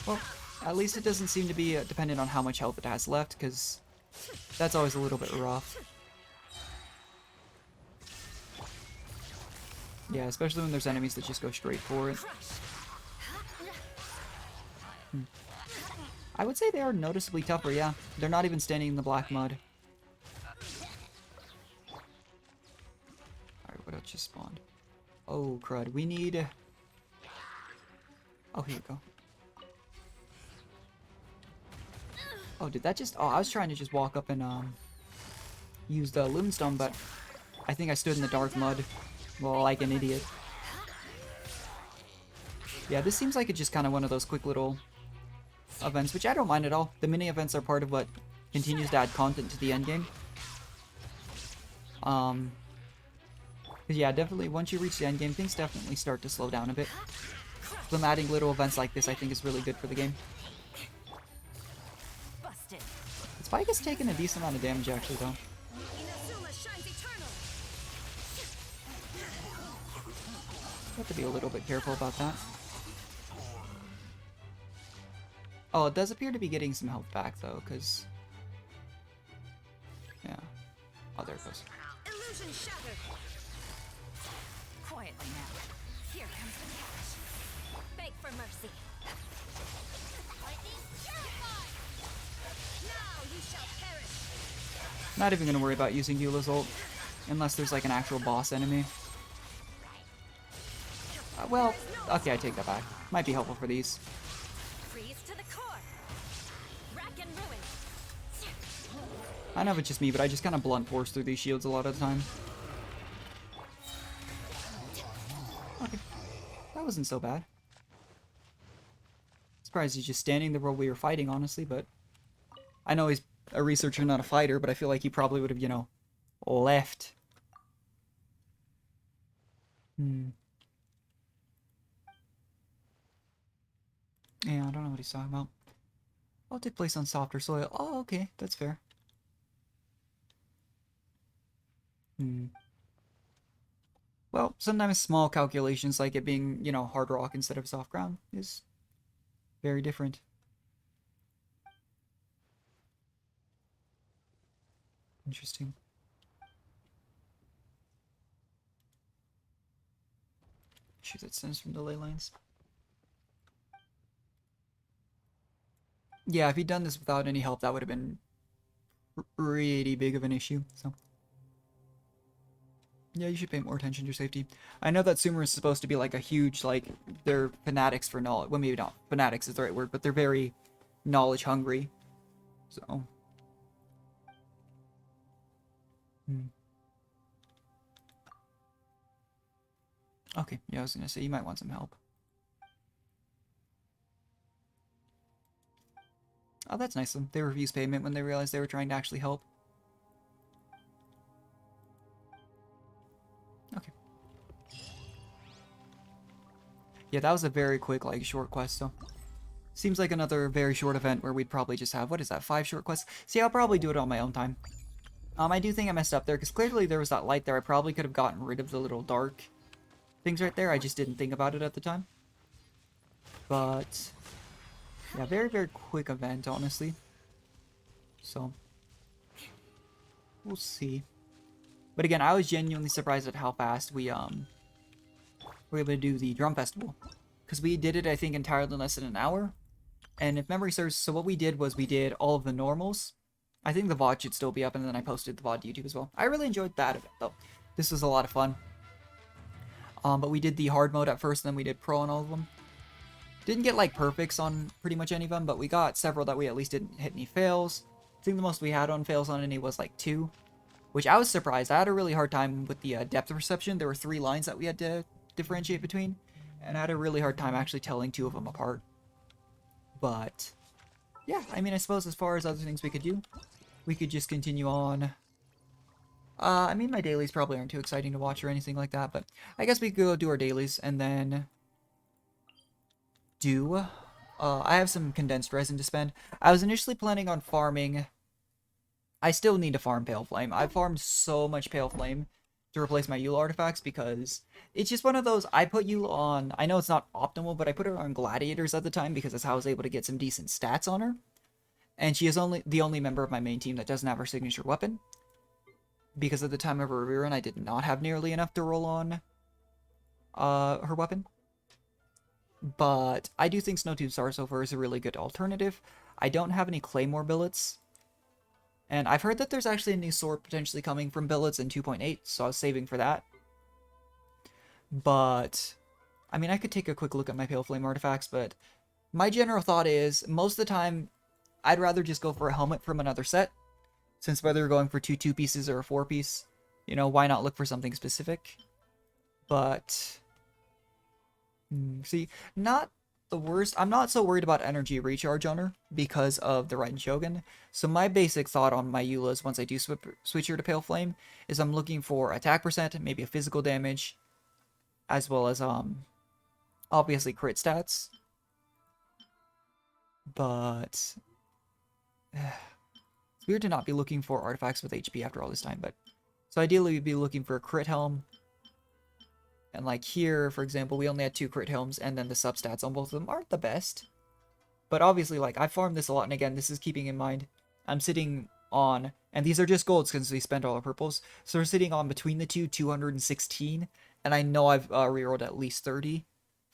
Well, at least it doesn't seem to be dependent on how much health it has left, because that's always a little bit rough. Yeah, especially when there's enemies that just go straight for it. I would say they are noticeably tougher, yeah. They're not even standing in the black mud. Alright, what else just spawned? Oh, crud. We need... oh, here we go. Oh, did that just... oh, I was trying to just walk up and, use the Loonstone, but I think I stood in the dark mud. Well, like an idiot. Yeah, this seems like it's just kind of one of those quick little events, which I don't mind at all. The mini events are part of what continues to add content to the endgame. Yeah, definitely, once you reach the endgame, things definitely start to slow down a bit. Them adding little events like this, I think, is really good for the game. Spike has taken a decent amount of damage, actually, though. Have to be a little bit careful about that. Oh, it does appear to be getting some health back, though, because... yeah. Oh, there it goes. Illusion shattered. Quietly now. Here comes the cash. Beg for mercy. Now you shall perish. Not even gonna worry about using Eula's ult, unless there's like an actual boss enemy. Well, okay, I take that back. Might be helpful for these. Freeze to the core. Rack and ruin. I know if it's just me, but I just kind of blunt force through these shields a lot of the time. Okay, that wasn't so bad. Surprised he's just standing there while we were fighting, honestly, but... I know he's a researcher, not a fighter, but I feel like he probably would have, you know, left. Yeah, I don't know what he's talking about. I'll take place on softer soil. Oh, okay, that's fair. well, sometimes small calculations like it being, you know, hard rock instead of soft ground is very different. Interesting. Shoot, that stems from delay lines. Yeah, if he'd done this without any help, that would have been pretty big of an issue, so. Yeah, you should pay more attention to your safety. I know that Sumer is supposed to be like a huge, like, they're fanatics for knowledge. Well, maybe not fanatics is the right word, but they're very knowledge hungry. So. Okay, yeah, I was gonna say, you might want some help. Oh, that's nice of them. They refused payment when they realized they were trying to actually help. Okay. Yeah, that was a very quick, like, short quest, so. Seems like another very short event where we'd probably just have, what is that, 5 short quests? See, I'll probably do it on my own time. I do think I messed up there, because clearly there was that light there. I probably could have gotten rid of the little dark things right there. I just didn't think about it at the time. But, yeah, very, very quick event, honestly. So, we'll see. But again, I was genuinely surprised at how fast we, were able to do the drum festival. Because we did it, I think, entirely in less than an hour. And if memory serves, so what we did was we did all of the normals. I think the VOD should still be up, and then I posted the VOD to YouTube as well. I really enjoyed that event, though. This was a lot of fun. But we did the hard mode at first, and then we did pro on all of them. Didn't get, like, perfects on pretty much any of them, but we got several that we at least didn't hit any fails. I think the most we had on fails on any was, like, 2. Which I was surprised. I had a really hard time with the depth perception. There were 3 lines that we had to differentiate between. And I had a really hard time actually telling 2 of them apart. But, yeah, I mean, I suppose as far as other things we could do, we could just continue on. I mean, my dailies probably aren't too exciting to watch or anything like that, but I guess we could go do our dailies and then do. I have some condensed resin to spend. I was initially planning on farming. I still need to farm Pale Flame. I've farmed so much Pale Flame to replace my Yule artifacts because it's just one of those, I put Yule on, I know it's not optimal, but I put her on Gladiators at the time because that's how I was able to get some decent stats on her. And she is the only member of my main team that doesn't have her signature weapon. Because at the time of her rerun, I did not have nearly enough to roll on her weapon. But I do think Snowtube Starsilver is a really good alternative. I don't have any Claymore billets. And I've heard that there's actually a new sword potentially coming from billets in 2.8, so I was saving for that. But, I mean, I could take a quick look at my Pale Flame artifacts, but my general thought is, most of the time, I'd rather just go for a helmet from another set. Since whether you're going for 2 2-pieces or a 4-piece, you know, why not look for something specific? But, see, not the worst. I'm not so worried about energy recharge on her because of the Raiden Shogun. So my basic thought on my Eulas once I do switch her to Pale Flame is I'm looking for attack percent, maybe a physical damage, as well as obviously crit stats. But it's weird to not be looking for artifacts with HP after all this time, but so ideally we'd be looking for a crit helm. And like here, for example, we only had 2 crit helms, and then the substats on both of them aren't the best. But obviously, like, I farmed this a lot, and again, this is keeping in mind, I'm sitting on, and these are just golds because we spent all our purples, so we're sitting on between the two, 216, and I know I've rerolled at least 30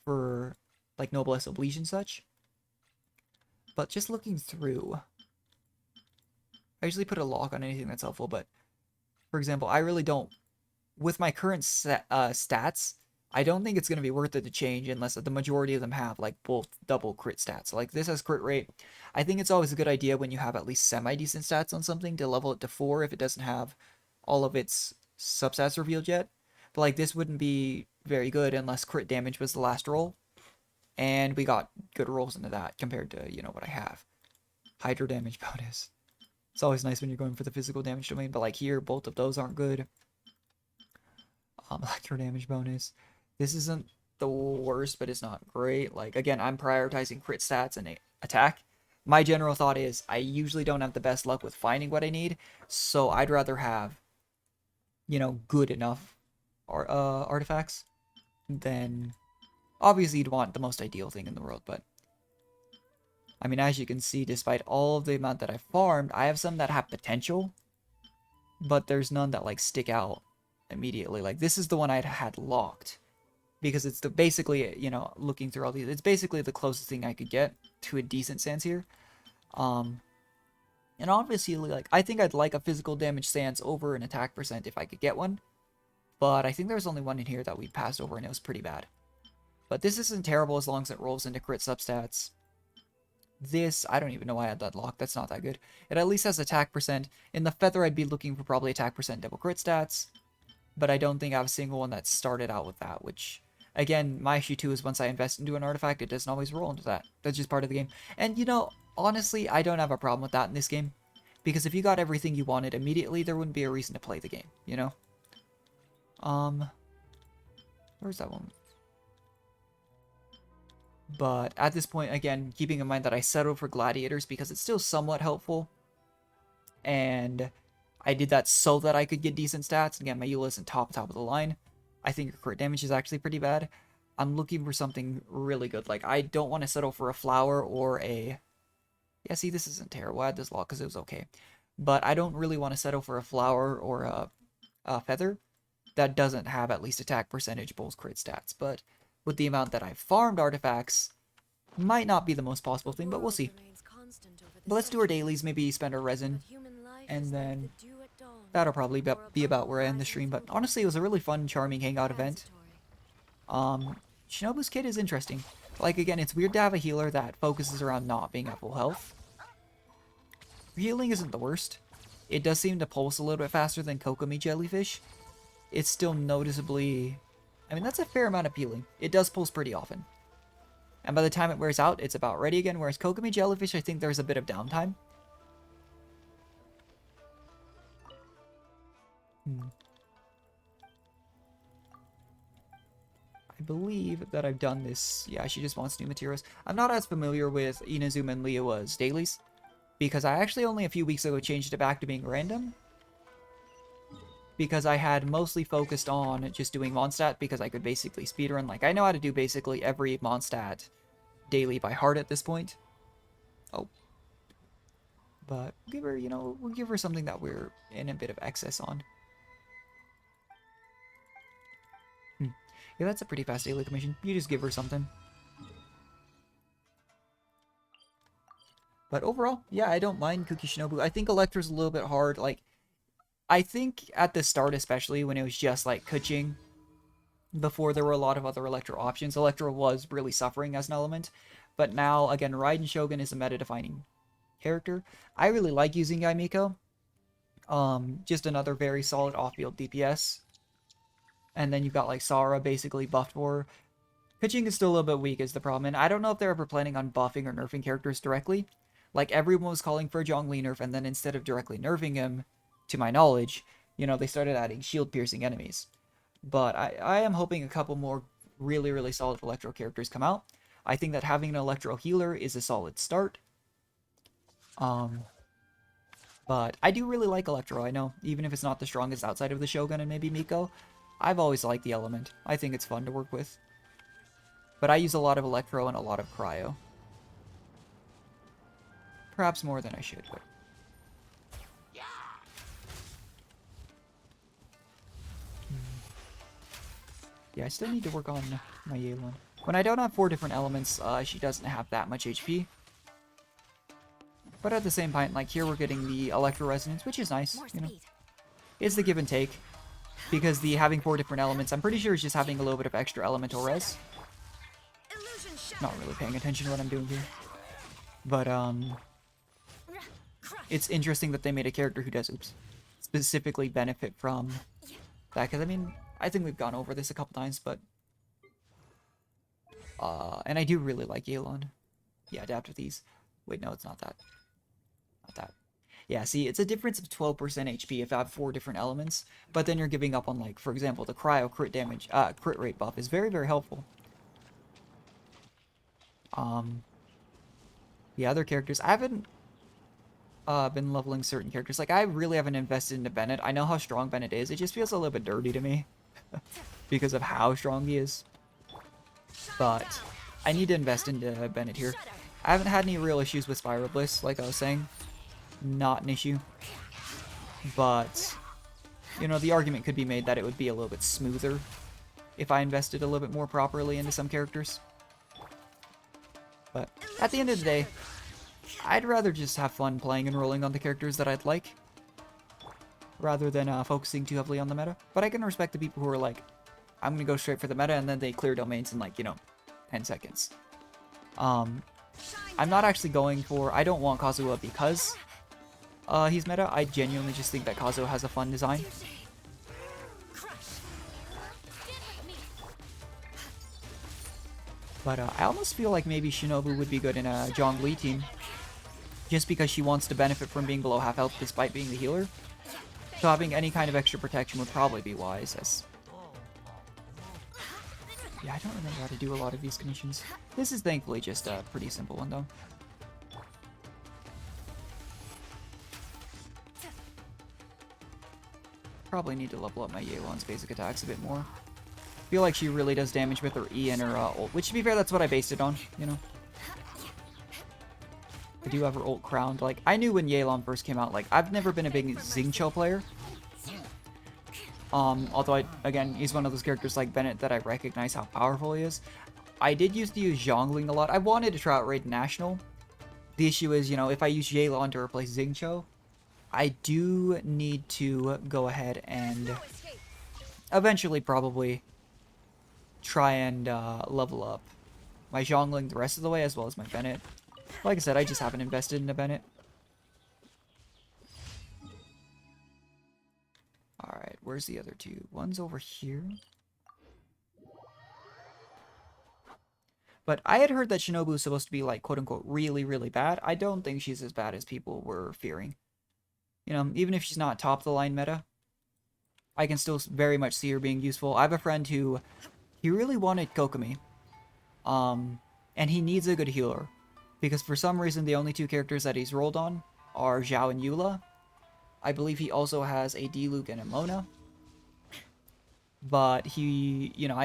for, like, Noblesse Oblige and such. But just looking through, I usually put a lock on anything that's helpful, but, for example, I really don't, with my current stats, I don't think it's going to be worth it to change unless the majority of them have, like, both double crit stats. Like, this has crit rate. I think it's always a good idea when you have at least semi-decent stats on something to level it to 4 if it doesn't have all of its substats revealed yet. But, like, this wouldn't be very good unless crit damage was the last roll. And we got good rolls into that compared to, you know, what I have. Hydro damage bonus. It's always nice when you're going for the physical damage domain, but, like, here, both of those aren't good. Electro damage bonus. This isn't the worst, but it's not great. Like, again, I'm prioritizing crit stats and attack. My general thought is I usually don't have the best luck with finding what I need, so I'd rather have, you know, good enough artifacts, then obviously you'd want the most ideal thing in the world, but I mean, as you can see, despite all of the amount that I farmed, I have some that have potential, but there's none that like stick out immediately. Like this is the one I'd had locked because it's the basically, you know, looking through all these, it's basically the closest thing I could get to a decent stance here. And obviously, like, I think I'd like a physical damage stance over an attack percent if I could get one. But I think there's only one in here that we passed over and it was pretty bad. But this isn't terrible as long as it rolls into crit substats. This, I don't even know why I had that locked. That's not that good. It at least has attack percent. In the feather, I'd be looking for probably attack percent double crit stats. But I don't think I have a single one that started out with that, which, again, my issue too is once I invest into an artifact, it doesn't always roll into that. That's just part of the game. And, you know, honestly, I don't have a problem with that in this game. Because if you got everything you wanted immediately, there wouldn't be a reason to play the game, you know? Where's that one? But at this point, again, keeping in mind that I settled for gladiators because it's still somewhat helpful. And I did that so that I could get decent stats. Again, my Eula isn't top of the line. I think her crit damage is actually pretty bad. I'm looking for something really good. Like, I don't want to settle for a flower or a... Yeah, see, this isn't terrible. I had this lock because it was okay. But I don't really want to settle for a flower or a feather that doesn't have at least attack percentage, both crit stats. But with the amount that I've farmed artifacts, might not be the most possible thing, but we'll see. But let's do our dailies, maybe spend our resin, and then that'll probably be about where I end the stream. But honestly, it was a really fun, charming hangout event. Shinobu's kit is interesting. Like, again, it's weird to have a healer that focuses around not being at full health. Healing isn't the worst. It does seem to pulse a little bit faster than Kokomi jellyfish. It's still noticeably... I mean, that's a fair amount of healing. It does pulse pretty often. And by the time it wears out, it's about ready again. Whereas Kokomi jellyfish, I think there's a bit of downtime. I believe that I've done this. Yeah, she just wants new materials. I'm not as familiar with Inazuma and Liyue's dailies, because I actually only a few weeks ago changed it back to being random. Because I had mostly focused on just doing Mondstadt, because I could basically speedrun. Like, I know how to do basically every Mondstadt daily by heart at this point. Oh. But we'll give her, you know, we'll give her something that we're in a bit of excess on. Yeah, that's a pretty fast daily commission. You just give her something. But overall, yeah, I don't mind Kuki Shinobu. I think Electro's a little bit hard. Like, I think at the start, especially when it was just like Kuching, before there were a lot of other Electro options, Electro was really suffering as an element. But now, again, Raiden Shogun is a meta-defining character. I really like using Yaimiko. Just another very solid off-field DPS. And then you've got, like, Sara basically buffed for her. Kuching is still a little bit weak is the problem. And I don't know if they're ever planning on buffing or nerfing characters directly. Like, everyone was calling for a Zhongli nerf, and then instead of directly nerfing him, to my knowledge, you know, they started adding shield-piercing enemies. But I am hoping a couple more really, really solid Electro characters come out. I think that having an Electro healer is a solid start. But I do really like Electro, I know. Even if it's not the strongest outside of the Shogun and maybe Miko, I've always liked the element. I think it's fun to work with. But I use a lot of Electro and a lot of Cryo. Perhaps more than I should, but... Yeah, I still need to work on my Yelan. When I don't have 4 different elements, she doesn't have that much HP. But at the same point, like here we're getting the Electro Resonance, which is nice, you know. It's the give and take. Because the having 4 different elements, I'm pretty sure it's just having a little bit of extra elemental res. Not really paying attention to what I'm doing here. But, it's interesting that they made a character who does, specifically benefit from that. Because, I mean, I think we've gone over this a couple times, but... and I do really like Yelan. Yeah, adapt with these. Wait, no, it's not that. Not that. Yeah, see, it's a difference of 12% HP if I have 4 different elements, but then you're giving up on, like, for example, the Cryo crit damage, crit rate buff is very, very helpful. The other characters, I haven't been leveling certain characters. Like, I really haven't invested into Bennett. I know how strong Bennett is. It just feels a little bit dirty to me. because of how strong he is. But I need to invest into Bennett here. I haven't had any real issues with Spiral Bliss, like I was saying. Not an issue. But, you know, the argument could be made that it would be a little bit smoother if I invested a little bit more properly into some characters. But at the end of the day, I'd rather just have fun playing and rolling on the characters that I'd like, rather than focusing too heavily on the meta. But I can respect the people who are like, I'm going to go straight for the meta, and then they clear domains in, like, you know, 10 seconds. I'm not actually going for... I don't want Kazuha because he's meta. I genuinely just think that Kazuha has a fun design. But I almost feel like maybe Shinobu would be good in a Zhongli team, just because she wants to benefit from being below half health despite being the healer. So having any kind of extra protection would probably be wise, as... Yeah, I don't remember how to do a lot of these conditions. This is thankfully just a pretty simple one, though. Probably need to level up my Yelan's basic attacks a bit more. I feel like she really does damage with her E and her ult, which, to be fair, that's what I based it on, you know? I do have her ult crowned. Like, I knew when Yelan first came out, like, I've never been a big Xingqiu player. Although, again, he's one of those characters like Bennett that I recognize how powerful he is. I did used to use Zhongling a lot. I wanted to try out Raid National. The issue is, you know, if I use Yelan to replace Xingqiu, I do need to go ahead and eventually probably try and level up my Zhongling the rest of the way, as well as my Bennett. Like I said, I just haven't invested in a Bennett. Alright, where's the other two? One's over here. But I had heard that Shinobu is supposed to be, like, quote-unquote, really, really bad. I don't think she's as bad as people were fearing. You know, even if she's not top-of-the-line meta, I can still very much see her being useful. I have a friend who, he really wanted Kokomi. And he needs a good healer. Because for some reason, the only two characters that he's rolled on are Zhao and Eula. I believe he also has a Diluc and a Mona. But he, you know,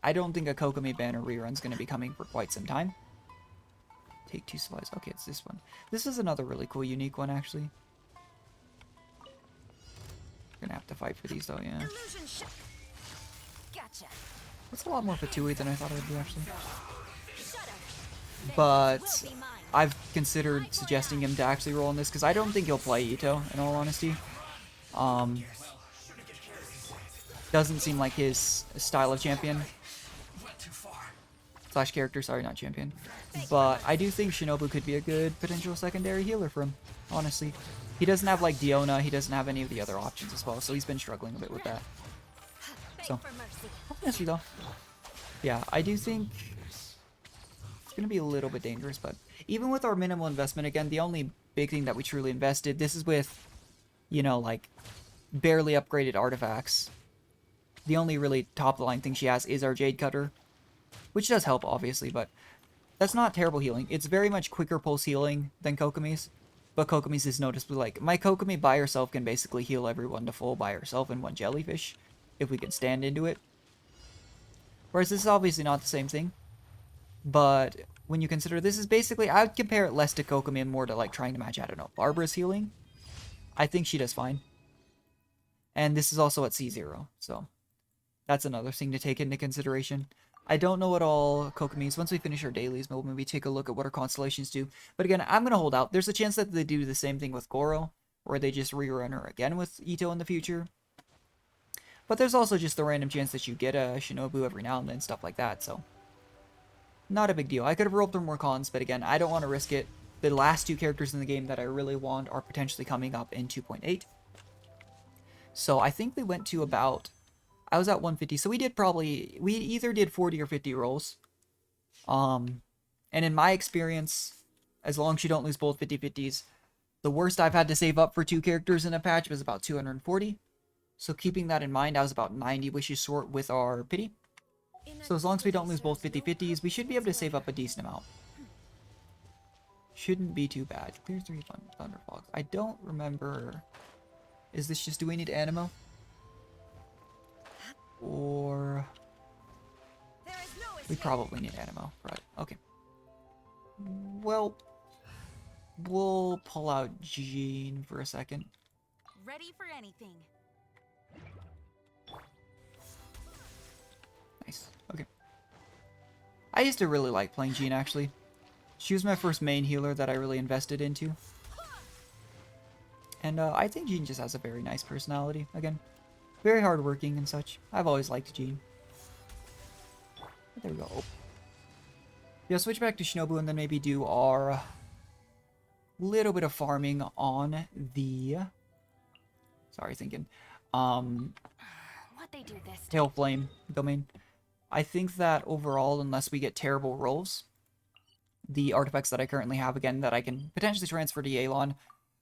I don't think a Kokomi banner rerun's going to be coming for quite some time. Take 2 supplies. Okay, it's this one. This is another really cool, unique one, actually. Gonna have to fight for these, though, yeah. Gotcha. That's a lot more Fatui than I thought it would be, actually. But I've considered suggesting him to actually roll in this, because I don't think he'll play Ito, in all honesty. Doesn't seem like his style of champion. Slash character, sorry, not champion. But I do think Shinobu could be a good potential secondary healer for him, honestly. He doesn't have, like, Diona, he doesn't have any of the other options as well, so he's been struggling a bit with that. So, honestly, though. Yeah, I do think it's going to be a little bit dangerous, but even with our minimal investment, again, the only big thing that we truly invested, this is with, you know, like, barely upgraded artifacts. The only really top-of-the-line thing she has is our Jade Cutter, which does help, obviously, but that's not terrible healing. It's very much quicker pulse healing than Kokomi's, but Kokomi's is noticeably, like, my Kokomi by herself can basically heal everyone to full by herself in one jellyfish, if we can stand into it. Whereas this is obviously not the same thing, but when you consider this is basically, I would compare it less to Kokomi and more to, like, trying to match, I don't know, Barbara's healing. I think she does fine. And this is also at C0, so that's another thing to take into consideration. I don't know what all Kokomi's. Once we finish our dailies, we'll maybe take a look at what our constellations do. But again, I'm going to hold out. There's a chance that they do the same thing with Goro, or they just rerun her again with Ito in the future. But there's also just the random chance that you get a Shinobu every now and then, stuff like that, so not a big deal. I could have rolled through more cons, but again, I don't want to risk it. The last two characters in the game that I really want are potentially coming up in 2.8. So I think we went to about... I was at 150, so we either did 40 or 50 rolls. And in my experience, as long as you don't lose both 50-50s, the worst I've had to save up for 2 characters in a patch was about 240. So keeping that in mind, I was about 90 wishes short with our pity. So as long as we don't lose both 50-50s, we should be able to save up a decent amount. Shouldn't be too bad. Clear 3 Thunderfogs. I don't remember... Is this just, do we need Animo? Or... we probably need Animo, right? Okay. Well, we'll pull out Jean for a second. Ready for anything. Nice. Okay. I used to really like playing Jean, actually. She was my first main healer that I really invested into. And I think Jean just has a very nice personality. Again, very hardworking and such. I've always liked Jean. There we go. Oh. Yeah, switch back to Shinobu and then maybe do our little bit of farming on the... sorry, thinking. What they do this Tail Flame domain. I think that overall, unless we get terrible rolls, the artifacts that I currently have, again, that I can potentially transfer to Yelan.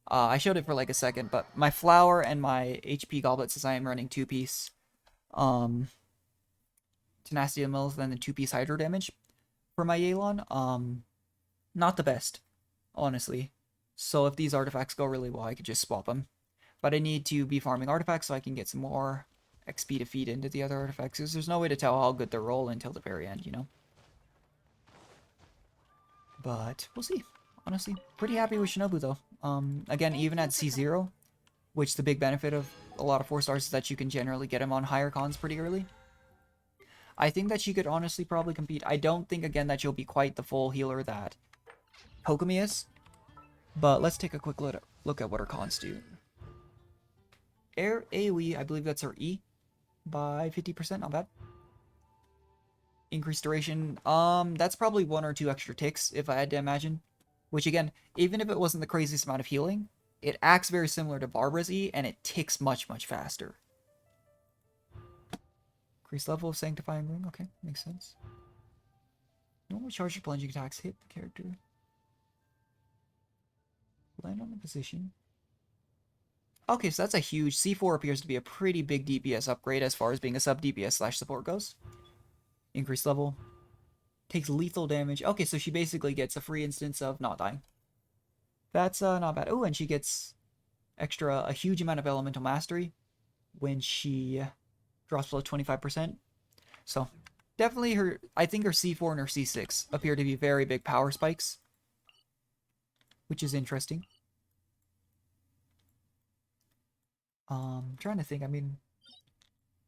I showed it for like a second, but my flower and my HP goblet says I am running 2-piece Tenacity of Mills, then the 2-piece Hydro damage for my Yelan. Not the best, honestly. So if these artifacts go really well, I could just swap them. But I need to be farming artifacts so I can get some more XP to feed into the other artifacts, because there's no way to tell how good they roll until the very end, you know? But we'll see. Honestly, pretty happy with Shinobu, though. Again, even at C0, which the big benefit of a lot of 4 stars is that you can generally get him on higher cons pretty early. I think that she could honestly probably compete. I don't think, again, that she'll be quite the full healer that Kokomi is. But let's take a quick look at what her cons do. Air AoE, I believe that's her E, by 50%, not bad. Increased duration, that's probably 1 or 2 extra ticks, if I had to imagine. Which, again, even if it wasn't the craziest amount of healing, it acts very similar to Barbara's E, and it ticks much, much faster. Increased level of Sanctifying Ring, okay, makes sense. Normal charge or plunging attacks hit the character. Land on the position. Okay, so that's a huge... C4 appears to be a pretty big DPS upgrade as far as being a sub-DPS / support goes. Increased level. Takes lethal damage. Okay, so she basically gets a free instance of not dying. That's not bad. Oh, and she gets a huge amount of elemental mastery when she drops below 25%. So, definitely I think her C4 and her C6 appear to be very big power spikes, which is interesting. Trying to think, I mean,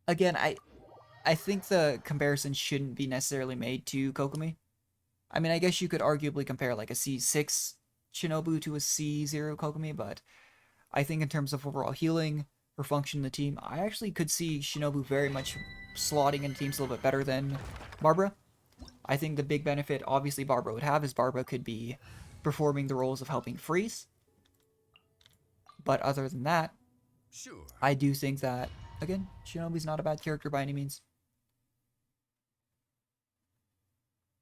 again, I think the comparison shouldn't be necessarily made to Kokomi. I mean, I guess you could arguably compare like a C6 Shinobu to a C0 Kokomi, but I think in terms of overall healing or function in the team, I actually could see Shinobu very much slotting in teams a little bit better than Barbara. I think the big benefit, obviously, Barbara would have is Barbara could be performing the roles of helping freeze. But other than that, sure, I do think that, again, Shinobu's not a bad character by any means.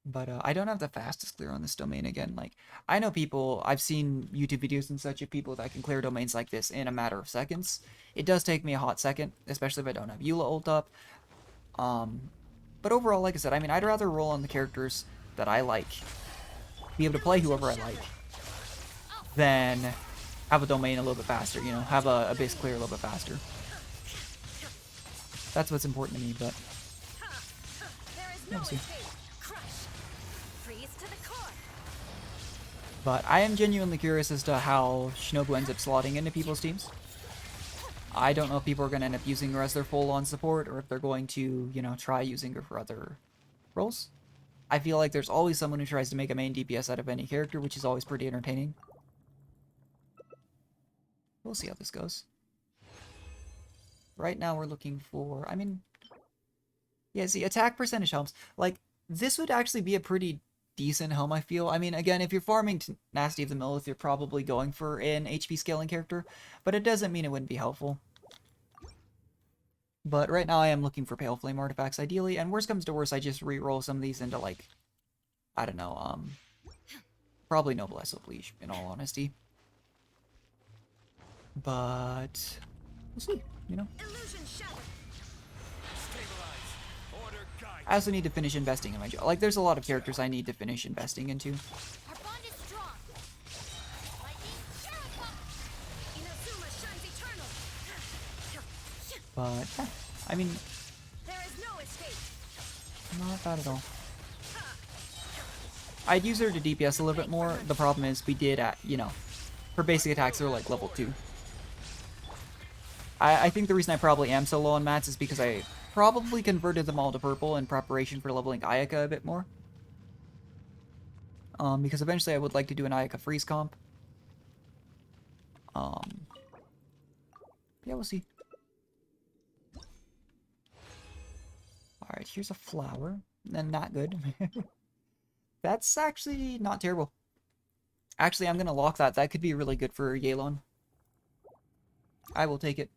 But I don't have the fastest clear on this domain again. Like, I know people, I've seen YouTube videos and such of people that can clear domains like this in a matter of seconds. It does take me a hot second, especially if I don't have Eula ult up. But overall, like I said, I mean, I'd rather roll on the characters that I like, be able to play whoever I like, than have a domain a little bit faster, you know, have a base clear a little bit faster. That's what's important to me, but we'll see. But I am genuinely curious as to how Shinobu ends up slotting into people's teams. I don't know if people are going to end up using her as their full-on support, or if they're going to, you know, try using her for other roles. I feel like there's always someone who tries to make a main DPS out of any character, which is always pretty entertaining. We'll see how this goes. Right now we're looking for, I mean, yeah, see, attack percentage helps. Like, this would actually be a pretty decent helm, I feel. I mean, again, if you're farming Nasty of the Millith, you're probably going for an HP scaling character, but it doesn't mean it wouldn't be helpful. But right now I am looking for Pale Flame artifacts, ideally, and worst comes to worst, I just re-roll some of these into, like, I don't know, probably Noblesse Oblige, in all honesty. But we'll see, you know? I also need to finish investing in my job. Like, there's a lot of characters I need to finish investing into. But, yeah, I mean, Not bad at all. I'd use her to DPS a little bit more. The problem is we did at, you know, her basic attacks are like level 2. I think the reason I probably am so low on mats is because I probably converted them all to purple in preparation for leveling Ayaka a bit more. Because eventually I would like to do an Ayaka freeze comp. Yeah, we'll see. Alright, here's a flower. And not good. That's actually not terrible. Actually, I'm going to lock that. That could be really good for Yelan. I will take it.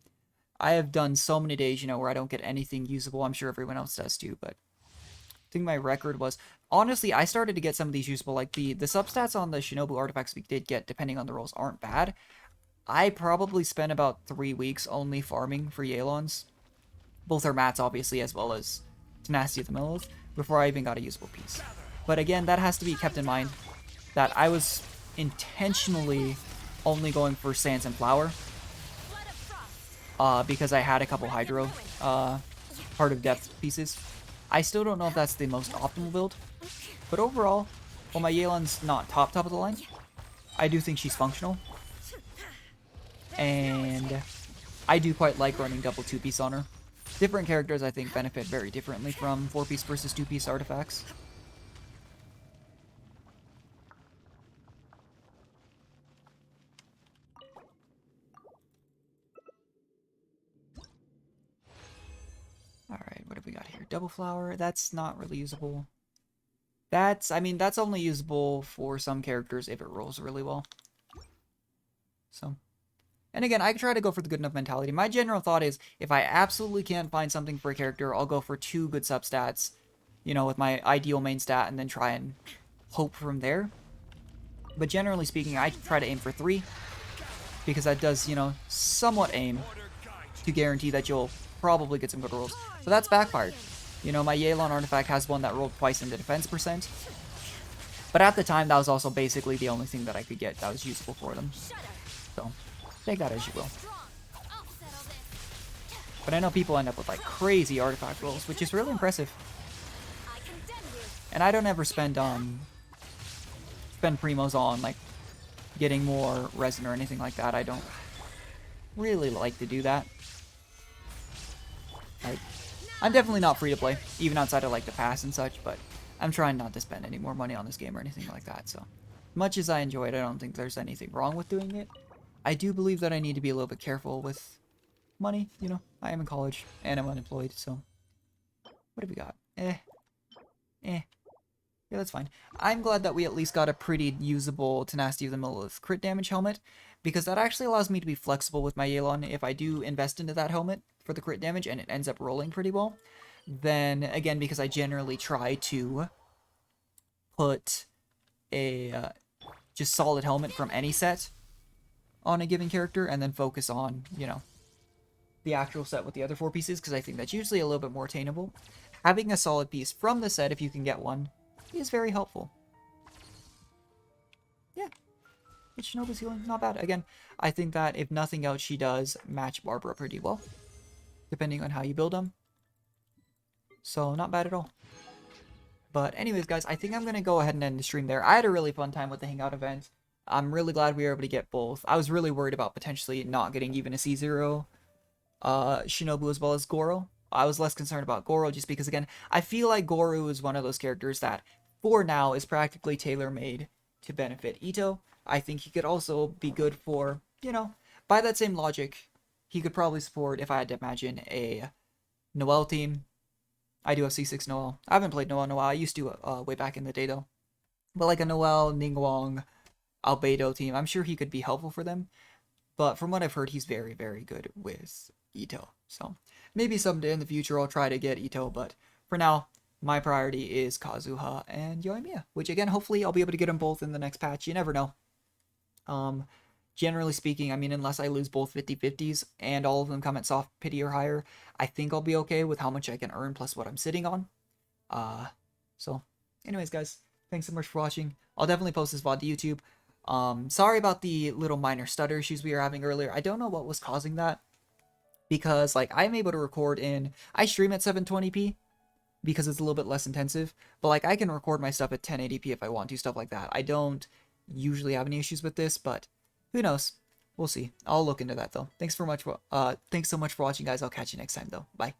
I have done so many days, you know, where I don't get anything usable. I'm sure everyone else does too, but I think my record was... Honestly, I started to get some of these usable. Like, the substats on the Shinobu artifacts we did get, depending on the roles, aren't bad. I probably spent about 3 weeks only farming for Yelan's. Both our mats, obviously, as well as Tenacity of the Millith, before I even got a usable piece. But again, that has to be kept in mind, that I was intentionally only going for Sands and Flower, because I had a couple Hydro, part of depth pieces. I still don't know if that's the most optimal build, but overall, while my Yelan's not top of the line, I do think she's functional. And I do quite like running double 2-piece on her. Different characters, I think, benefit very differently from 4-piece versus 2-piece artifacts. Alright, what have we got here? Double flower, that's not really usable. That's, I mean, that's only usable for some characters if it rolls really well. So, and again, I try to go for the good enough mentality. My general thought is, if I absolutely can't find something for a character, I'll go for 2 good substats, you know, with my ideal main stat, and then try and hope from there. But generally speaking, I try to aim for 3, because that does, you know, somewhat aim to guarantee that you'll probably get some good rolls. So that's backfired. You know, my Yelan artifact has one that rolled twice in the defense percent. But at the time, that was also basically the only thing that I could get that was useful for them. So, take that as you will. But I know people end up with, like, crazy artifact rolls, which is really impressive. And I don't ever spend primos on, like, getting more resin or anything like that. I don't really like to do that. Like, I'm definitely not free to play, even outside of like the pass and such, but I'm trying not to spend any more money on this game or anything like that, so. Much as I enjoy it, I don't think there's anything wrong with doing it. I do believe that I need to be a little bit careful with money, you know. I am in college, and I'm unemployed, so. What have we got? Yeah, that's fine. I'm glad that we at least got a pretty usable Tenacity of the Millith crit damage helmet, because that actually allows me to be flexible with my Yelan. If I do invest into that helmet for the crit damage and it ends up rolling pretty well, then again, because I generally try to put a just solid helmet from any set on a given character and then focus on, you know, the actual set with the other 4 pieces, because I think that's usually a little bit more attainable. Having a solid piece from the set, if you can get one, is very helpful. Yeah. Shinobu's healing, not bad. Again, I think that if nothing else, she does match Barbara pretty well, depending on how you build them. So, not bad at all. But anyways, guys, I think I'm going to go ahead and end the stream there. I had a really fun time with the Hangout event. I'm really glad we were able to get both. I was really worried about potentially not getting even a C0 Shinobu as well as Goro. I was less concerned about Goro just because, again, I feel like Goro is one of those characters that, for now, is practically tailor-made to benefit Ito. I think he could also be good for, you know, by that same logic, he could probably support, if I had to imagine, a Noelle team. I do have C6 Noelle. I haven't played Noelle in a while. I used to way back in the day, though. But like a Noelle, Ningguang, Albedo team, I'm sure he could be helpful for them. But from what I've heard, he's very, very good with Ito. So maybe someday in the future I'll try to get Ito, but for now, my priority is Kazuha and Yoimiya, which again, hopefully I'll be able to get them both in the next patch. You never know. Generally speaking, I mean, unless I lose both 50-50s and all of them come at soft pity or higher, I think I'll be okay with how much I can earn plus what I'm sitting on. So anyways, guys, thanks so much for watching. I'll definitely post this VOD to YouTube. Sorry about the little minor stutter issues we were having earlier. I don't know what was causing that, because like I'm able to record I stream at 720p, because it's a little bit less intensive. But like I can record my stuff at 1080p if I want to, stuff like that. I don't usually have any issues with this, but who knows? We'll see. I'll look into that though. Thanks so much for watching, guys. I'll catch you next time though. Bye.